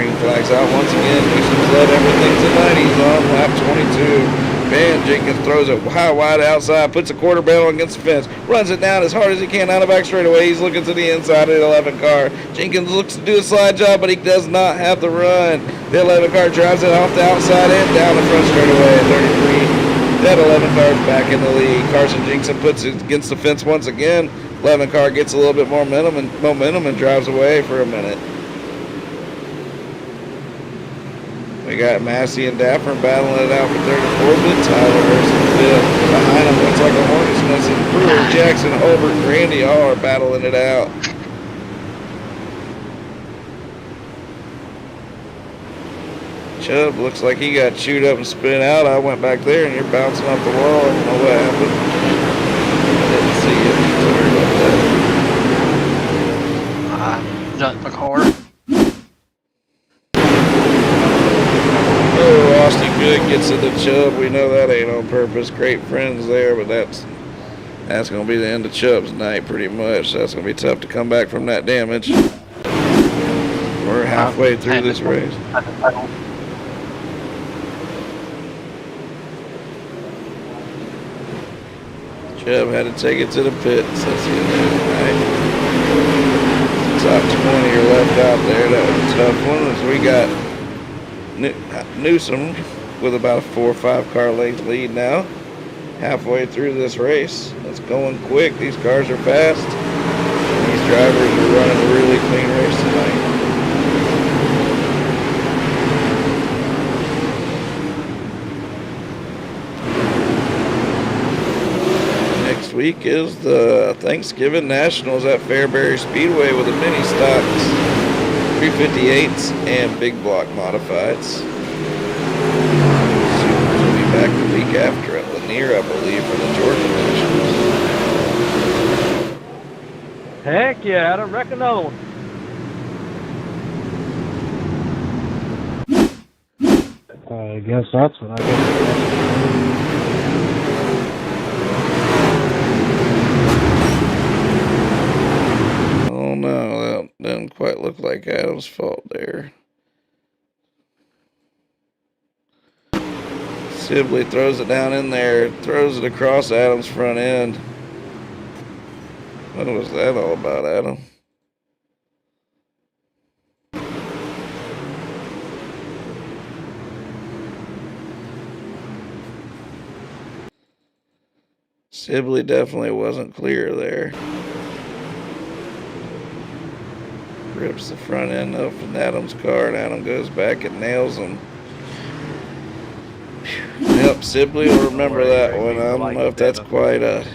Green flags out once again. Newsom's led everything tonight. He's on lap 22. Van Jenkins throws it high wide outside, puts a quarter barrel against the fence, runs it down as hard as he can out of back straightaway. He's looking to the inside of the 11 car. Jenkins looks to do a slide job, but he does not have the run. The 11 car drives it off the outside and down the front straightaway at 33. That 11 car is back in the lead. Carson Jenkins puts it against the fence once again. 11 car gets a little bit more momentum and drives away for a minute. We got Massey and Daffer battling it out for 34, but Tyler Hurst fifth. Behind him looks like a hornet's nest. And Brewer, Jackson, Holbert, and Randy all are battling it out. Chubb looks like he got chewed up and spit out. I went back there and you're bouncing off the wall. I don't know what happened. I didn't see it. Sorry about that. Got the car. Oh, Austin Good gets it to Chubb. We know that ain't on purpose. Great friends there, but that's going to be the end of Chubb's night pretty much. That's going to be tough to come back from that damage. We're halfway through this race. Chubb had to take it to the pits. That's the end of the night. Top 20 are left out there. That was a tough one. As we got Newsom with about a 4 or 5 car length lead now. Halfway through this race. It's going quick. These cars are fast. These drivers are running a really clean race tonight. Next week is the Thanksgiving Nationals at Fairbury Speedway with the mini stocks, 358s, and big block modifieds. Supers will be back the week after at Lanier, I believe, for the Georgia Nationals. Heck yeah, I'd reckon another one. I guess that's what I guess. Oh no, that doesn't quite look like Adam's fault there. Sibley throws it down in there, throws it across Adam's front end. What was that all about, Adam? Sibley definitely wasn't clear there. Rips the front end up in Adam's car, and Adam goes back and nails him. Yep, Sibley will remember that one. I don't know if that's quite a...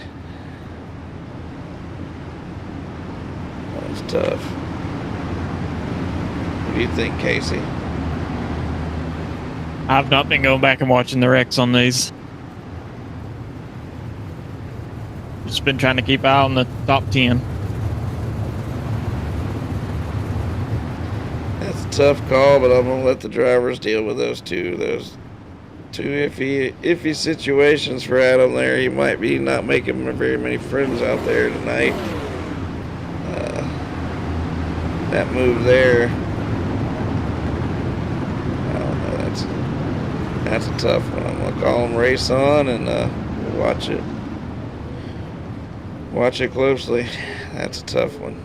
That's tough. What do you think, Casey? I've not been going back and watching the wrecks on these. Just been trying to keep eye on the top 10. That's a tough call, but I'm going to let the drivers deal with those two. Those two iffy situations for Adam there. He might be not making very many friends out there tonight. That move there, I don't know, that's a tough one. I'm going to call him race on and we'll watch it. Watch it closely. That's a tough one.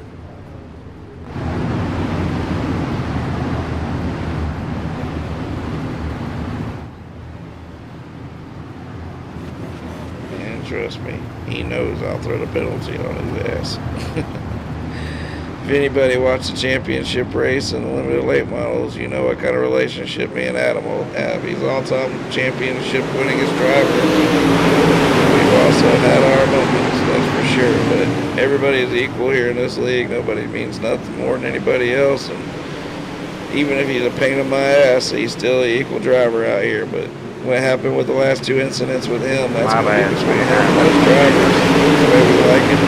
And trust me, he knows I'll throw the penalty on his ass. If anybody watched the championship race and the limited late models, you know what kind of relationship me and Adam will have. He's all-time championship winningest driver. We've also had our moments, that's for sure. But everybody is equal here in this league. Nobody means nothing more than anybody else. And even if he's a pain in my ass, he's still an equal driver out here. But what happened with the last two incidents with him, that's going to happen to those drivers. The way we like it,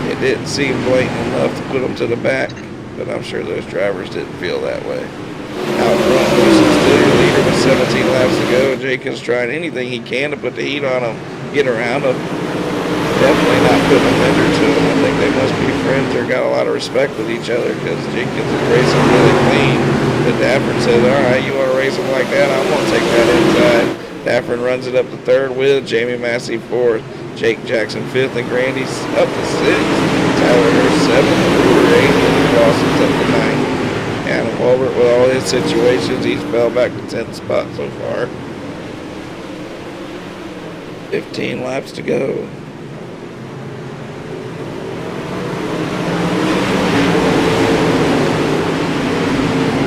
it didn't seem blatant enough to put them to the back, but I'm sure those drivers didn't feel that way. Out front, Wilson's still your leader with 17 laps to go. Jenkins trying anything he can to put the heat on him, get around him. Definitely not putting a fender to him when think they must be friends or got a lot of respect with each other because Jenkins is racing really clean. But Dafford says, all right, you want to race him like that? I'm going to take that inside. Dafford runs it up to third with Jamie Massey fourth, Jake Jackson fifth, and Grandy's up to sixth. Tyler Hurst seventh, Brewer eighth, and Lawson's up to ninth. Adam Holbert, with all his situations, he's fell back to 10th spot so far. 15 laps to go.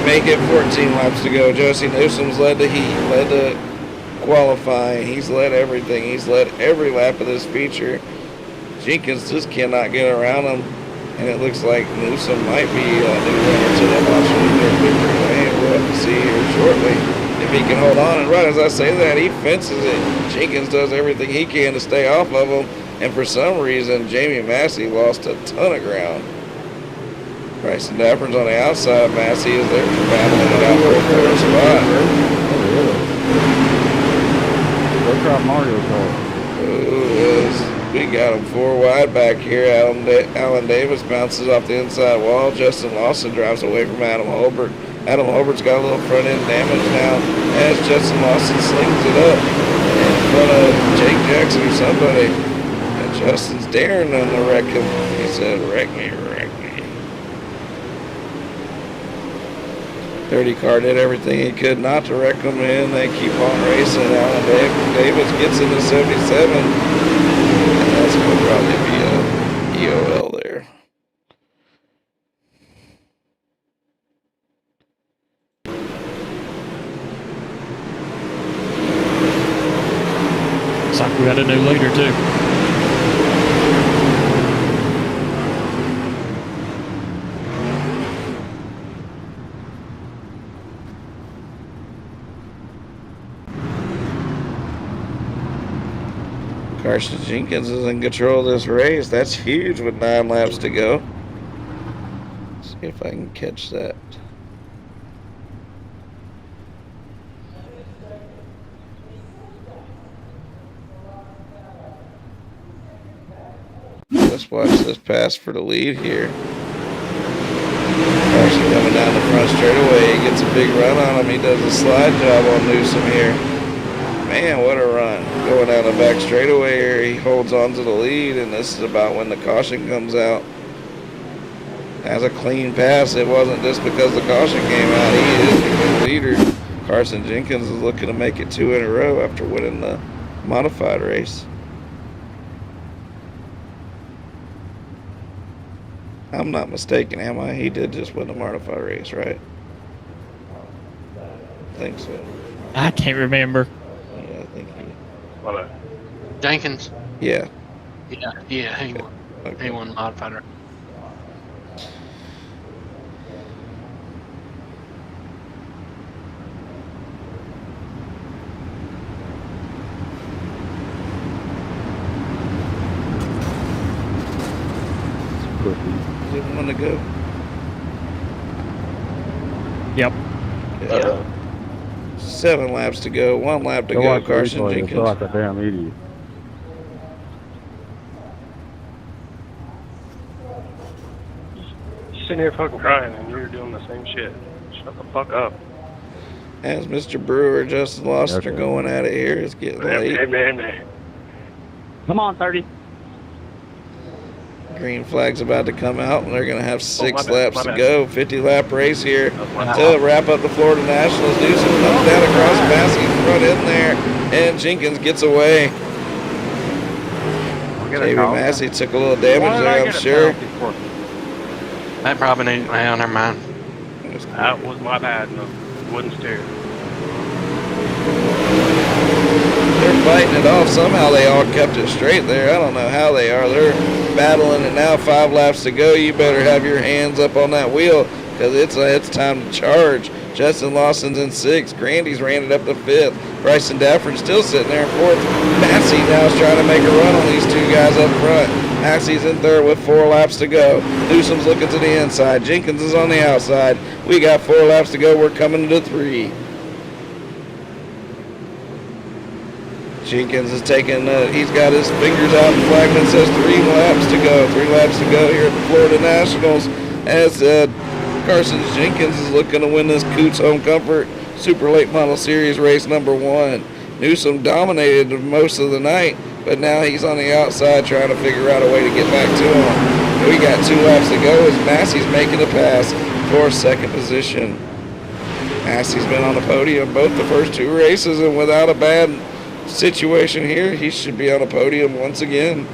Make it 14 laps to go. Josie Newsom's led the heat, led the qualifying. He's led everything. He's led every lap of this feature. Jenkins just cannot get around him, and it looks like Newsom might be a new winner to the Washington victory lane. We'll have to see here shortly if he can hold on. And right as I say that, he fences it. Jenkins does everything he can to stay off of him, and for some reason, Jamie Massey lost a ton of ground. Bryson Dafford's on the outside. Massey is there battling it out for a third spot. Go try Mario Kart. We got him 4 wide back here. Alan Davis bounces off the inside wall. Justin Lawson drives away from Adam Holbert. Adam Holbert's got a little front end damage now as Justin Lawson slings it up in front of Jake Jackson or somebody. And Justin's daring them to wreck him. He said, wreck me, wreck me. 30 car did everything he could not to wreck them in. They keep on racing. Alan Davis gets into 77. And that's going to probably be a EOL there. Looks like we got a new leader too. Carson Jenkins is in control of this race. That's huge with 9 laps to go. Let's see if I can catch that. Let's watch this pass for the lead here. Carson coming down the front straightaway. He gets a big run on him. He does a slide job on Newsom here. Man, what a run. Going down the back straightaway here, he holds on to the lead, and this is about when the caution comes out. Has a clean pass. It wasn't just because the caution came out. He is the leader. Carson Jenkins is looking to make it 2 in a row after winning the modified race. I'm not mistaken, am I? He did just win the modified race, right? I think so. I can't remember. Yeah, I think he... Jenkins. Yeah. Yeah, he won. Okay. He won the modified race. Does it want to go? Yep. Yeah. 7 laps to go. 1 lap to go. Carson Jenkins. Like a damn idiot. Sitting here fucking crying and you're doing the same shit. Shut the fuck up. As Mr. Brewer, Justin Lawson are going at it here. It's getting late. Man. Come on, 30. Green flag's about to come out, and they're going to have 6 my laps to bad. go. 50-lap race here to wrap up the Florida Nationals. Newsom comes down across Massey's front in there, and Jenkins gets away. Jamie Massey took a little damage there, I'm sure. That probably needs. Well, never mind. That was my bad. No, wouldn't steer. They're fighting it off. Somehow they all kept it straight there. I don't know how they are. They're battling it now. 5 laps to go. You better have your hands up on that wheel because it's time to charge. Justin Lawson's in 6th. Grandy's ran it up to 5th. Bryson Dafford's still sitting there in 4th. Massey now is trying to make a run on these 2 guys up front. Massey's in 3rd with 4 laps to go. Newsom's looking to the inside. Jenkins is on the outside. We got 4 laps to go. We're coming to 3. Jenkins is taking, he's got his fingers out. The flagman says 3 laps to go. 3 laps to go here at the Florida Nationals as Carson Jenkins is looking to win this Coots Home Comfort Super Late Model Series race number 1. Newsom dominated most of the night, but now he's on the outside trying to figure out a way to get back to him. We got 2 laps to go as Massey's making a pass for second position. Massey's been on the podium both the first 2 races, and without a bad situation here, he should be on a podium once again.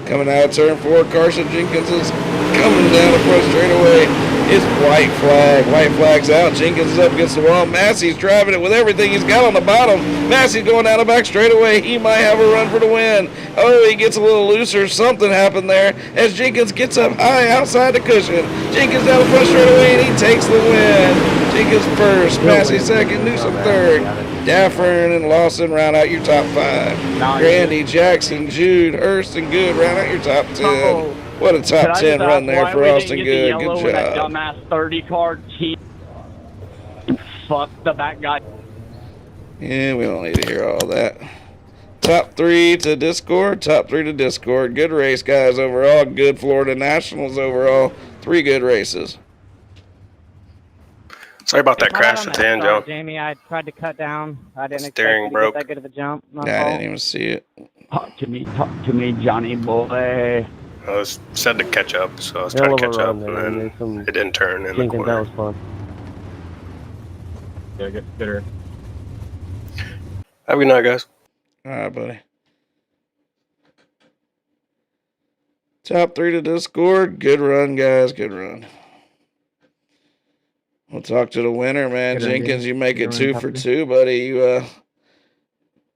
Coming out of turn 4, Carson Jenkins is coming down the front straightaway. It's white flag. White flag's out. Jenkins is up against the wall. Massey's driving it with everything he's got on the bottom. Massey's going down the back straightaway. He might have a run for the win. Oh, he gets a little looser. Something happened there as Jenkins gets up high outside the cushion. Jenkins down the front straightaway, and he takes the win. Jenkins first, Massey second, Newsom third. Daffern and Lawson round out your top 5. Grandy, Jackson, Jude, Hurst, and Good round out your top 10. What a top 10 run there for Austin Good. Good job. That dumbass 30 car team. Fuck the back guy. Yeah, we don't need to hear all that. Top 3 to Discord. Top 3 to Discord. Good race, guys, overall. Good Florida Nationals overall. 3 good races. Sorry about that crash at the end, Joe. Jamie, I tried to cut down. I didn't Steering expect broke. to get that good of a jump. I didn't even see it. Talk to me, Johnny boy. I was said to catch up, so I was trying to catch up, and then it didn't turn in the corner. That was fun. Yeah, get better. Have a good night, guys. All right, buddy. Top 3 to Discord. Good run, guys. Good run. We'll talk to the winner, man. Good Jenkins, idea. you make it Good 2 run, for Tucker. 2, buddy. You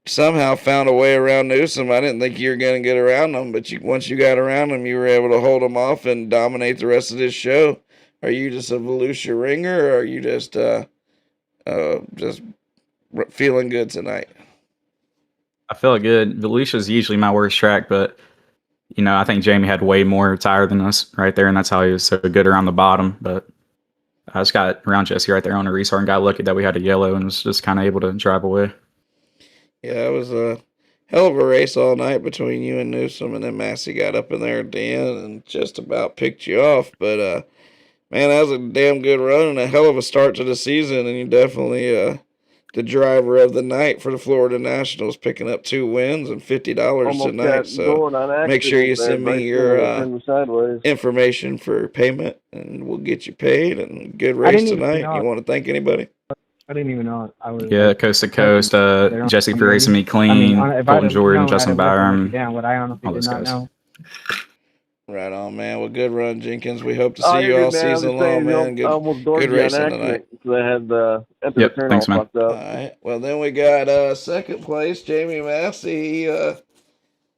somehow found a way around Newsom. I didn't think you were going to get around him, but once you got around him, you were able to hold him off and dominate the rest of this show. Are you just a Volusia ringer, or are you just feeling good tonight? I feel good. Volusia's usually my worst track, but I think Jamie had way more tire than us right there, and that's how he was so good around the bottom. But I just got around Jesse right there on a restart and got lucky that we had a yellow and was just kind of able to drive away. Yeah, it was a hell of a race all night between you and Newsom, and then Massey got up in there at the end and just about picked you off. But, man, that was a damn good run and a hell of a start to the season, and you definitely the driver of the night for the Florida Nationals, picking up 2 wins and $50 tonight. So make sure you send me your information for payment, and we'll get you paid. And good race tonight. You want to thank anybody? I didn't even know I was. Yeah, coast to coast. Jesse for racing me clean. Colton Jordan, Justin Byram. Would I honestly all those did not guys. know. Right on, man. Well, good run, Jenkins. We hope to see you all season long, man. Good racing tonight. They had the Yep, thanks, man. fucked All up. right. Well, then we got second place, Jamie Massey.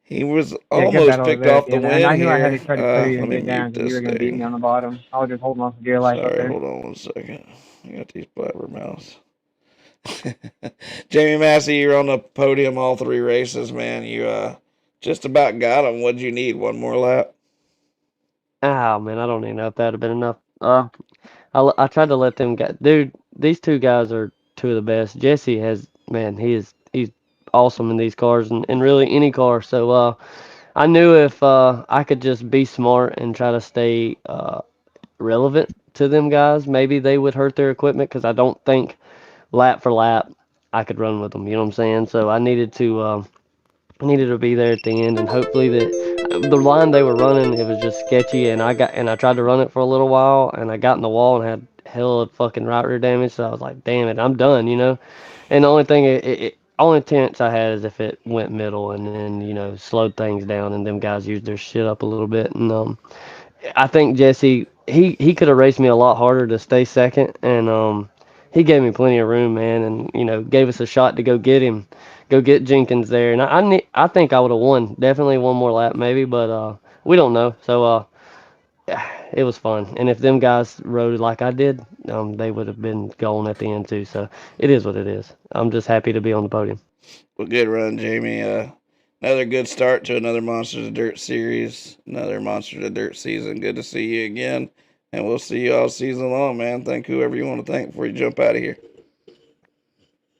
He was good almost battle picked there, off the and win I knew here. I had to try to clear you Let and me get down mute because you this were going to beat me thing. on the bottom. I was just holding off the gear light up Sorry, there. hold on one second. I got these blabbermouths. Jamie Massey, you're on the podium all 3 races, man. You just about got them. What'd you need? One more lap? Oh man, I don't even know if that'd have been enough. I tried to let them get. Dude, these 2 guys are 2 of the best. Jesse he's awesome in these cars and really any car. So I knew if I could just be smart and try to stay relevant to them guys, maybe they would hurt their equipment because I don't think lap for lap I could run with them. You know what I'm saying? So I needed to be there at the end, and hopefully the line they were running, it was just sketchy, and I tried to run it for a little while, and I got in the wall and had hell of fucking right rear damage. So I was like, damn it, I'm done, And the only thing only chance I had is if it went middle and then slowed things down and them guys used their shit up a little bit. And I think Jesse he could have raced me a lot harder to stay second, and he gave me plenty of room, man, and gave us a shot to go get Jenkins there. And I think I would have won, definitely one more lap maybe, but we don't know. So it was fun. And if them guys rode like I did, they would have been going at the end too. So it is what it is. I'm just happy to be on the podium. Well, good run, Jamie. Another good start to another Monsters of Dirt series, another Monsters of Dirt season. Good to see you again, and we'll see you all season long, man. Thank whoever you want to thank before you jump out of here.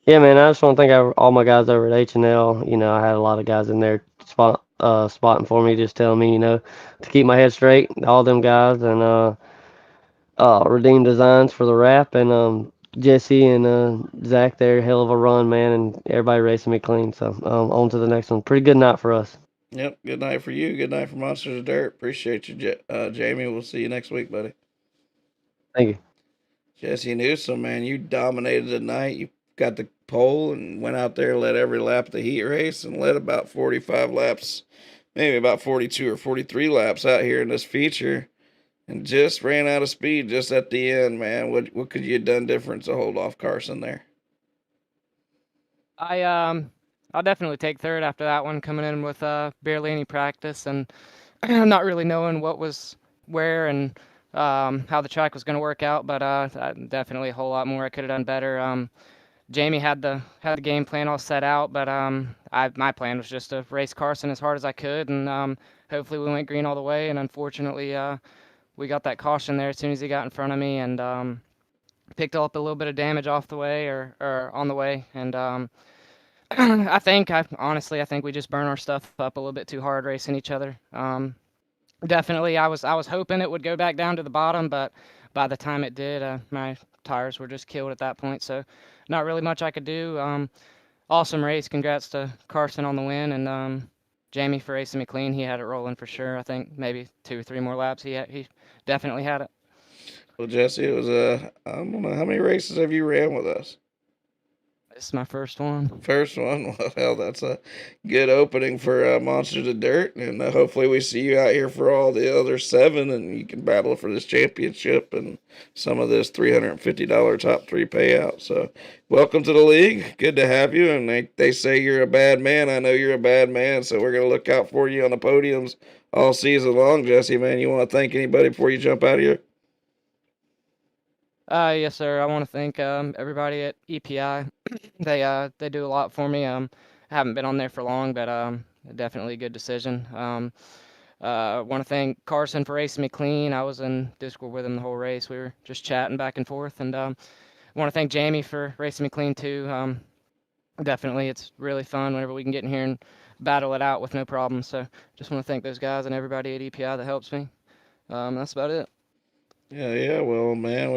Yeah, man. I just want to thank all my guys over at H&L. You know, I had a lot of guys in there spotting for me, just telling me, you know, to keep my head straight. All them guys and Redeem Designs for the wrap and Jesse and Zach there, hell of a run, man, and everybody racing me clean. So on to the next one. Pretty good night for us. Yep. Good night for you. Good night for Monsters of Dirt. Appreciate you, Jamie. We'll see you next week, buddy. Thank you. Jesse Newsom, man, you dominated the night. You got the pole and went out there, led every lap of the heat race, and led about 45 laps, maybe about 42 or 43 laps out here in this feature, and just ran out of speed just at the end, man. What could you have done different to hold off Carson there? I'll definitely take third after that one, coming in with barely any practice and not really knowing what was where and how the track was going to work out. But definitely a whole lot more I could have done better. Jamie had the game plan all set out, but my plan was just to race Carson as hard as I could, and hopefully we went green all the way. And unfortunately, we got that caution there as soon as he got in front of me, and picked up a little bit of damage off the way or on the way. And honestly, I think we just burn our stuff up a little bit too hard racing each other. Definitely, I was hoping it would go back down to the bottom, but by the time it did, my tires were just killed at that point. So not really much I could do. Awesome race. Congrats to Carson on the win, and Jamie for racing me clean. He had it rolling for sure. I think maybe 2 or 3 more laps. He definitely had it. Well, Jesse, it was I don't know, how many races have you ran with us? This is my first one. First one. Well, hell, that's a good opening for Monsters of Dirt, and hopefully we see you out here for all the other 7, and you can battle for this championship and some of this $350 top 3 payout. So, welcome to the league. Good to have you. And they say you're a bad man. I know you're a bad man, so we're gonna look out for you on the podiums all season long, Jesse. Man, you want to thank anybody before you jump out of here? Yes, sir. I want to thank everybody at EPI. They do a lot for me. I haven't been on there for long, but definitely a good decision. Want to thank Carson for racing me clean. I was in Discord with him the whole race. We were just chatting back and forth. And want to thank Jamie for racing me clean too. Definitely, it's really fun whenever we can get in here and battle it out with no problem. So just want to thank those guys and everybody at EPI that helps me. That's about it. Yeah. Well, man,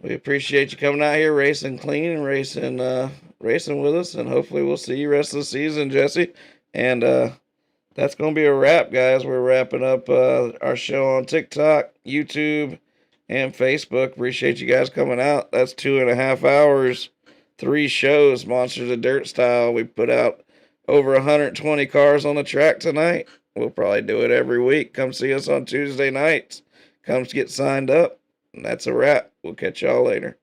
we appreciate you coming out here racing clean and racing with us, and hopefully we'll see you rest of the season, Jesse. And that's gonna be a wrap, guys. We're wrapping up our show on TikTok, YouTube, and Facebook. Appreciate you guys coming out. That's 2.5 hours, 3 shows, Monsters of Dirt style. We put out over 120 cars on the track tonight. We'll probably do it every week. Come see us on Tuesday nights. Come get signed up. And that's a wrap. We'll catch y'all later.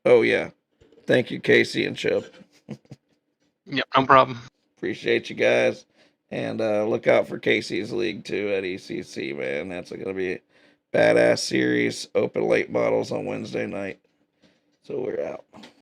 Oh, yeah. Thank you, Casey and Chubb. Yep, no problem. Appreciate you guys. And look out for Casey's league, too, at ECC, man. That's going to be a badass series. Open late models on Wednesday night. So we're out.